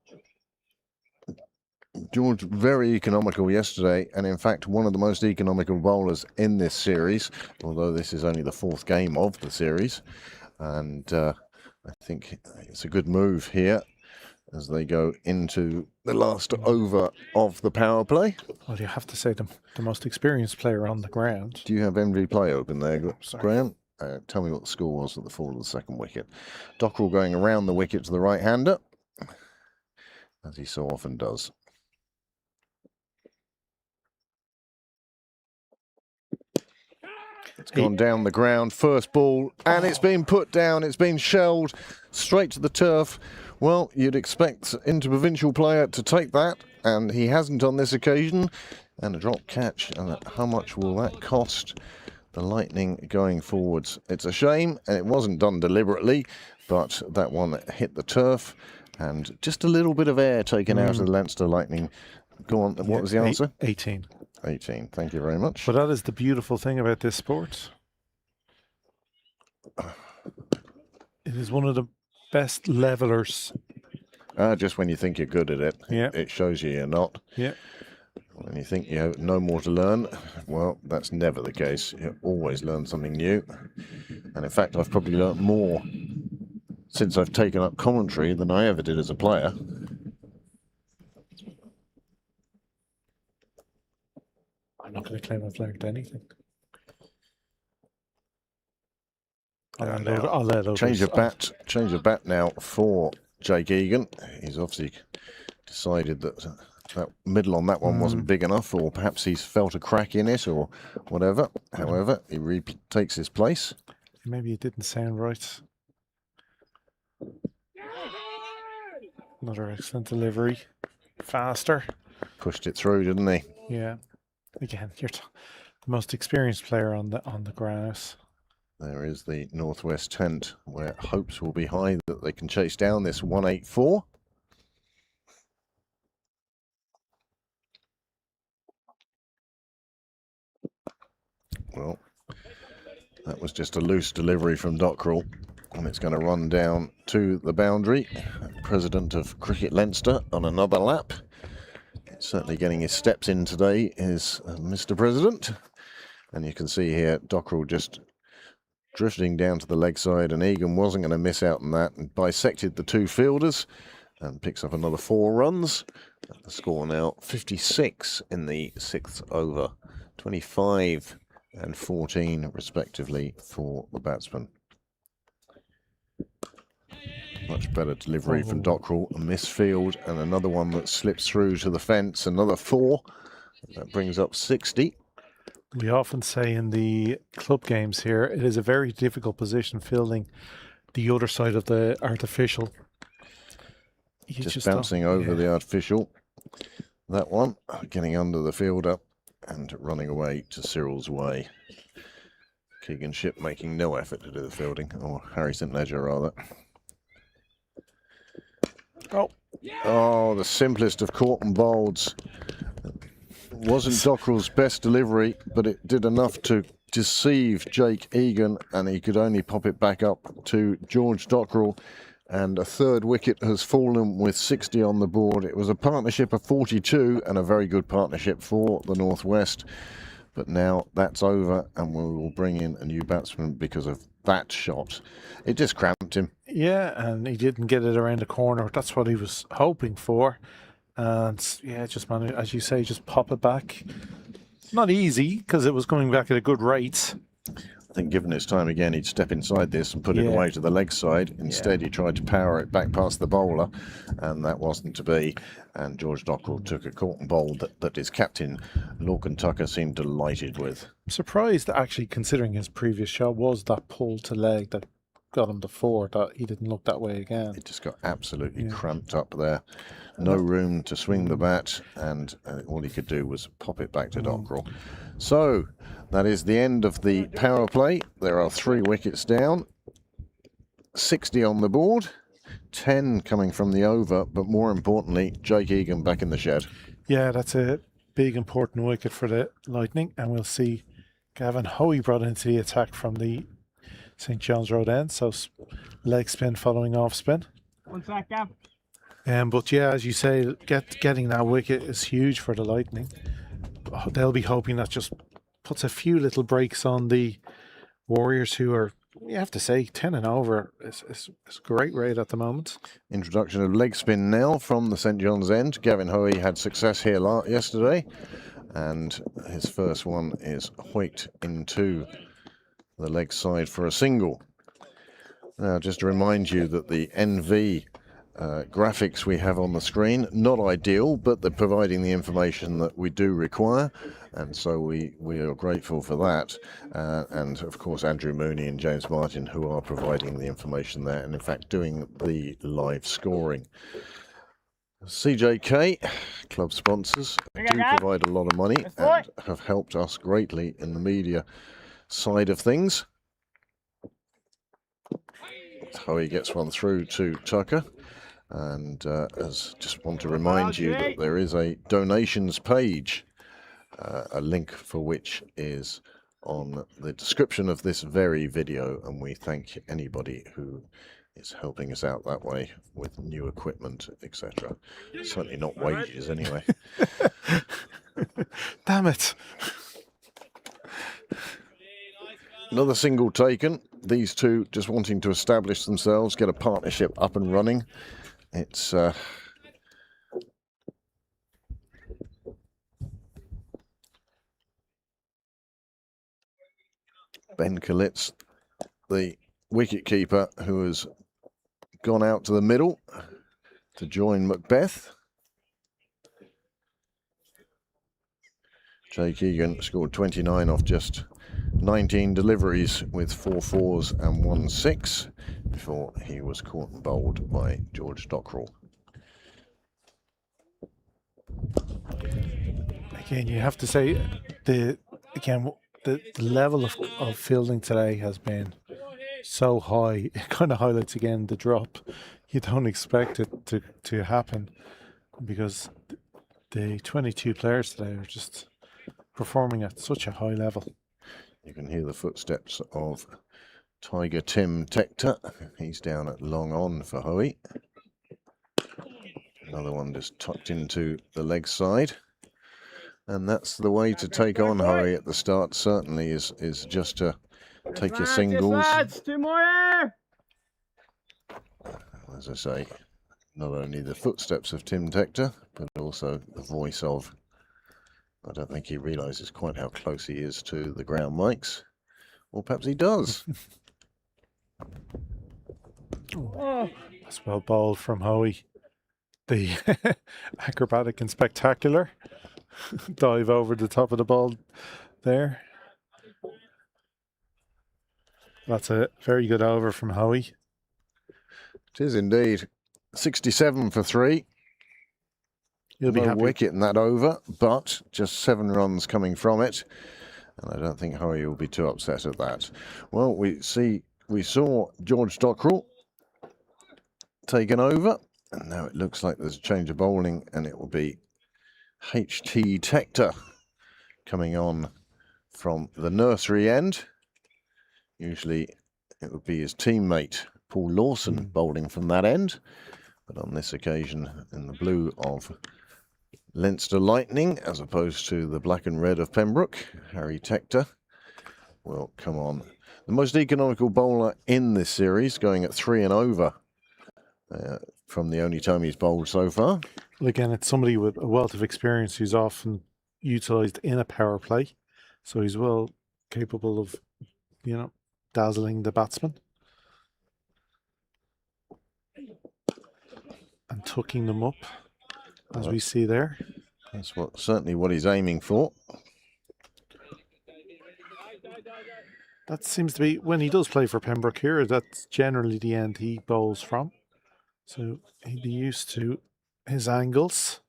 George, very economical yesterday, and in fact one of the most economical bowlers in this series, although this is only the 4th game of the series. And I think it's a good move here as they go into the last over of the power play. Well, you have to say the most experienced player on the ground. Do you have MV play open there, Sorry. Graham? Tell me what the score was at the fall of the second wicket. Dockrell going around the wicket to the right-hander, as he so often does. It's gone down the ground, first ball, and it's been put down, it's been shelled straight to the turf. Well, you'd expect interprovincial player to take that, and he hasn't on this occasion. And a drop catch, and how much will that cost the Lightning going forwards? It's a shame, and it wasn't done deliberately, but that one hit the turf, and just a little bit of air taken out of the Leinster Lightning. Go on, what was the answer? 18. 18, thank you very much. But that is the beautiful thing about this sport. It is one of the best levelers. Just when you think you're good at it, Yeah. it shows you you're not. Yeah. When you think you have no more to learn, well, that's never the case. You always learn something new. And in fact, I've probably learnt more since I've taken up commentary than I ever did as a player. I'm not going to claim I've learned anything. I'll let others. Change of bat now for Jake Egan. He's obviously decided that that middle on that one wasn't big enough, or perhaps he's felt a crack in it, or whatever. However, he takes his place. Maybe it didn't sound right. Another excellent delivery. Faster. Pushed it through, didn't he? Yeah. Again, you're the most experienced player on the grass. There is the Northwest tent, where hopes will be high that they can chase down this 184. Well, that was just a loose delivery from Dockrell, and it's going to run down to the boundary. President of Cricket Leinster on another lap. Certainly getting his steps in today is Mr. President. And you can see here Dockrell just drifting down to the leg side, and Egan wasn't going to miss out on that, and bisected the two fielders and picks up another 4 runs. The score now 56 in the 6th over, 25 and 14 respectively for the batsman. Much better delivery from Dockrell, a misfield, and another one that slips through to the fence, another 4. That brings up 60. We often say in the club games here, it is a very difficult position fielding the other side of the artificial. Just bouncing over the artificial. That one, getting under the fielder and running away to Cyril's way. Keegan Shipp making no effort to do the fielding, or Harry St Ledger rather. Oh, the simplest of caught and bowls. Wasn't Dockrell's best delivery, but it did enough to deceive Jake Egan, and he could only pop it back up to George Dockrell, and a 3rd wicket has fallen with 60 on the board. It was a partnership of 42 and a very good partnership for the Northwest, but now that's over, and we will bring in a new batsman because of that shot. It just cramped him. Yeah, and he didn't get it around the corner. That's what he was hoping for. And yeah, just managed, as you say, just pop it back. Not easy, because it was going back at a good rate. I think given its time again, he'd step inside this and put it away to the leg side. Instead, he tried to power it back past the bowler, and that wasn't to be. And George Dockrell took a caught and bowl that his captain, Lorcan Tucker, seemed delighted with. I'm surprised, actually, considering his previous shot was that pull to leg that got him to 4, that he didn't look that way again. It just got absolutely cramped up there. No room to swing the bat, and all he could do was pop it back to Dockrell. So that is the end of the power play. There are 3 wickets down, 60 on the board, 10 coming from the over, but more importantly, Jake Egan back in the shed. Yeah, that's a big important wicket for the Lightning, and we'll see Gavin Hoey brought into the attack from the St John's Road end, so leg spin following off spin. One sec, Gav. But yeah, as you say, getting that wicket is huge for the Lightning. They'll be hoping that just puts a few little breaks on the Warriors, who are, you have to say, 10 and over is a great rate at the moment. Introduction of leg spin now from the St John's end. Gavin Hoey had success here yesterday, and his first one is hoiked into the leg side for a single. Now, just to remind you that the NV graphics we have on the screen, not ideal, but they're providing the information that we do require, and so we are grateful for that. And of course, Andrew Mooney and James Martin, who are providing the information there, and in fact doing the live scoring. CJK, club sponsors, do provide a lot of money and have helped us greatly in the media side of things. Hoey gets one through to Tucker. And as just want to remind you that there is a donations page, a link for which is on the description of this very video, and we thank anybody who is helping us out that way with new equipment, etc. Certainly not wages anyway. Damn it. Another single taken. These two just wanting to establish themselves, get a partnership up and running. It's Ben Kalitz, the wicketkeeper who has gone out to the middle to join Macbeth. Jake Egan scored 29 off just 19 deliveries with 4 fours and 1 6 before he was caught and bowled by George Dockrell. Again, you have to say the level of fielding today has been so high. It kind of highlights again the drop. You don't expect it to happen because the 22 players today are just performing at such a high level. You can hear the footsteps of Tiger Tim Tector. He's down at long on for Hoey. Another one just tucked into the leg side. And that's the way to take on Hoey at the start, certainly, is just to take your singles. As I say, not only the footsteps of Tim Tector, but also the voice of, I don't think he realises quite how close he is to the ground mics. Or perhaps he does. That's well bowled from Hoey. The acrobatic and spectacular dive over the top of the ball there. That's a very good over from Hoey. It is indeed. 67 for 3. You'll be No happy. wicket in that over, but just 7 runs coming from it. And I don't think Hoey will be too upset at that. Well, we saw George Dockrell taken over, and now it looks like there's a change of bowling, and it will be H.T. Tector coming on from the nursery end. Usually it would be his teammate Paul Lawson bowling from that end, but on this occasion in the blue of Leinster Lightning as opposed to the black and red of Pembroke, Harry Tector will come on. The most economical bowler in this series, going at 3 and over from the only time he's bowled so far. Well, again, it's somebody with a wealth of experience who's often utilised in a power play. So he's well capable of, dazzling the batsman and tucking them up, as we see there. That's certainly what he's aiming for. That seems to be, when he does play for Pembroke here, that's generally the end he bowls from. So he'd be used to his angles.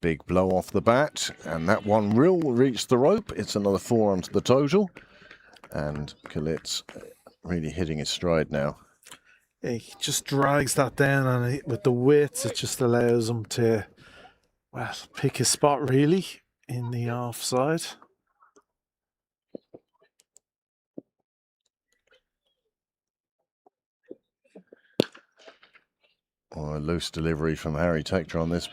Big blow off the bat, and that one will reach the rope. It's another 4 onto the total, and Kalit's really hitting his stride now. He just drags that down, and with the width, it just allows him to, pick his spot really in the offside. A loose delivery from Harry Tector on this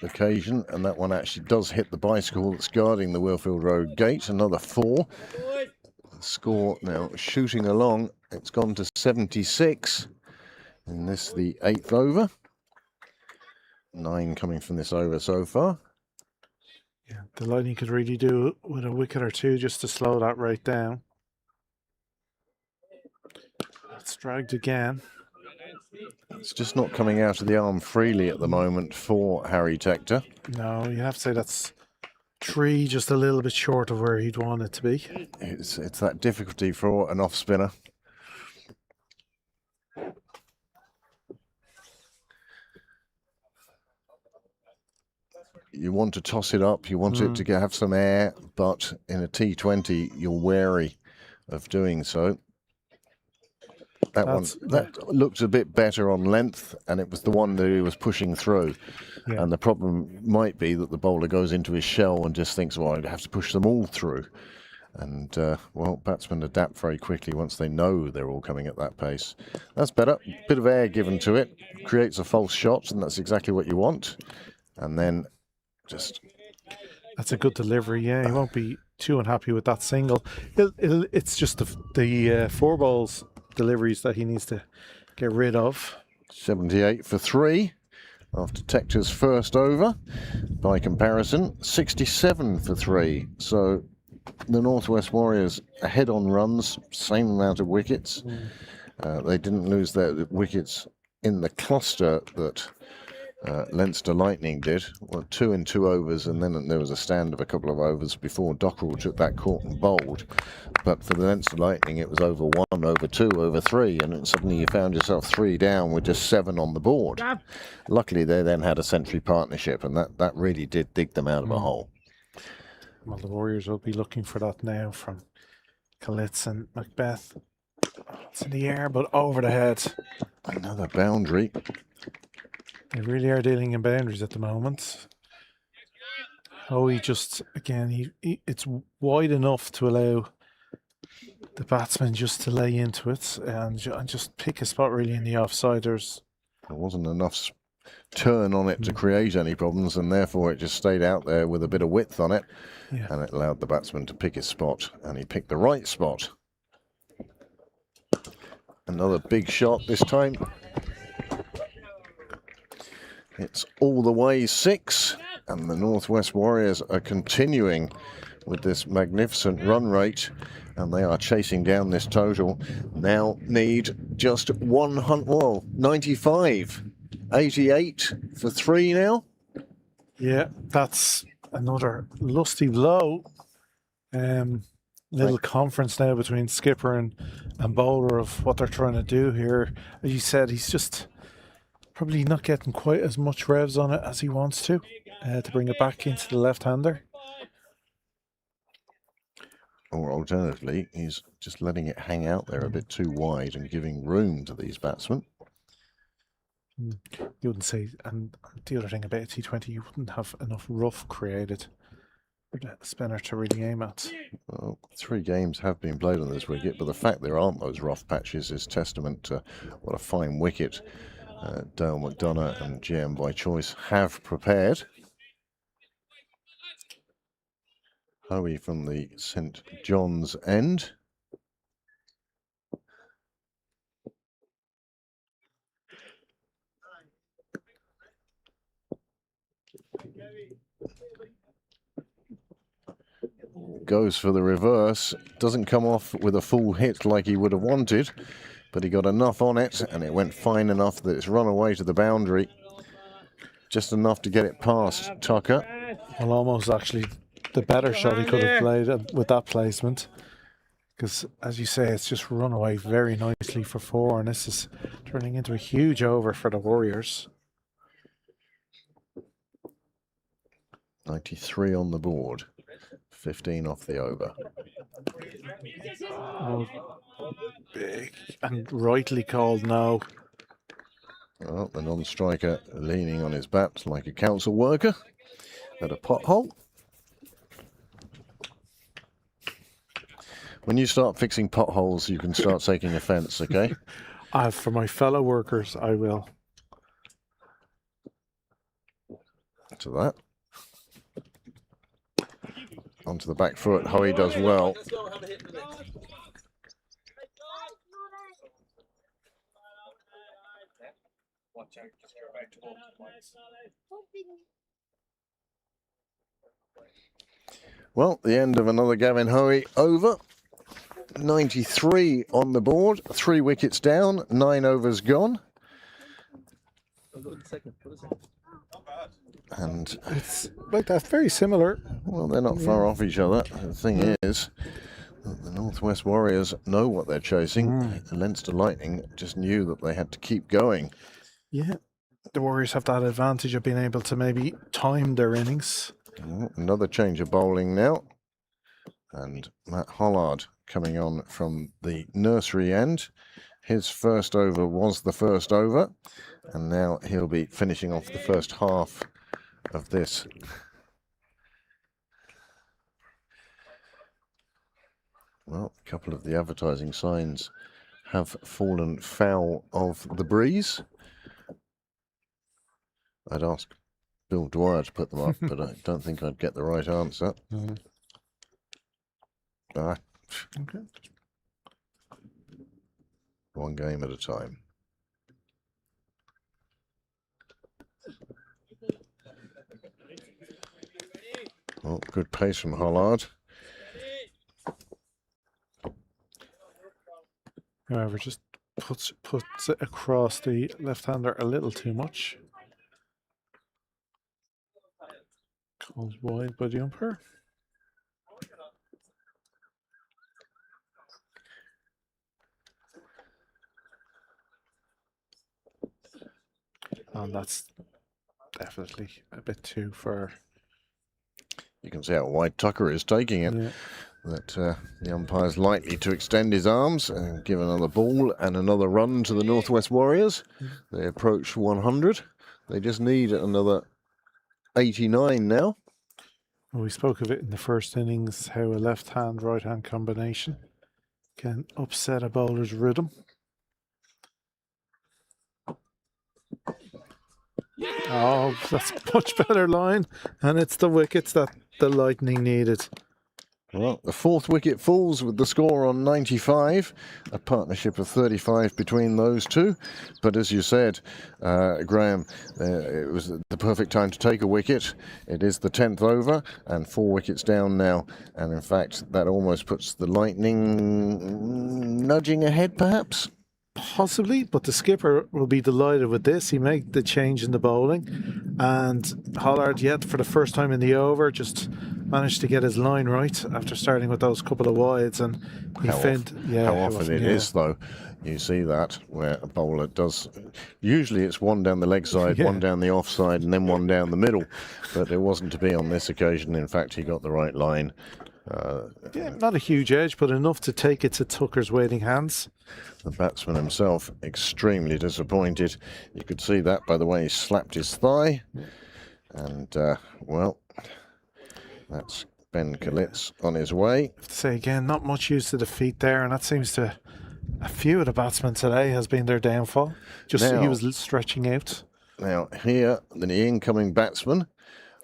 occasion, and that one actually does hit the bicycle that's guarding the Wheelfield Road gate. Another 4. The score now shooting along. It's gone to 76 in this, the 8th over. 9 coming from this over so far. Yeah, the Lightning could really do with a wicket or two just to slow that right down. It's dragged again. It's just not coming out of the arm freely at the moment for Harry Tector. No, you have to say that's 3, just a little bit short of where he'd want it to be. It's that difficulty for an off spinner. You want to toss it up, you want it to have some air, but in a T20 you're wary of doing so. That looked a bit better on length, and it was the one that he was pushing through. Yeah. And the problem might be that the bowler goes into his shell and just thinks, well, I'd have to push them all through. And, batsmen adapt very quickly once they know they're all coming at that pace. That's better. Bit of air given to it, creates a false shot, and that's exactly what you want. And then just That's a good delivery. Yeah, he won't be too unhappy with that single. It's just the four balls deliveries that he needs to get rid of. 78 for 3 after Tector's first over. By comparison, 67 for 3. So the Northwest Warriors ahead on runs, same amount of wickets. They didn't lose their wickets in the cluster that Leinster Lightning did. Well, 2 in 2 overs, and then there was a stand of a couple of overs before Dockrell took that caught and bowled. But for the Leinster Lightning, it was over 1, over 2, over 3, and then suddenly you found yourself 3 down with just 7 on the board. Luckily, they then had a century partnership, and that really did dig them out of a hole. Well, the Warriors will be looking for that now from Kalitz and Macbeth. It's in the air, but over the head. Another boundary. They really are dealing in boundaries at the moment. Oh, he just, again, it's wide enough to allow the batsman just to lay into it and just pick a spot really in the offsiders. There wasn't enough turn on it to create any problems, and therefore it just stayed out there with a bit of width on it. Yeah. And it allowed the batsman to pick his spot, and he picked the right spot. Another big shot this time. It's all the way 6, and the Northwest Warriors are continuing with this magnificent run rate, and they are chasing down this total. Now need just 95, 88 for 3 now. Yeah, that's another lusty blow. Little conference now between skipper and bowler of what they're trying to do here. As you said, he's just probably not getting quite as much revs on it as he wants to bring it back into the left-hander. Or alternatively, he's just letting it hang out there a bit too wide and giving room to these batsmen. You wouldn't say, and the other thing about T20, you wouldn't have enough rough created for the spinner to really aim at. Well, 3 games have been played on this wicket, but the fact there aren't those rough patches is testament to what a fine wicket Dale McDonough and GM by Choice have prepared. Hoey from the St John's end. Goes for the reverse, doesn't come off with a full hit like he would have wanted, but he got enough on it and it went fine enough that it's run away to the boundary, just enough to get it past Tucker. Well, almost actually the better shot he could have played with that placement, because as you say, it's just run away very nicely for 4, and this is turning into a huge over for the Warriors. 93 on the board, 15 off the over. Oh, big and rightly called no. Well, the non-striker leaning on his bat like a council worker at a pothole. When you start fixing potholes, you can start taking offence, okay? For my fellow workers, I will. To that. Onto the back foot. Hoey does well. Well, the end of another Gavin Hoey over. 93 on the board, 3 wickets down, 9 overs gone. And it's like that's very similar. Well, they're not far off each other. The thing is, the Northwest Warriors know what they're chasing. The Leinster Lightning just knew that they had to keep going. Yeah, the Warriors have that advantage of being able to maybe time their innings. Another change of bowling now. And Matt Hollard coming on from the nursery end. His first over was the first over, and now he'll be finishing off the first half of this. Well, a couple of the advertising signs have fallen foul of the breeze. I'd ask Bill Dwyer to put them up, but I don't think I'd get the right answer. Ah, Okay. one game at a time. Oh, good pace from Hollard. However, just puts it across the left-hander a little too much. Calls wide by the umpire. And that's definitely a bit too far. You can see how wide Tucker is taking it. Yeah. That the umpire's likely to extend his arms and give another ball and another run to the Northwest Warriors. They approach 100. They just need another 89 now. Well, we spoke of it in the first innings, how a left-hand, right-hand combination can upset a bowler's rhythm. Oh, that's a much better line. And it's the wickets that the Lightning needed. Well, the fourth wicket falls with the score on 95, a partnership of 35 between those two. But as you said, Graham, it was the perfect time to take a wicket. It is the 10th over and 4 wickets down now. And in fact, that almost puts the Lightning nudging ahead, perhaps. Possibly, but the skipper will be delighted with this. He made the change in the bowling, and Hollard, yet for the first time in the over, just managed to get his line right after starting with those couple of wides. And he how often it is, though. You see that where a bowler does. Usually, it's one down the leg side, one down the off side, and then one down the middle. But it wasn't to be on this occasion. In fact, he got the right line. Not a huge edge, but enough to take it to Tucker's waiting hands. The batsman himself extremely disappointed. You could see that by the way he slapped his thigh. And, well, that's Ben Kalitz on his way. I have to say again, not much use to the feet there, and that seems to a few of the batsmen today has been their downfall. Just Now, he was stretching out. Now, here, the incoming batsman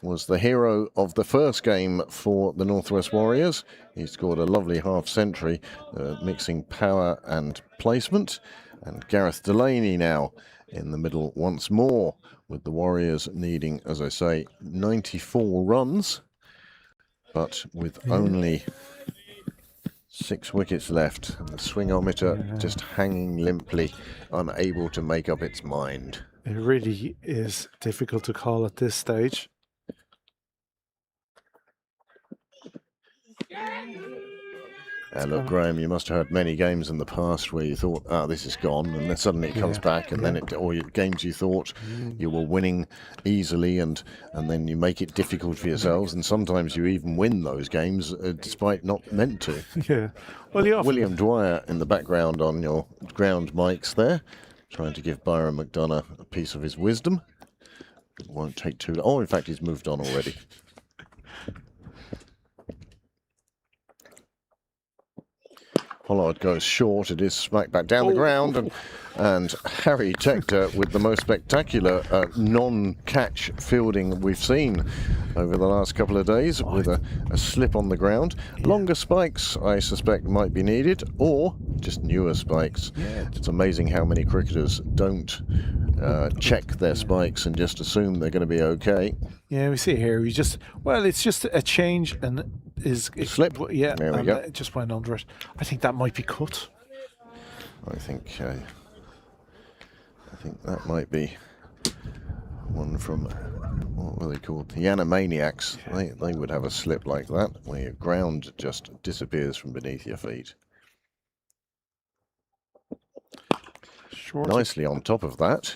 was the hero of the first game for the Northwest Warriors. He scored a lovely half-century, mixing power and placement. And Gareth Delaney now in the middle once more, with the Warriors needing, as I say, 94 runs, but with only 6 wickets left, and the swingometer just hanging limply, unable to make up its mind. It really is difficult to call at this stage. And look, Graham, you must have had many games in the past where you thought, this is gone, and then suddenly it comes back, and then or games you thought you were winning easily, and then you make it difficult for yourselves, and sometimes you even win those games despite not meant to. Yeah. Well, William Dwyer in the background on your ground mics there, trying to give Byron McDonough a piece of his wisdom. It won't take too long. Oh, in fact, he's moved on already. Hollard goes short. It is smack back down the ground, and Harry Tector with the most spectacular non-catch fielding we've seen over the last couple of days, with a slip on the ground. Longer spikes, I suspect, might be needed, or just newer spikes. It's amazing how many cricketers don't check their spikes and just assume they're going to be okay. Yeah, we see here. It's just a change, and slip. Yeah, there we go. It just went under it. I think that might be cut. I think that might be one from, what were they called? The Animaniacs. They would have a slip like that, where your ground just disappears from beneath your feet. Nicely on top of that.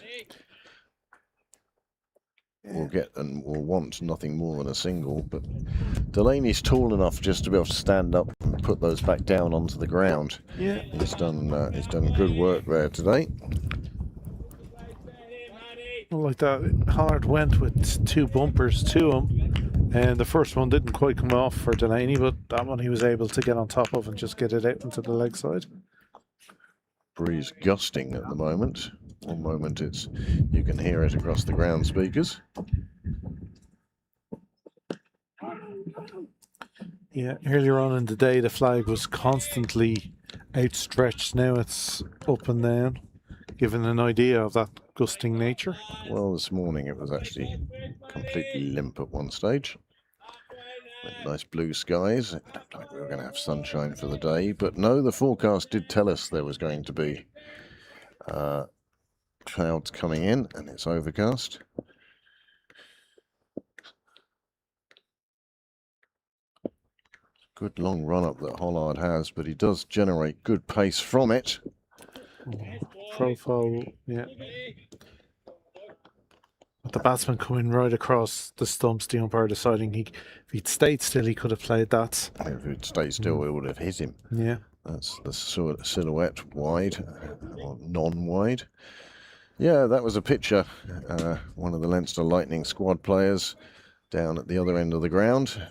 We'll want nothing more than a single, but Delaney's tall enough just to be able to stand up and put those back down onto the ground. Yeah, he's done good work there today. Like that, Hollard went with 2 bumpers to him, and the first one didn't quite come off for Delaney, but that one he was able to get on top of and just get it out into the leg side. Breeze gusting at the moment. One moment you can hear it across the ground speakers. Yeah, earlier on in the day, the flag was constantly outstretched. Now it's up and down, giving an idea of that gusting nature. Well, this morning it was actually completely limp at one stage. With nice blue skies. It looked like we were going to have sunshine for the day, but no, the forecast did tell us there was going to be clouds coming in, and it's overcast. Good long run up that Hollard has, but he does generate good pace from it. Profile, yeah. But the batsman coming right across the stumps, the umpire deciding if he'd stayed still, he could have played that. If he'd stayed still, it would have hit him. Yeah. That's the silhouette wide, or non-wide. Yeah, that was a picture. One of the Leinster Lightning squad players down at the other end of the ground.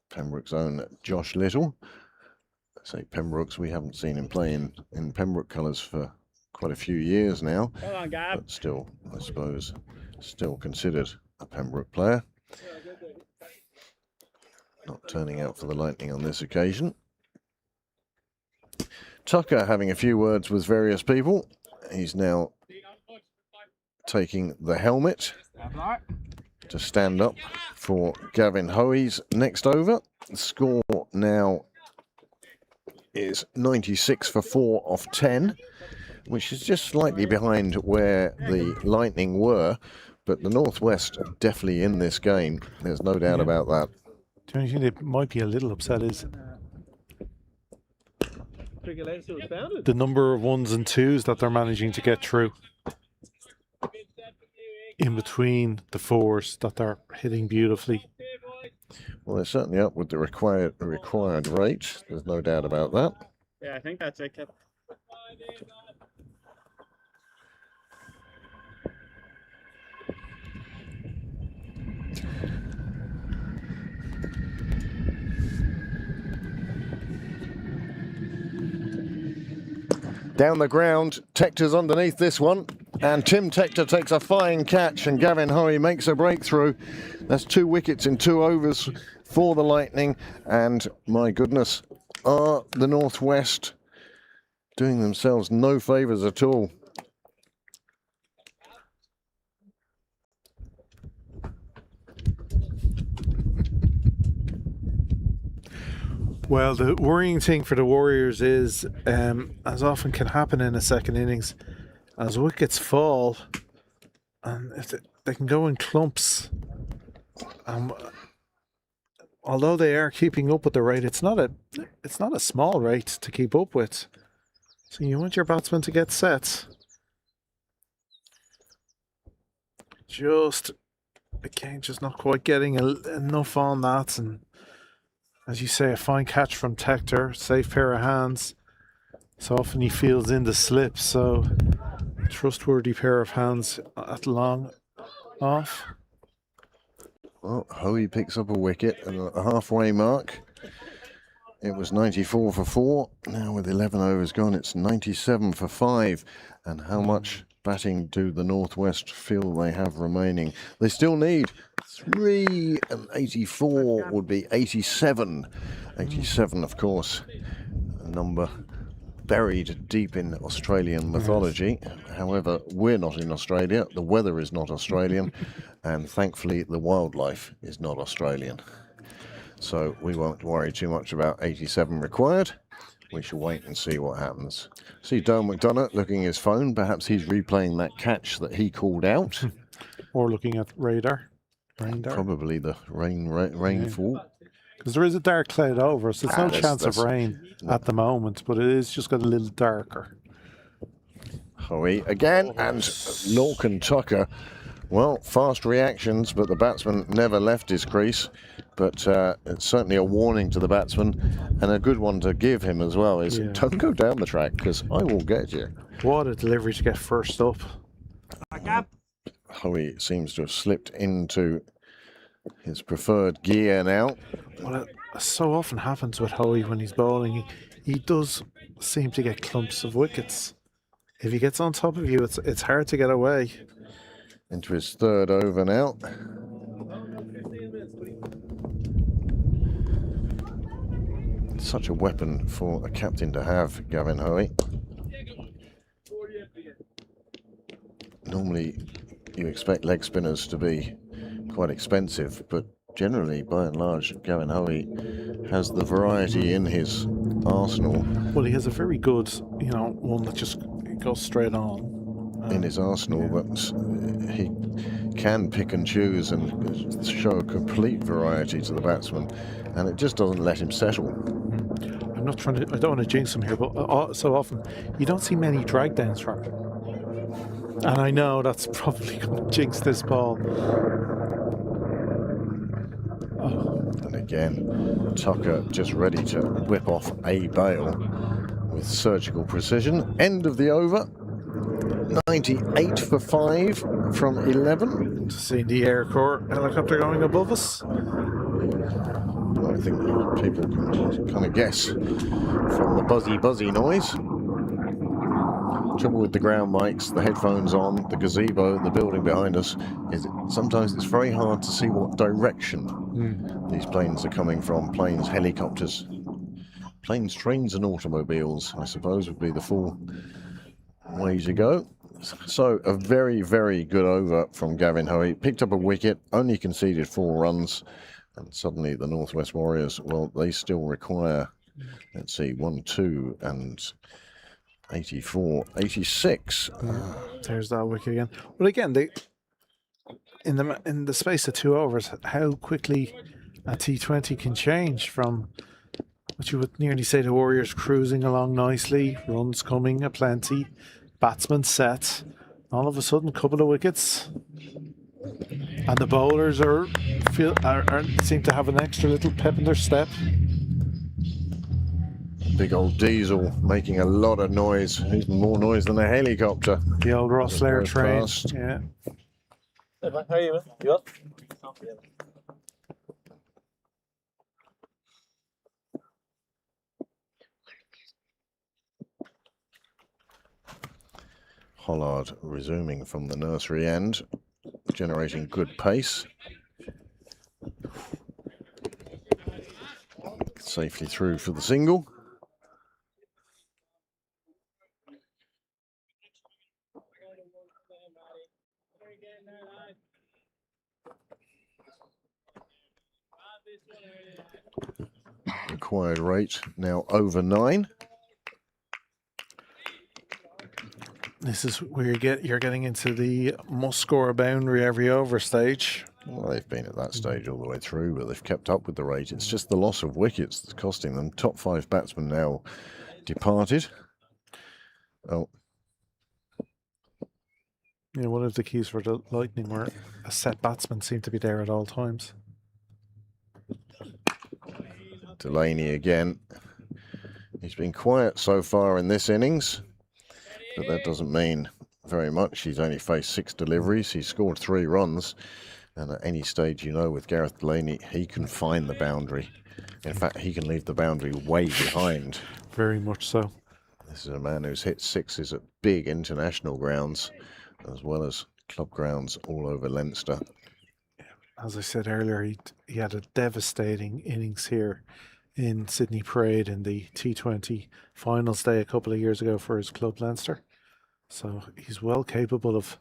Pembroke's own Josh Little. I say Pembroke's, we haven't seen him play in Pembroke colours for quite a few years now. Come on, Gab. But still, I suppose, still considered a Pembroke player. Not turning out for the Lightning on this occasion. Tucker having a few words with various people. He's now taking the helmet to stand up for Gavin Hoey's next over. The score now is 96 for 4 off 10, which is just slightly behind where the Lightning were, but the Northwest are definitely in this game. There's no doubt about that. The only thing they might be a little upset is the number of ones and twos that they're managing to get through in between the fours that they're hitting beautifully. Well, they're certainly up with the required rate. There's no doubt about that. Yeah, I think that's it, Kip. Down the ground, Tector's underneath this one, and Tim Tector takes a fine catch, and Gavin Hoey makes a breakthrough. That's 2 wickets in 2 overs for the Lightning, and my goodness, are the Northwest doing themselves no favours at all. Well, the worrying thing for the Warriors is, as often can happen in a second innings, as wickets fall, and if they can go in clumps. Although they are keeping up with the rate, it's not a small rate to keep up with. So you want your batsmen to get set. Just not quite getting enough on that, and as you say, a fine catch from Tector, safe pair of hands. So often he feels in the slip, so a trustworthy pair of hands at long off. Well, Hoey picks up a wicket at the halfway mark. It was 94 for 4. Now with 11 overs gone, it's 97 for 5. And how much batting do the Northwest feel they have remaining? They still need 3, and 84 would be 87. 87, of course, a number buried deep in Australian mythology. However, we're not in Australia, the weather is not Australian, and thankfully the wildlife is not Australian. So we won't worry too much about 87 required. We shall wait and see what happens. See Dale McDonough looking at his phone. Perhaps he's replaying that catch that he called out. Or looking at radar. Probably the rainfall. Because there is a dark cloud over, so there's no chance of rain at the moment, but it is just got a little darker. Hoey again, and Lorcan Tucker. Well, fast reactions, but the batsman never left his crease. But it's certainly a warning to the batsman, and a good one to give him as well, is don't go down the track, because I will get you. What a delivery to get first up. Hoey seems to have slipped into his preferred gear now. Well, it so often happens with Hoey when he's bowling. He does seem to get clumps of wickets. If he gets on top of you, it's hard to get away. Into his 3rd over now. such a weapon for a captain to have, Gavin Hoey. Normally, you expect leg spinners to be quite expensive, but generally, by and large, Gavin Hoey has the variety in his arsenal. Well, he has a very good, you know, one that just goes straight on. In his arsenal, yeah. but he can pick and choose and show a complete variety to the batsman, and it just doesn't let him settle. I'm not trying to, I don't want to jinx him here, but so often you don't see many drag downs from him. And I know that's probably going to jinx this ball. And again, Tucker just ready to whip off a bail with surgical precision. End of the over. 98 for 5 from 11. Seeing the Air Corps helicopter going above us. I think people can kind of guess from the buzzy noise. Trouble with the ground mics, the headphones on, the gazebo, the building behind us, is sometimes it's very hard to see what direction these planes are coming from. Planes, helicopters, planes, trains and automobiles, I suppose, would be the full way to go. So a very, very good over from Gavin Hoey. Picked up a wicket, only conceded 4 runs, and suddenly the Northwest Warriors, well, they still require, let's see, 1, 2 and 84, 86. There's that wicket again. But again, they in the space of 2 overs, how quickly a T20 can change from what you would nearly say the Warriors cruising along nicely, runs coming aplenty, batsman set, all of a sudden a couple of wickets, and the bowlers seem to have an extra little pep in their step. Big old Diesel making a lot of noise, even more noise than a helicopter. The old Rosslare train. Past. Yeah. Hey, man, how are you, man? You up? Hollard resuming from the nursery end, generating good pace. Safely through for the single. Required rate now over 9. This is where you're getting into the must score a boundary every over stage. Well, they've been at that stage all the way through, but they've kept up with the rate. It's just the loss of wickets that's costing them. Top 5 batsmen now departed. Oh. Yeah, one of the keys for the Lightning were a set batsman seemed to be there at all times. Delaney again. He's been quiet so far in this innings, but that doesn't mean very much. He's only faced 6 deliveries. He scored 3 runs. And at any stage, you know, with Gareth Delaney, he can find the boundary. In fact, he can leave the boundary way behind. Very much so. This is a man who's hit 6s at big international grounds, as well as club grounds all over Leinster. As I said earlier, he had a devastating innings here in Sydney Parade in the T20 finals day a couple of years ago for his club Leinster. So he's well capable of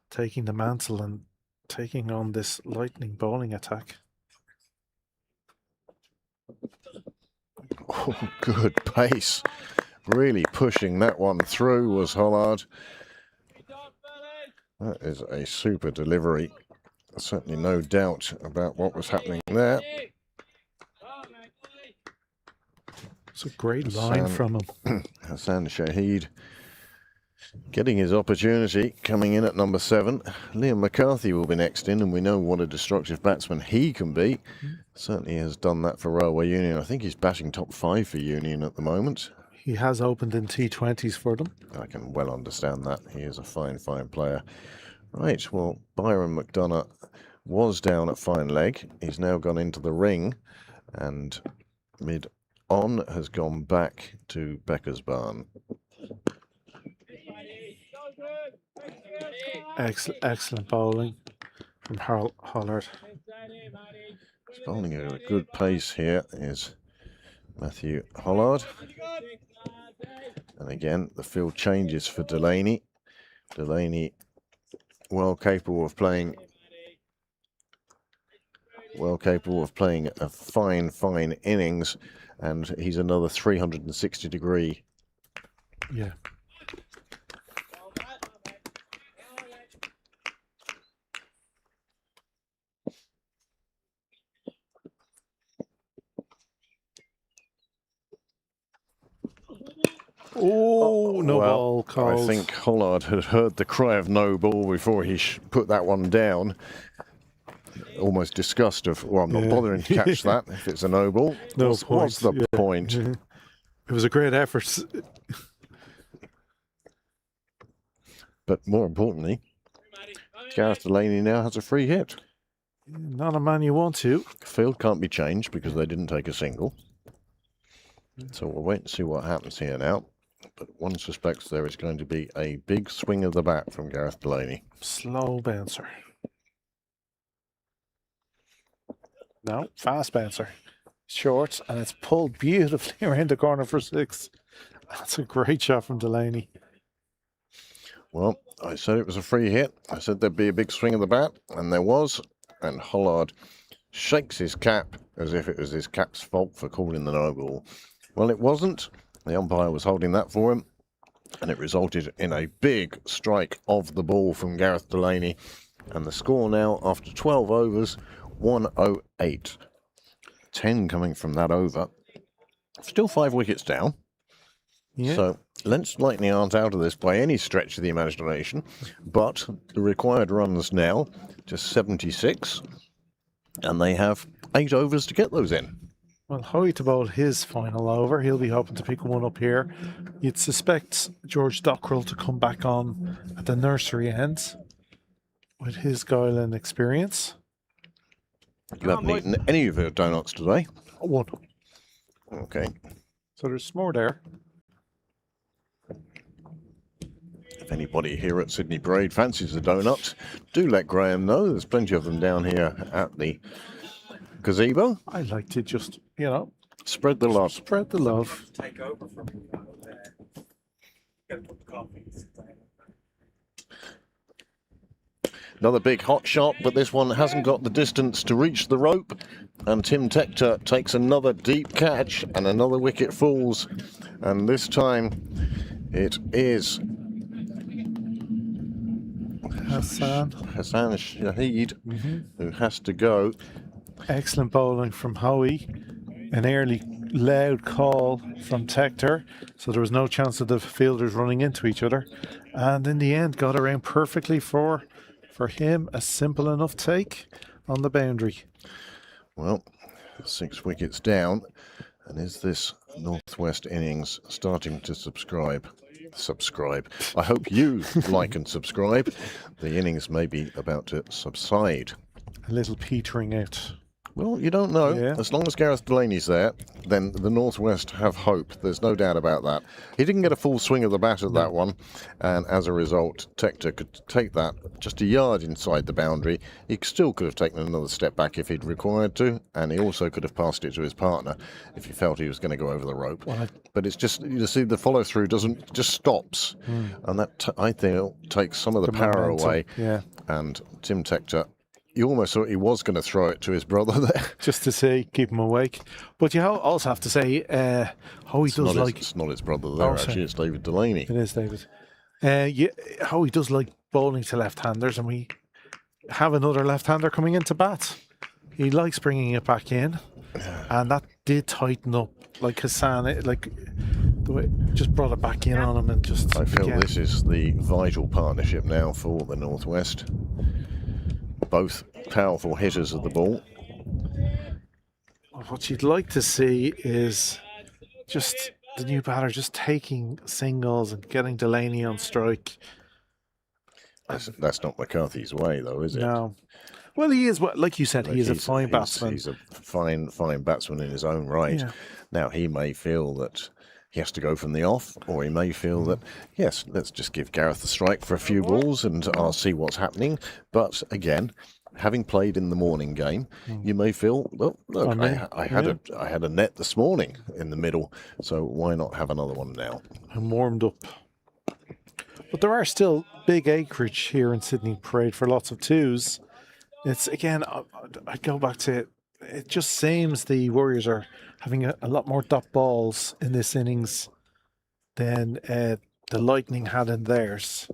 taking the mantle and taking on this Lightning bowling attack. Oh, good pace. Really pushing that one through was Hollard. That is a super delivery. Certainly no doubt about what was happening there. It's a great line from him. Hassan Shahid getting his opportunity, coming in at number 7. Liam McCarthy will be next in, and we know what a destructive batsman he can be. Certainly has done that for Railway Union. I think he's batting top 5 for Union at the moment. He has opened in T20s for them. I can well understand that. He is a fine, fine player. Right, well, Byron McDonough was down at fine leg. He's now gone into the ring, and mid-on has gone back to Becker's Barn. Excellent bowling from Hollard. He's bowling at a good pace here is Matthew Hollard. And again, the field changes for Delaney. Delaney, well capable of playing a fine innings, and he's another 360-degree. Yeah. Oh, no ball called. I think Hollard had heard the cry of no ball before he put that one down. Almost disgust of, well, I'm not bothering to catch that if it's a no ball. No what's the point? It was a great effort. But more importantly, Gareth Delaney now has a free hit. Not a man you want to. Field can't be changed because they didn't take a single. So we'll wait and see what happens here now. But one suspects there is going to be a big swing of the bat from Gareth Delaney. Slow bouncer. No, fast bouncer. Short, and it's pulled beautifully around the corner for 6. That's a great shot from Delaney. Well, I said it was a free hit. I said there'd be a big swing of the bat, and there was. And Hollard shakes his cap as if it was his cap's fault for calling the no ball. Well, it wasn't. The umpire was holding that for him, and it resulted in a big strike of the ball from Gareth Delaney. And the score now, after 12 overs, 108. 10 coming from that over. Still 5 wickets down. Yeah. So Leinster Lightning aren't out of this by any stretch of the imagination, but the required runs now to 76, and they have 8 overs to get those in. Well, Howie to bowl his final over. He'll be hoping to pick one up here. You'd suspect George Dockrell to come back on at the nursery end with his guile and experience. You haven't eaten any of your donuts today? One. Okay. So there's more there. If anybody here at Sydney Parade fancies a donut, do let Graham know. There's plenty of them down here at the gazebo. I like to just, Spread the love. spread the love. Take over from you there. Get the coffee. Another big hot shot, but this one hasn't got the distance to reach the rope. And Tim Tector takes another deep catch, and another wicket falls. And this time it is Hassan Shahid who has to go. Excellent bowling from Howie. An early loud call from Tector, so there was no chance of the fielders running into each other. And in the end, got around perfectly for him. A simple enough take on the boundary. Well, 6 wickets down. And is this Northwest innings starting to subscribe? I hope you like and subscribe. The innings may be about to subside. A little petering out. Well, you don't know. Yeah. As long as Gareth Delaney's there, then the Northwest have hope. There's no doubt about that. He didn't get a full swing of the bat at that one, and as a result, Tector could take that just a yard inside the boundary. He still could have taken another step back if he'd required to, and he also could have passed it to his partner if he felt he was going to go over the rope. But it's just, you see, the follow-through just stops, and that, I think, takes some of the power momentum away. Yeah. And Tim Tector, you almost thought he was going to throw it to his brother there. Just to say, keep him awake. But you also have to say, Howie does like... It's not his brother there, actually. It's David Delaney. It is, David. Howie does like bowling to left-handers, and we have another left-hander coming into bat. He likes bringing it back in, and that did tighten up. Like Hassan, the way just brought it back in on him, and just... I feel this is the vital partnership now for the Northwest. Both powerful hitters of the ball. What you'd like to see is just the new batter just taking singles and getting Delaney on strike. That's not McCarthy's way, though, is it? No. Well, he is, like you said, he is a fine batsman. He's a fine batsman in his own right. Yeah. Now, he may feel that he has to go from the off, or he may feel that, yes, let's just give Gareth the strike for a few balls and I'll see what's happening. But again, having played in the morning game, you may feel, well, look, I had a net this morning in the middle, so why not have another one now? I'm warmed up. But there are still big acreage here in Sydney Parade for lots of twos. It's, again, I'd go back to it. It just seems the Warriors are having a lot more dot balls in this innings than the Lightning had in theirs.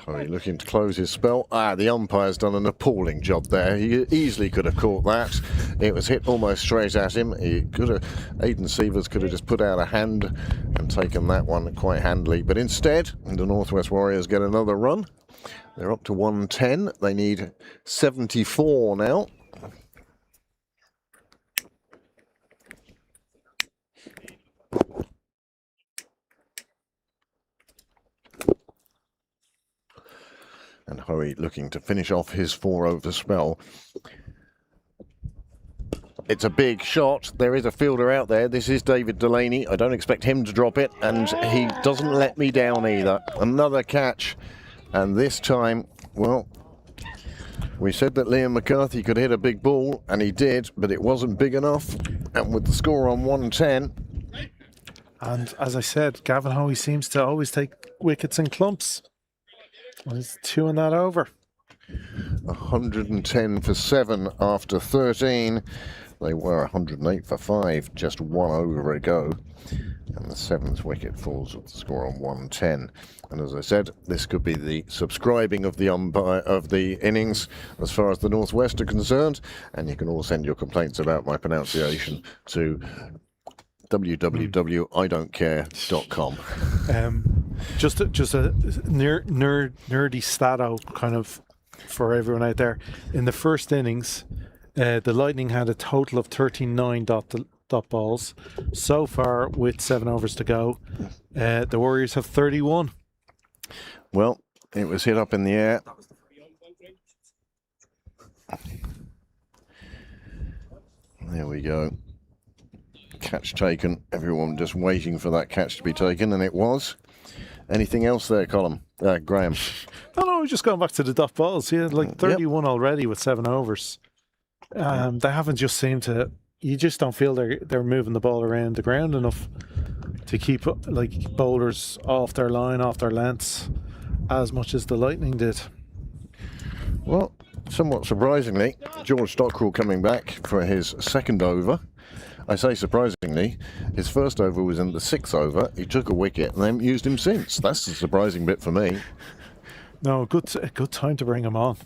Hurry looking to close his spell. The umpire's done an appalling job there. He easily could have caught that. It was hit almost straight at him. Aidan Sievers could have just put out a hand and taken that one quite handily. But instead, the Northwest Warriors get another run. They're up to 110. They need 74 now. And Hurry looking to finish off his 4-over spell. It's a big shot. There is a fielder out there. This is David Delaney. I don't expect him to drop it, and he doesn't let me down either. Another catch, and this time, well, we said that Liam McCarthy could hit a big ball, and he did, but it wasn't big enough. And with the score on 110... And as I said, Gavin Hoey seems to always take wickets in clumps. Well, he's 2 in that over. 110 for 7 after 13. They were 108 for 5, just 1 over ago. And the 7th wicket falls with the score on 110. And as I said, this could be the subscribing of the umpire of the innings as far as the Northwest are concerned. And you can all send your complaints about my pronunciation to www.idon'tcare.com. Just a nerdy stat out kind of for everyone out there. In the first innings, the Lightning had a total of 39 dot balls. So far, with 7 overs to go, the Warriors have 31. Well, it was hit up in the air. There we go. Catch taken. Everyone just waiting for that catch to be taken, and it was. Anything else there, Graham? No, just going back to the dot balls. Yeah, like 31 already with 7 overs. They haven't just seemed to. You just don't feel they're moving the ball around the ground enough to keep like bowlers off their line, off their lengths, as much as the Lightning did. Well, somewhat surprisingly, George Stockrell coming back for his 2nd over. I say surprisingly, his first over was in the 6th over. He took a wicket and they haven't used him since. That's the surprising bit for me. No, a good time to bring him on.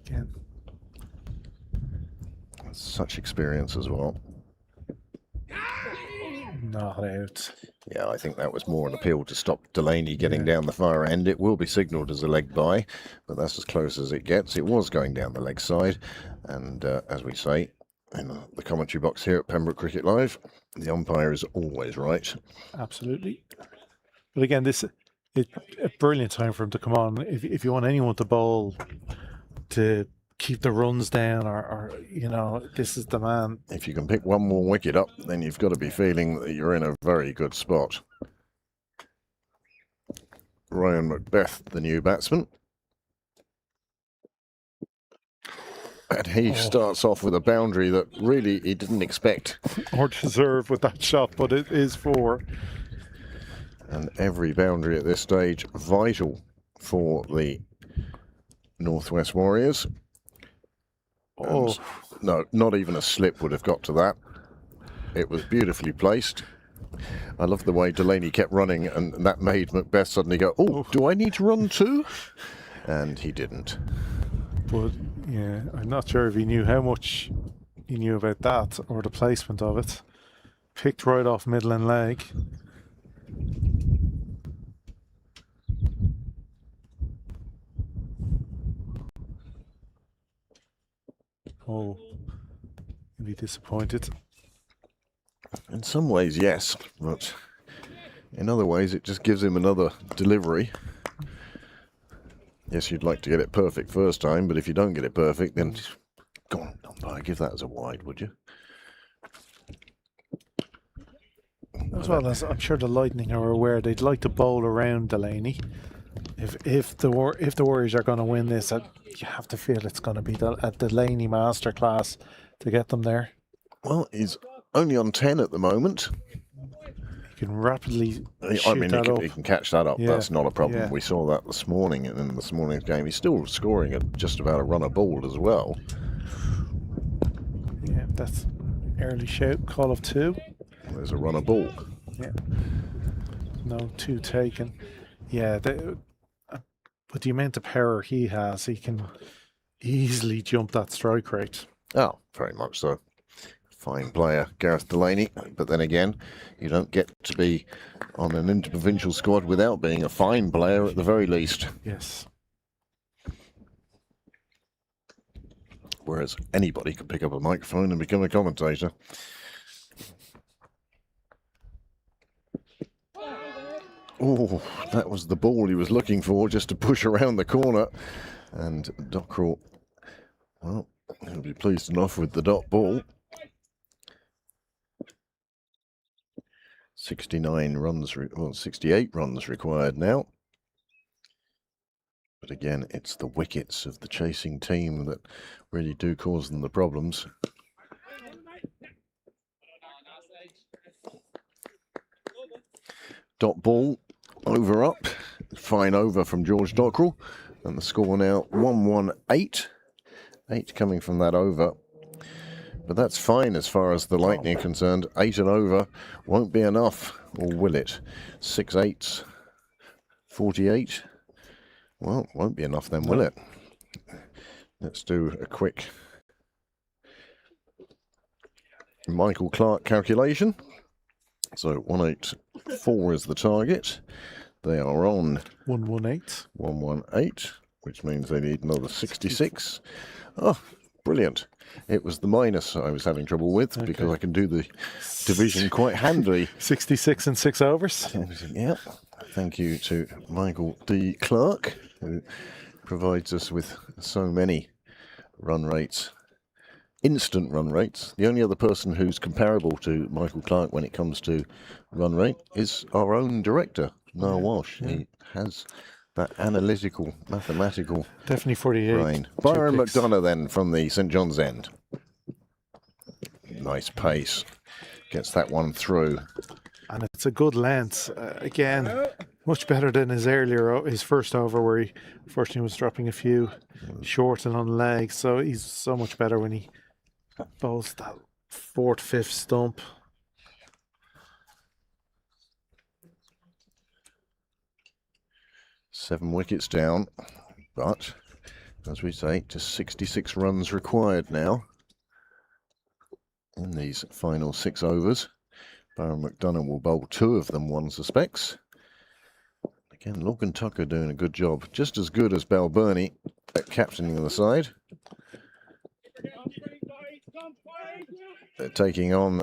Again. Such experience as well. Not out. Yeah, I think that was more an appeal to stop Delaney getting down the far end. It will be signalled as a leg bye, but that's as close as it gets. It was going down the leg side, and as we say in the commentary box here at Pembroke Cricket Live, the umpire is always right. Absolutely. But again, this is a brilliant time for him to come on. If you want anyone to bowl to keep the runs down, or you know, this is the man. If you can pick one more wicket up, then you've got to be feeling that you're in a very good spot. Ryan Macbeth, the new batsman. And he starts off with a boundary that really he didn't expect. Or deserve with that shot, but it is 4. And every boundary at this stage vital for the Northwest Warriors. And no, not even a slip would have got to that. It was beautifully placed. I love the way Delaney kept running, and that made Macbeth suddenly go, do I need to run too? And he didn't. But yeah, I'm not sure if he knew how much he knew about that or the placement of it. Picked right off middle and leg. Oh, he'll be disappointed. In some ways, yes, but in other ways, it just gives him another delivery. Yes, you'd like to get it perfect first time, but if you don't get it perfect, then go on, umpire, give that as a wide, would you? As well as I'm sure the Lightning are aware they'd like to bowl around Delaney. If the Warriors are going to win this, you have to feel it's going to be a Delaney masterclass to get them there. Well, he's only on 10 at the moment. He can rapidly He can catch that up. Yeah. That's not a problem. Yeah. We saw that this morning, and in this morning's game, he's still scoring at just about a run a ball as well. Yeah, that's early shout. Call of 2. There's a run a ball. Yeah. No 2 taken. Yeah, with the amount of power he has, he can easily jump that strike rate. Oh, very much so. Fine player, Gareth Delaney. But then again, you don't get to be on an interprovincial squad without being a fine player at the very least. Yes. Whereas anybody could pick up a microphone and become a commentator. Oh, that was the ball he was looking for, just to push around the corner. And Dockrell, well, he'll be pleased enough with the dot ball. 68 runs required now. But again, it's the wickets of the chasing team that really do cause them the problems. Dot ball, over up, fine over from George Dockrell, and the score now 118. 8 coming from that over. But that's fine as far as the Lightning are concerned. 8 and over won't be enough, or will it? 6 8s, 48. Well, won't be enough then, will it? Let's do a quick Michael Clark calculation. So 184 is the target. They are on 118. 118, which means they need another 66. Oh, brilliant. It was the minus I was having trouble with, because I can do the division quite handily. 66 and 6 overs. Yeah. Thank you to Michael D. Clark, who provides us with so many run rates. Instant run rates. The only other person who's comparable to Michael Clark when it comes to run rate is our own director, Niall Walsh. Yeah. He has that analytical, mathematical definitely 48 brain. Byron McDonough then from the St John's End. Nice pace. Gets that one through. And it's a good length. Again, much better than his first over, where he unfortunately was dropping a few short and on legs. So he's so much better when he bowls that 4th, 5th stump. Seven wickets down, but as we say, just 66 runs required now in these final 6 overs. Byron McDonough will bowl 2 of them, one suspects. Again, Logan Tucker doing a good job, just as good as Balburney at captaining the side. They're taking on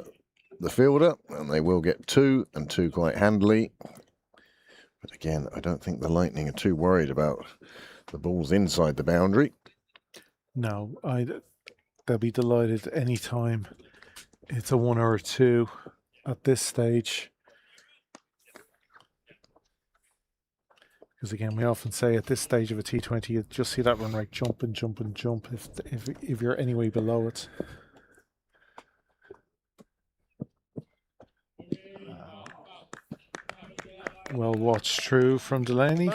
the fielder, and they will get 2 and 2 quite handily. But again, I don't think the Lightning are too worried about the balls inside the boundary. No, they'll be delighted any time it's a 1 or a 2 at this stage. Because again, we often say at this stage of a T20, you just see that run rate jump and jump and jump if you're any way below it. Well watched through from Delaney.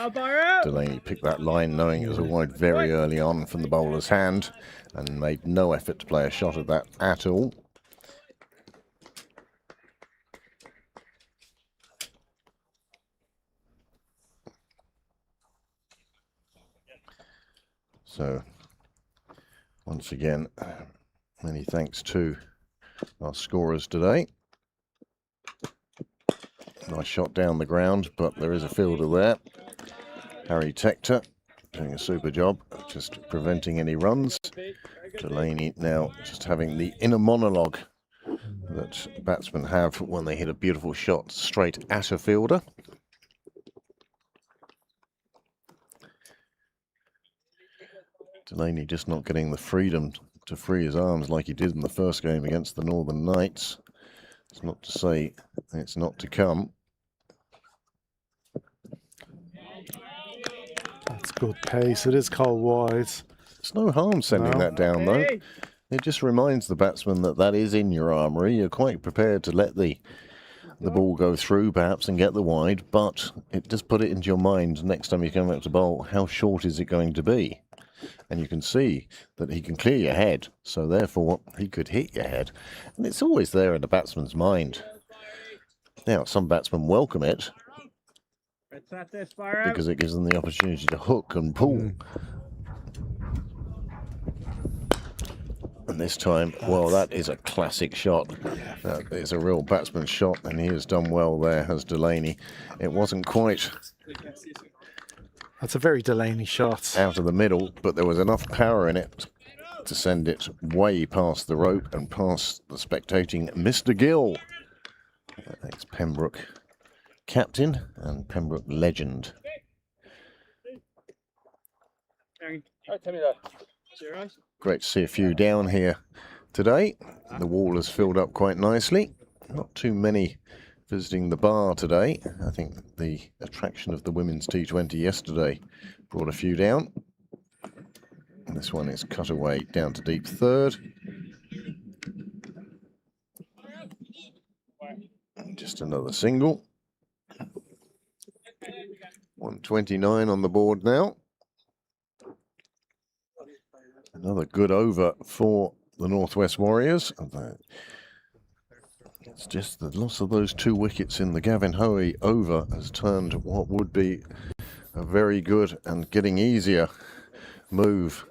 Delaney picked that line knowing it was a wide very early on from the bowler's hand, and made no effort to play a shot at that at all. So, once again, many thanks to our scorers today. Nice shot down the ground, but there is a fielder there. Harry Tector doing a super job, just preventing any runs. Delaney now just having the inner monologue that batsmen have when they hit a beautiful shot straight at a fielder. Delaney just not getting the freedom to free his arms like he did in the first game against the Northern Knights. It's not to say it's not to come. That's good pace. It is called wide. It's no harm sending No. that down, though. It just reminds the batsman that that is in your armoury. You're quite prepared to let the ball go through, perhaps, and get the wide, but it just put it into your mind next time you come out to bowl, how short is it going to be? And you can see that he can clear your head, so therefore he could hit your head. And it's always there in the batsman's mind. Now, some batsmen welcome it because it gives them the opportunity to hook and pull. And this time, well, that is a classic shot. That is a real batsman shot, and he has done well there, has Delaney. It wasn't quite That's a very Delaney shot. out of the middle, but there was enough power in it to send it way past the rope and past the spectating Mr. Gill. Thanks, Pembroke captain and Pembroke legend. Great to see a few down here today. The wall has filled up quite nicely. Not too many visiting the bar today. I think the attraction of the women's T20 yesterday brought a few down. And this one is cut away down to deep third. And just another single. 129 on the board now. Another good over for the Northwest Warriors. It's just the loss of those 2 wickets in the Gavin Hoey over has turned what would be a very good and getting easier move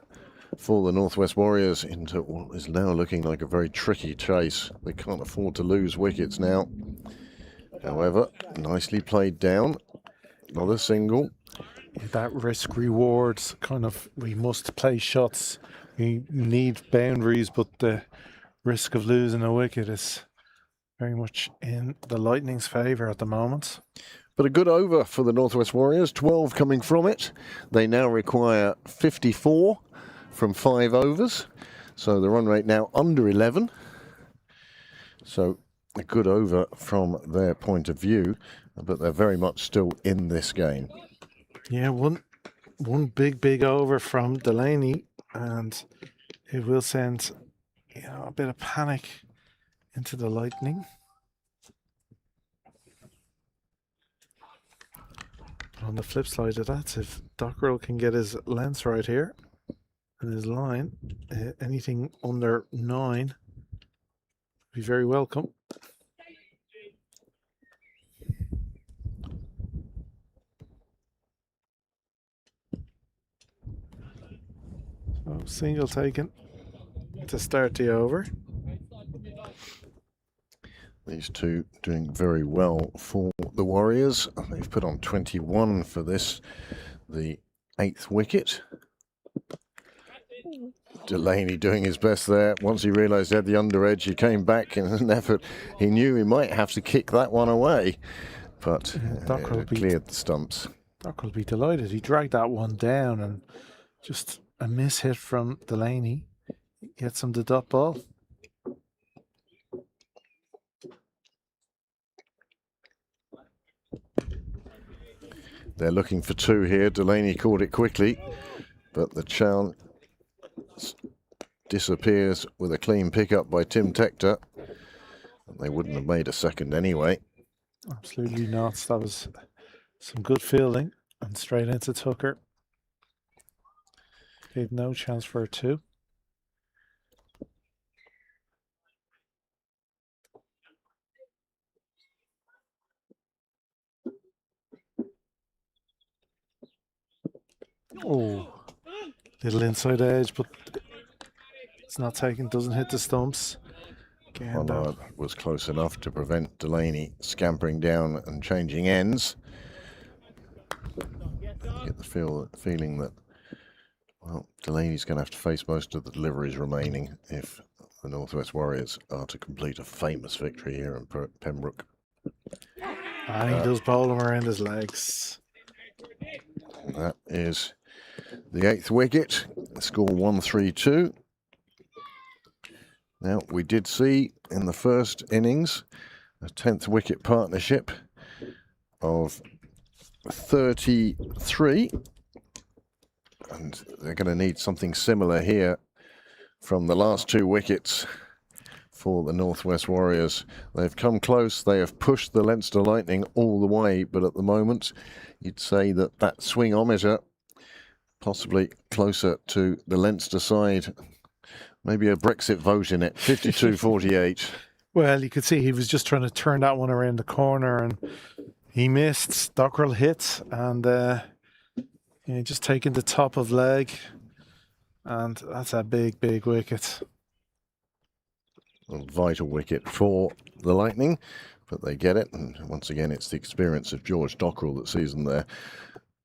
for the Northwest Warriors into what is now looking like a very tricky chase. They can't afford to lose wickets now. However, nicely played down. Another single. That risk rewards kind of, we must play shots. We need boundaries, but the risk of losing a wicket is very much in the Lightning's favour at the moment. But a good over for the Northwest Warriors, 12 coming from it. They now require 54 from 5 overs. So the run rate now under 11. So a good over from their point of view, but they're very much still in this game. Yeah, one big over from Delaney, and it will send a bit of panic into the Lightning. But on the flip side of that, if Dockrell can get his length right here and his line, anything under 9 would be very welcome. So single taken to start the over. These two doing very well for the Warriors. They've put on 21 for this, the 8th wicket. Delaney doing his best there. Once he realised he had the under edge, he came back in an effort. He knew he might have to kick that one away, but it cleared the stumps. Doc will be delighted. He dragged that one down, and just a miss hit from Delaney gets him the dot ball. They're looking for 2 here. Delaney caught it quickly, but the chance disappears with a clean pickup by Tim Tector. They wouldn't have made a second anyway. Absolutely not. That was some good fielding and straight into Tucker. Gave no chance for a 2. Oh, little inside edge, but it's not taken, doesn't hit the stumps. Again, it was close enough to prevent Delaney scampering down and changing ends. You get the feeling that, well, Delaney's going to have to face most of the deliveries remaining if the Northwest Warriors are to complete a famous victory here in Pembroke. And he does bowl him around his legs. That is the 8th wicket. Score 1-3-2. Now, we did see in the first innings a 10th wicket partnership of 33, and they're going to need something similar here from the last 2 wickets for the Northwest Warriors. They've come close, they have pushed the Leinster Lightning all the way, but at the moment you'd say that that swingometer possibly closer to the Leinster side. Maybe a Brexit vote in it, 52-48. Well, you could see he was just trying to turn that one around the corner and he missed. Dockrell hit and just taking the top of leg. And that's a big, big wicket. A vital wicket for the Lightning, but they get it. And once again, it's the experience of George Dockrell that sees them there.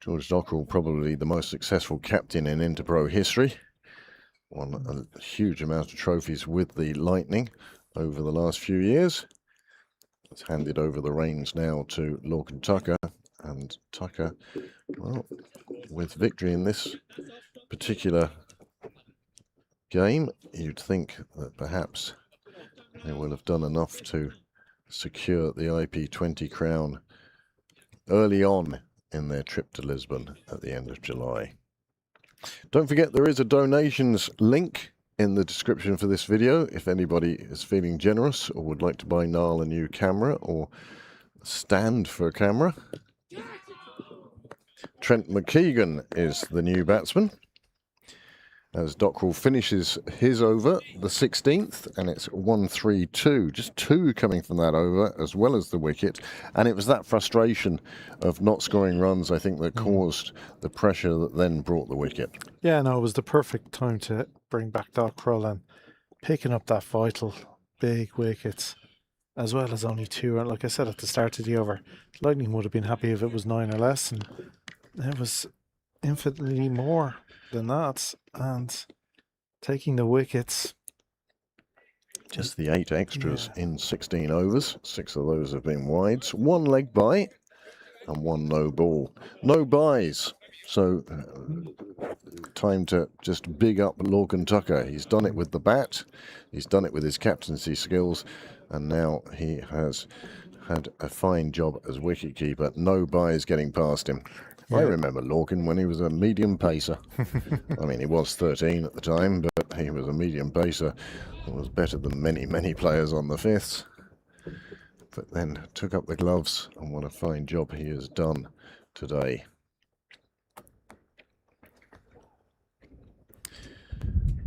George Dockrell, probably the most successful captain in Interpro history. Won a huge amount of trophies with the Lightning over the last few years. It's handed over the reins now to Lorcan Tucker, and Tucker, well, with victory in this particular game, you'd think that perhaps they will have done enough to secure the IP20 crown early on in their trip to Lisbon at the end of July. Don't forget there is a donations link in the description for this video if anybody is feeling generous or would like to buy Niall a new camera or stand for a camera. Trent McKeegan is the new batsman as Dockrell finishes his over, the 16th, and it's 1-3-2. Just 2 coming from that over, as well as the wicket. And it was that frustration of not scoring runs, I think, that caused the pressure that then brought the wicket. Yeah, no, it was the perfect time to bring back Dockrell and picking up that vital big wicket, as well as only 2. And like I said at the start of the over, Lightning would have been happy if it was 9 or less, and it was infinitely more than that. And taking the wickets, just the 8 extras in 16 overs. 6 of those have been wides, 1 leg bye and 1 no ball. No byes, so time to just big up Lorcan Tucker. He's done it with the bat, he's done it with his captaincy skills, and now he has had a fine job as wicketkeeper. No byes getting past him. I remember Lorcan when he was a medium pacer. I mean, he was 13 at the time, but he was a medium pacer and was better than many, many players on the fifths. But then took up the gloves, and what a fine job he has done today.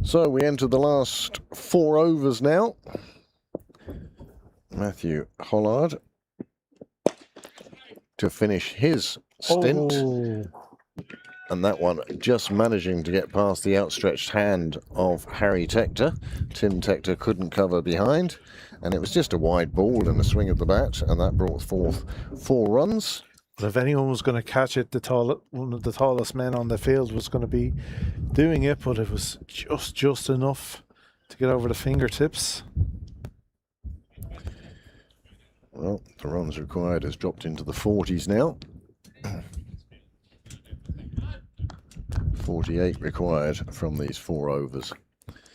So we enter the last 4 overs now. Matthew Hollard to finish his stint, and that one just managing to get past the outstretched hand of Harry Tector. Tim Tector couldn't cover behind, and it was just a wide ball and a swing of the bat, and that brought forth 4 runs. But if anyone was going to catch it, one of the tallest men on the field was going to be doing it, but it was just enough to get over the fingertips. Well, the runs required has dropped into the 40s now. 48 required from these 4 overs.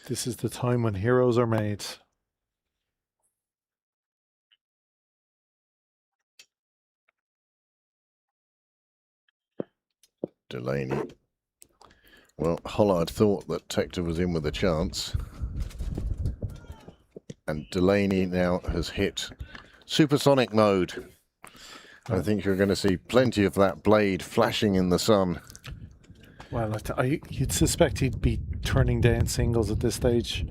This is the time when heroes are made. Delaney. Well, Hollard thought that Tector was in with a chance, and Delaney now has hit supersonic mode. I think you're going to see plenty of that blade flashing in the sun. Well, you'd suspect he'd be turning down singles at this stage.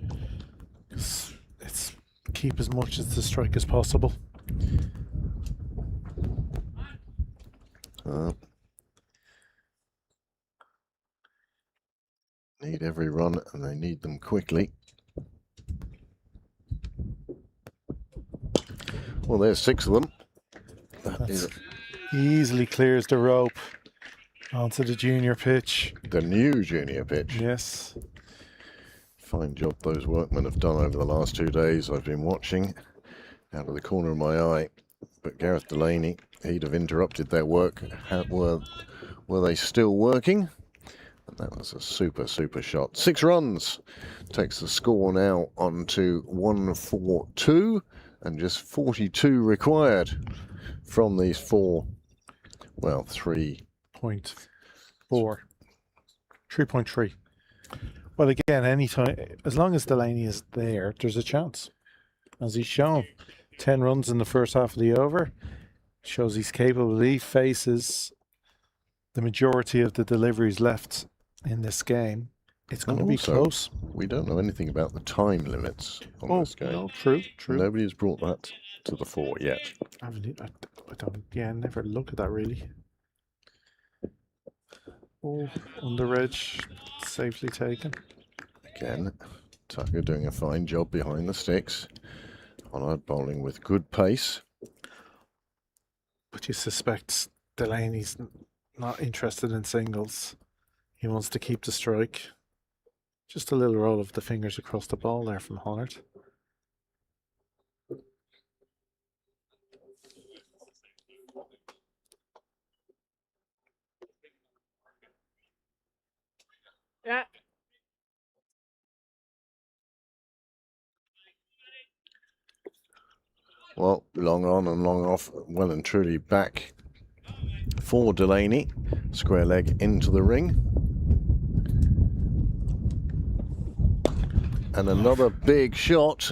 It's keep as much as the strike as possible. Need every run, and they need them quickly. Well, there's 6 of them. He easily clears the rope onto the junior pitch. The new junior pitch. Yes. Fine job those workmen have done over the last 2 days. I've been watching out of the corner of my eye. But Gareth Delaney, he'd have interrupted their work. Were they still working? And that was a super, super shot. 6 runs takes the score now on to 142, and just 42 required from these 4, well, 3.4. 3.3. Well, again, anytime, as long as Delaney is there, there's a chance. As he's shown, 10 runs in the first half of the over. Shows he's capable. He faces the majority of the deliveries left in this game. It's going to be Also, close. We don't know anything about the time limits on this game. No, true. Nobody has brought that to the fore yet. I don't, yeah, never look at that really. Oh, under edge, safely taken. Again, Tucker doing a fine job behind the sticks. Hollard bowling with good pace. But you suspect Delaney's not interested in singles. He wants to keep the strike. Just a little roll of the fingers across the ball there from Hollard. Yeah. Well, long on and long off, well and truly back for Delaney. Square leg into the ring. And another big shot.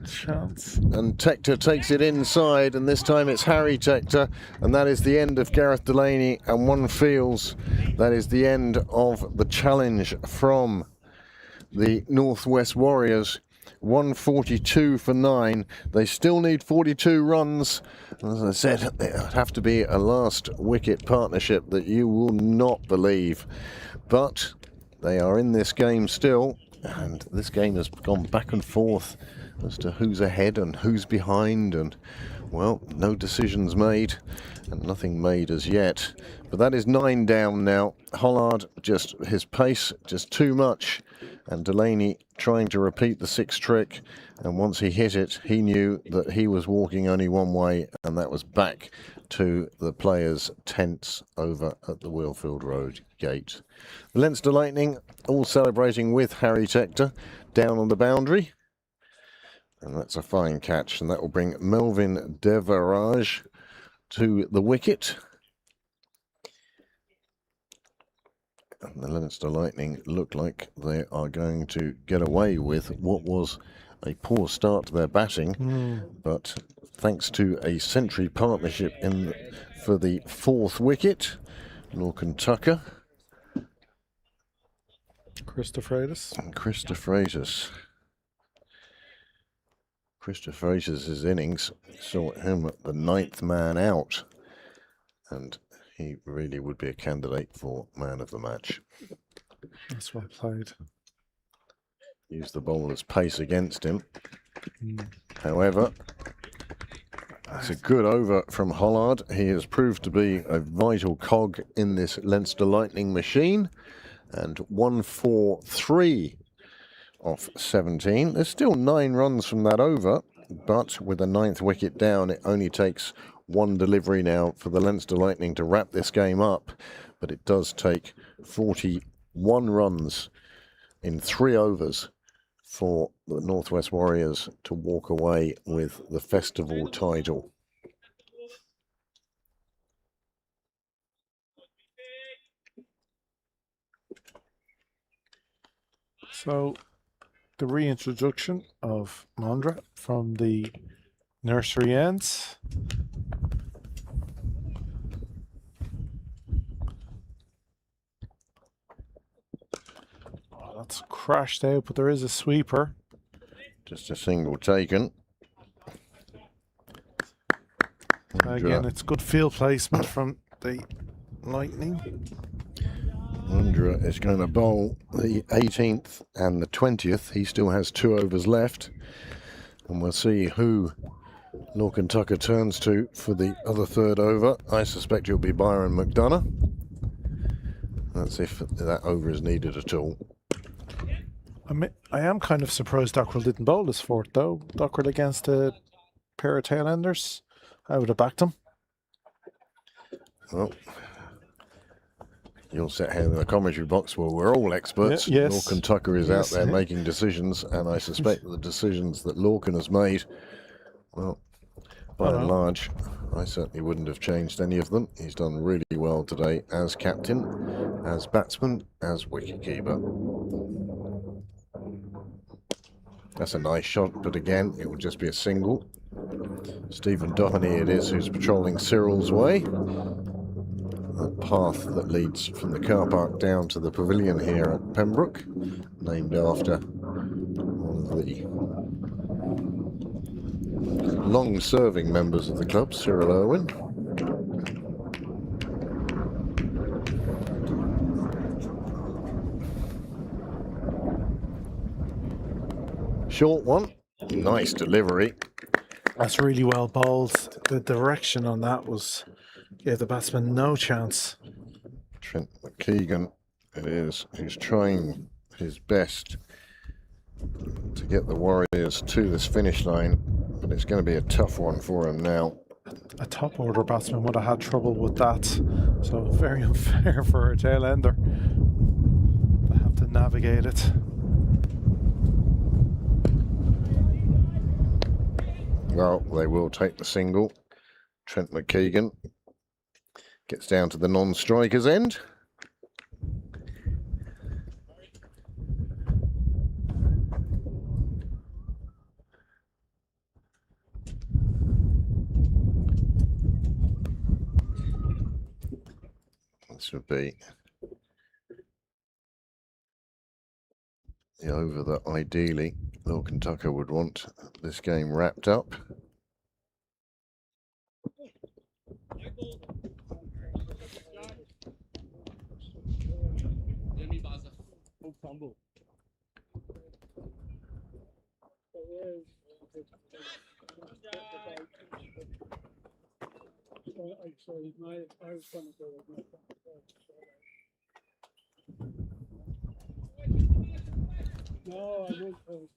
Chance. And Tector takes it inside, and this time it's Harry Tector, and that is the end of Gareth Delaney, and one feels that is the end of the challenge from the Northwest Warriors. 142 for 9. They still need 42 runs. As I said, it would have to be a last wicket partnership that you will not believe. But they are in this game still, and this game has gone back and forth as to who's ahead and who's behind, and well, no decisions made and nothing made as yet. But that is 9 down now. Hollard, just his pace just too much, and Delaney trying to repeat the 6 trick, and once he hit it, he knew that he was walking only one way, and that was back to the players' tents over at the Wheelfield Road gate. The Leinster Lightning all celebrating with Harry Tector down on the boundary. And that's a fine catch, and that will bring Melvin Devaraj to the wicket. And the Leinster Lightning look like they are going to get away with what was a poor start to their batting, but thanks to a century partnership for the 4th wicket, Lorcan Tucker. Christopher And Christopher Freitas' innings saw him at the 9th man out, and he really would be a candidate for man of the match. That's well played. Used the bowler's pace against him. However, it's a good over from Hollard. He has proved to be a vital cog in this Leinster Lightning machine, and 143 off 17. There's still 9 runs from that over, but with the 9th wicket down, it only takes 1 delivery now for the Leinster Lightning to wrap this game up. But it does take 41 runs in 3 overs for the Northwest Warriors to walk away with the festival title. So, the reintroduction of Mandra from the nursery ends. Oh, that's crashed out, but there is a sweeper. Just a single taken. Again, it's good field placement from the Lightning. Andra is going to bowl the 18th and the 20th. He still has 2 overs left. And we'll see who Lorcan Tucker turns to for the other 3rd over. I suspect it'll be Byron McDonough. That's if that over is needed at all. I am kind of surprised Dockrell didn't bowl this 4th, though. Dockrell against a pair of tail-enders. I would have backed him. Well, You'll sit here in the commentary box. Well, we're all experts. Yeah, yes. Lorcan Tucker is Yes. out there making decisions, and I suspect that the decisions that Lorcan has made, well, by and large, I certainly wouldn't have changed any of them. He's done really well today as captain, as batsman, as wicketkeeper. That's a nice shot, but again, it will just be a single. Stephen Doheny it is who's patrolling Cyril's way. The path that leads from the car park down to the pavilion here at Pembroke, named after one of the long-serving members of the club, Cyril Irwin. Short one, nice delivery. That's really well bowled. The direction on that was gave the batsman no chance. Trent McKeegan it is, who's trying his best to get the Warriors to this finish line, but it's going to be a tough one for him now. A top order batsman would have had trouble with that, so very unfair for a tail ender. They have to navigate it. Well, they will take the single. Trent McKeegan gets down to the non-striker's end. This would be the over that ideally Lorcan Tucker would want this game wrapped up. No, I won't.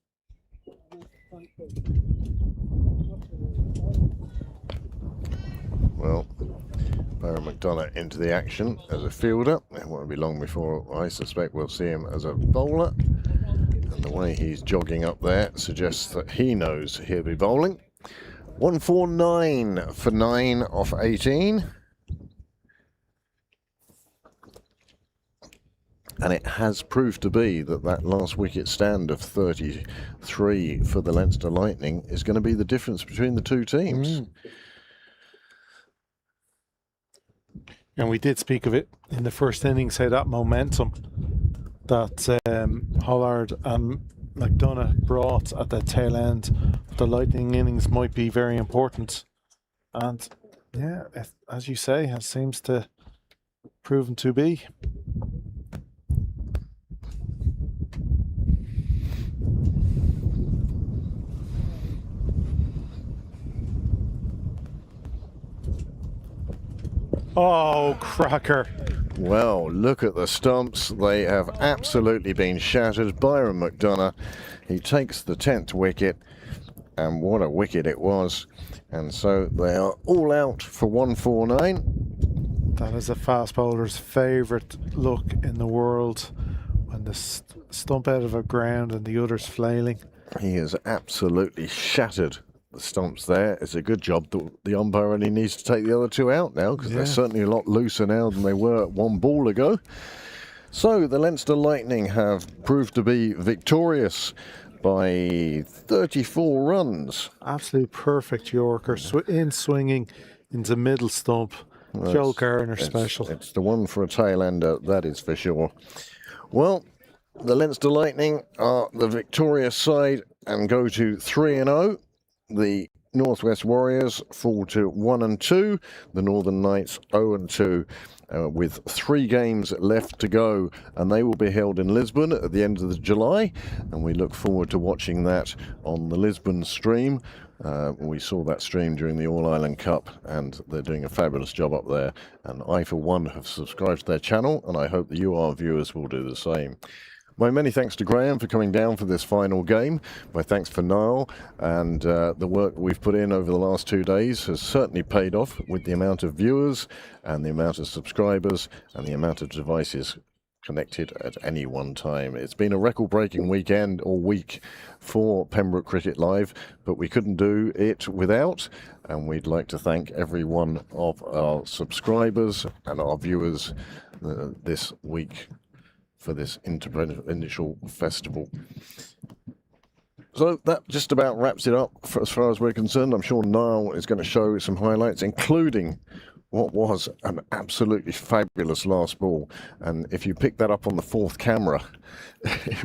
Well, Byron McDonough into the action as a fielder. It won't be long before I suspect we'll see him as a bowler. And the way he's jogging up there suggests that he knows he'll be bowling. 149 for 9 off 18. And it has proved to be that that last wicket stand of 33 for the Leinster Lightning is going to be the difference between the two teams. And we did speak of it in the first innings, how that momentum that Hollard and McDonough brought at the tail end of the Lightning innings might be very important. And yeah, as you say, it seems to proven to be. Oh, cracker. Well, look at the stumps. They have absolutely been shattered. Byron McDonough, he takes the 10th wicket, and what a wicket it was. And so they are all out for 149. That is a fast bowler's favourite look in the world, when the stump out of a ground and the other's flailing. He has absolutely shattered the stumps there. It's a good job that the umpire only needs to take the other two out now, because they're certainly a lot looser now than they were at one ball ago. So the Leinster Lightning have proved to be victorious by 34 runs. Absolute perfect Yorker, in swinging into middle stump. Well, Joel Garner special. It's the one for a tail ender, that is for sure. Well, the Leinster Lightning are the victorious side and go to 3-0. The Northwest Warriors fall to 1-2. The Northern Knights 0-2. With 3 games left to go, and they will be held in Lisbon at the end of July, and we look forward to watching that on the Lisbon stream. We saw that stream during the All-Ireland Cup, and they're doing a fabulous job up there, and I for one have subscribed to their channel, and I hope that you, our viewers, will do the same. My many thanks to Graham for coming down for this final game. My thanks for Niall, and the work we've put in over the last 2 days has certainly paid off with the amount of viewers and the amount of subscribers and the amount of devices connected at any one time. It's been a record-breaking weekend or week for Pembroke Cricket Live, but we couldn't do it without, and we'd like to thank every one of our subscribers and our viewers this week for this interprovincial festival. So that just about wraps it up as far as we're concerned. I'm sure Niall is going to show some highlights, including what was an absolutely fabulous last ball. And if you pick that up on the fourth camera,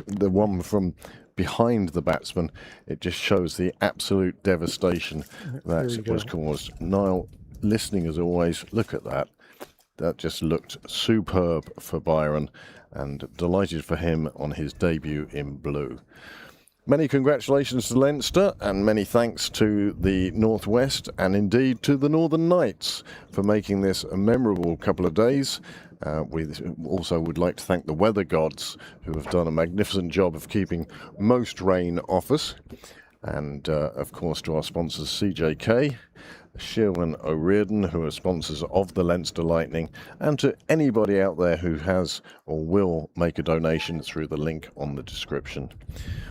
the one from behind the batsman, it just shows the absolute devastation that was caused. Niall, listening as always, look at that. That just looked superb for Byron, and delighted for him on his debut in blue. Many congratulations to Leinster, and many thanks to the Northwest and indeed to the Northern Knights for making this a memorable couple of days. We also would like to thank the weather gods, who have done a magnificent job of keeping most rain off us. And of course to our sponsors CJK, Sherwin O'Riordan, who are sponsors of the Leinster Lightning, and to anybody out there who has or will make a donation through the link on the description.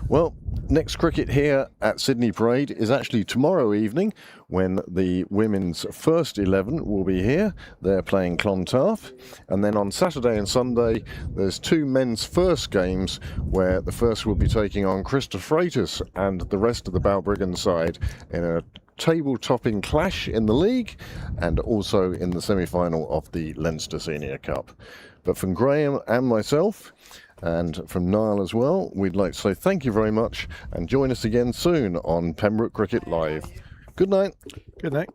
Well, next cricket here at Sydney Parade is actually tomorrow evening, when the women's first 11 will be here. They're playing Clontarf. And then on Saturday and Sunday, there's 2 men's first games, where the first will be taking on Christa Freitas and the rest of the Balbriggan side in a table-topping clash in the league, and also in the semi-final of the Leinster Senior Cup. But from Graham and myself, and from Niall as well, we'd like to say thank you very much, and join us again soon on Pembroke Cricket Live. Good night. Good night.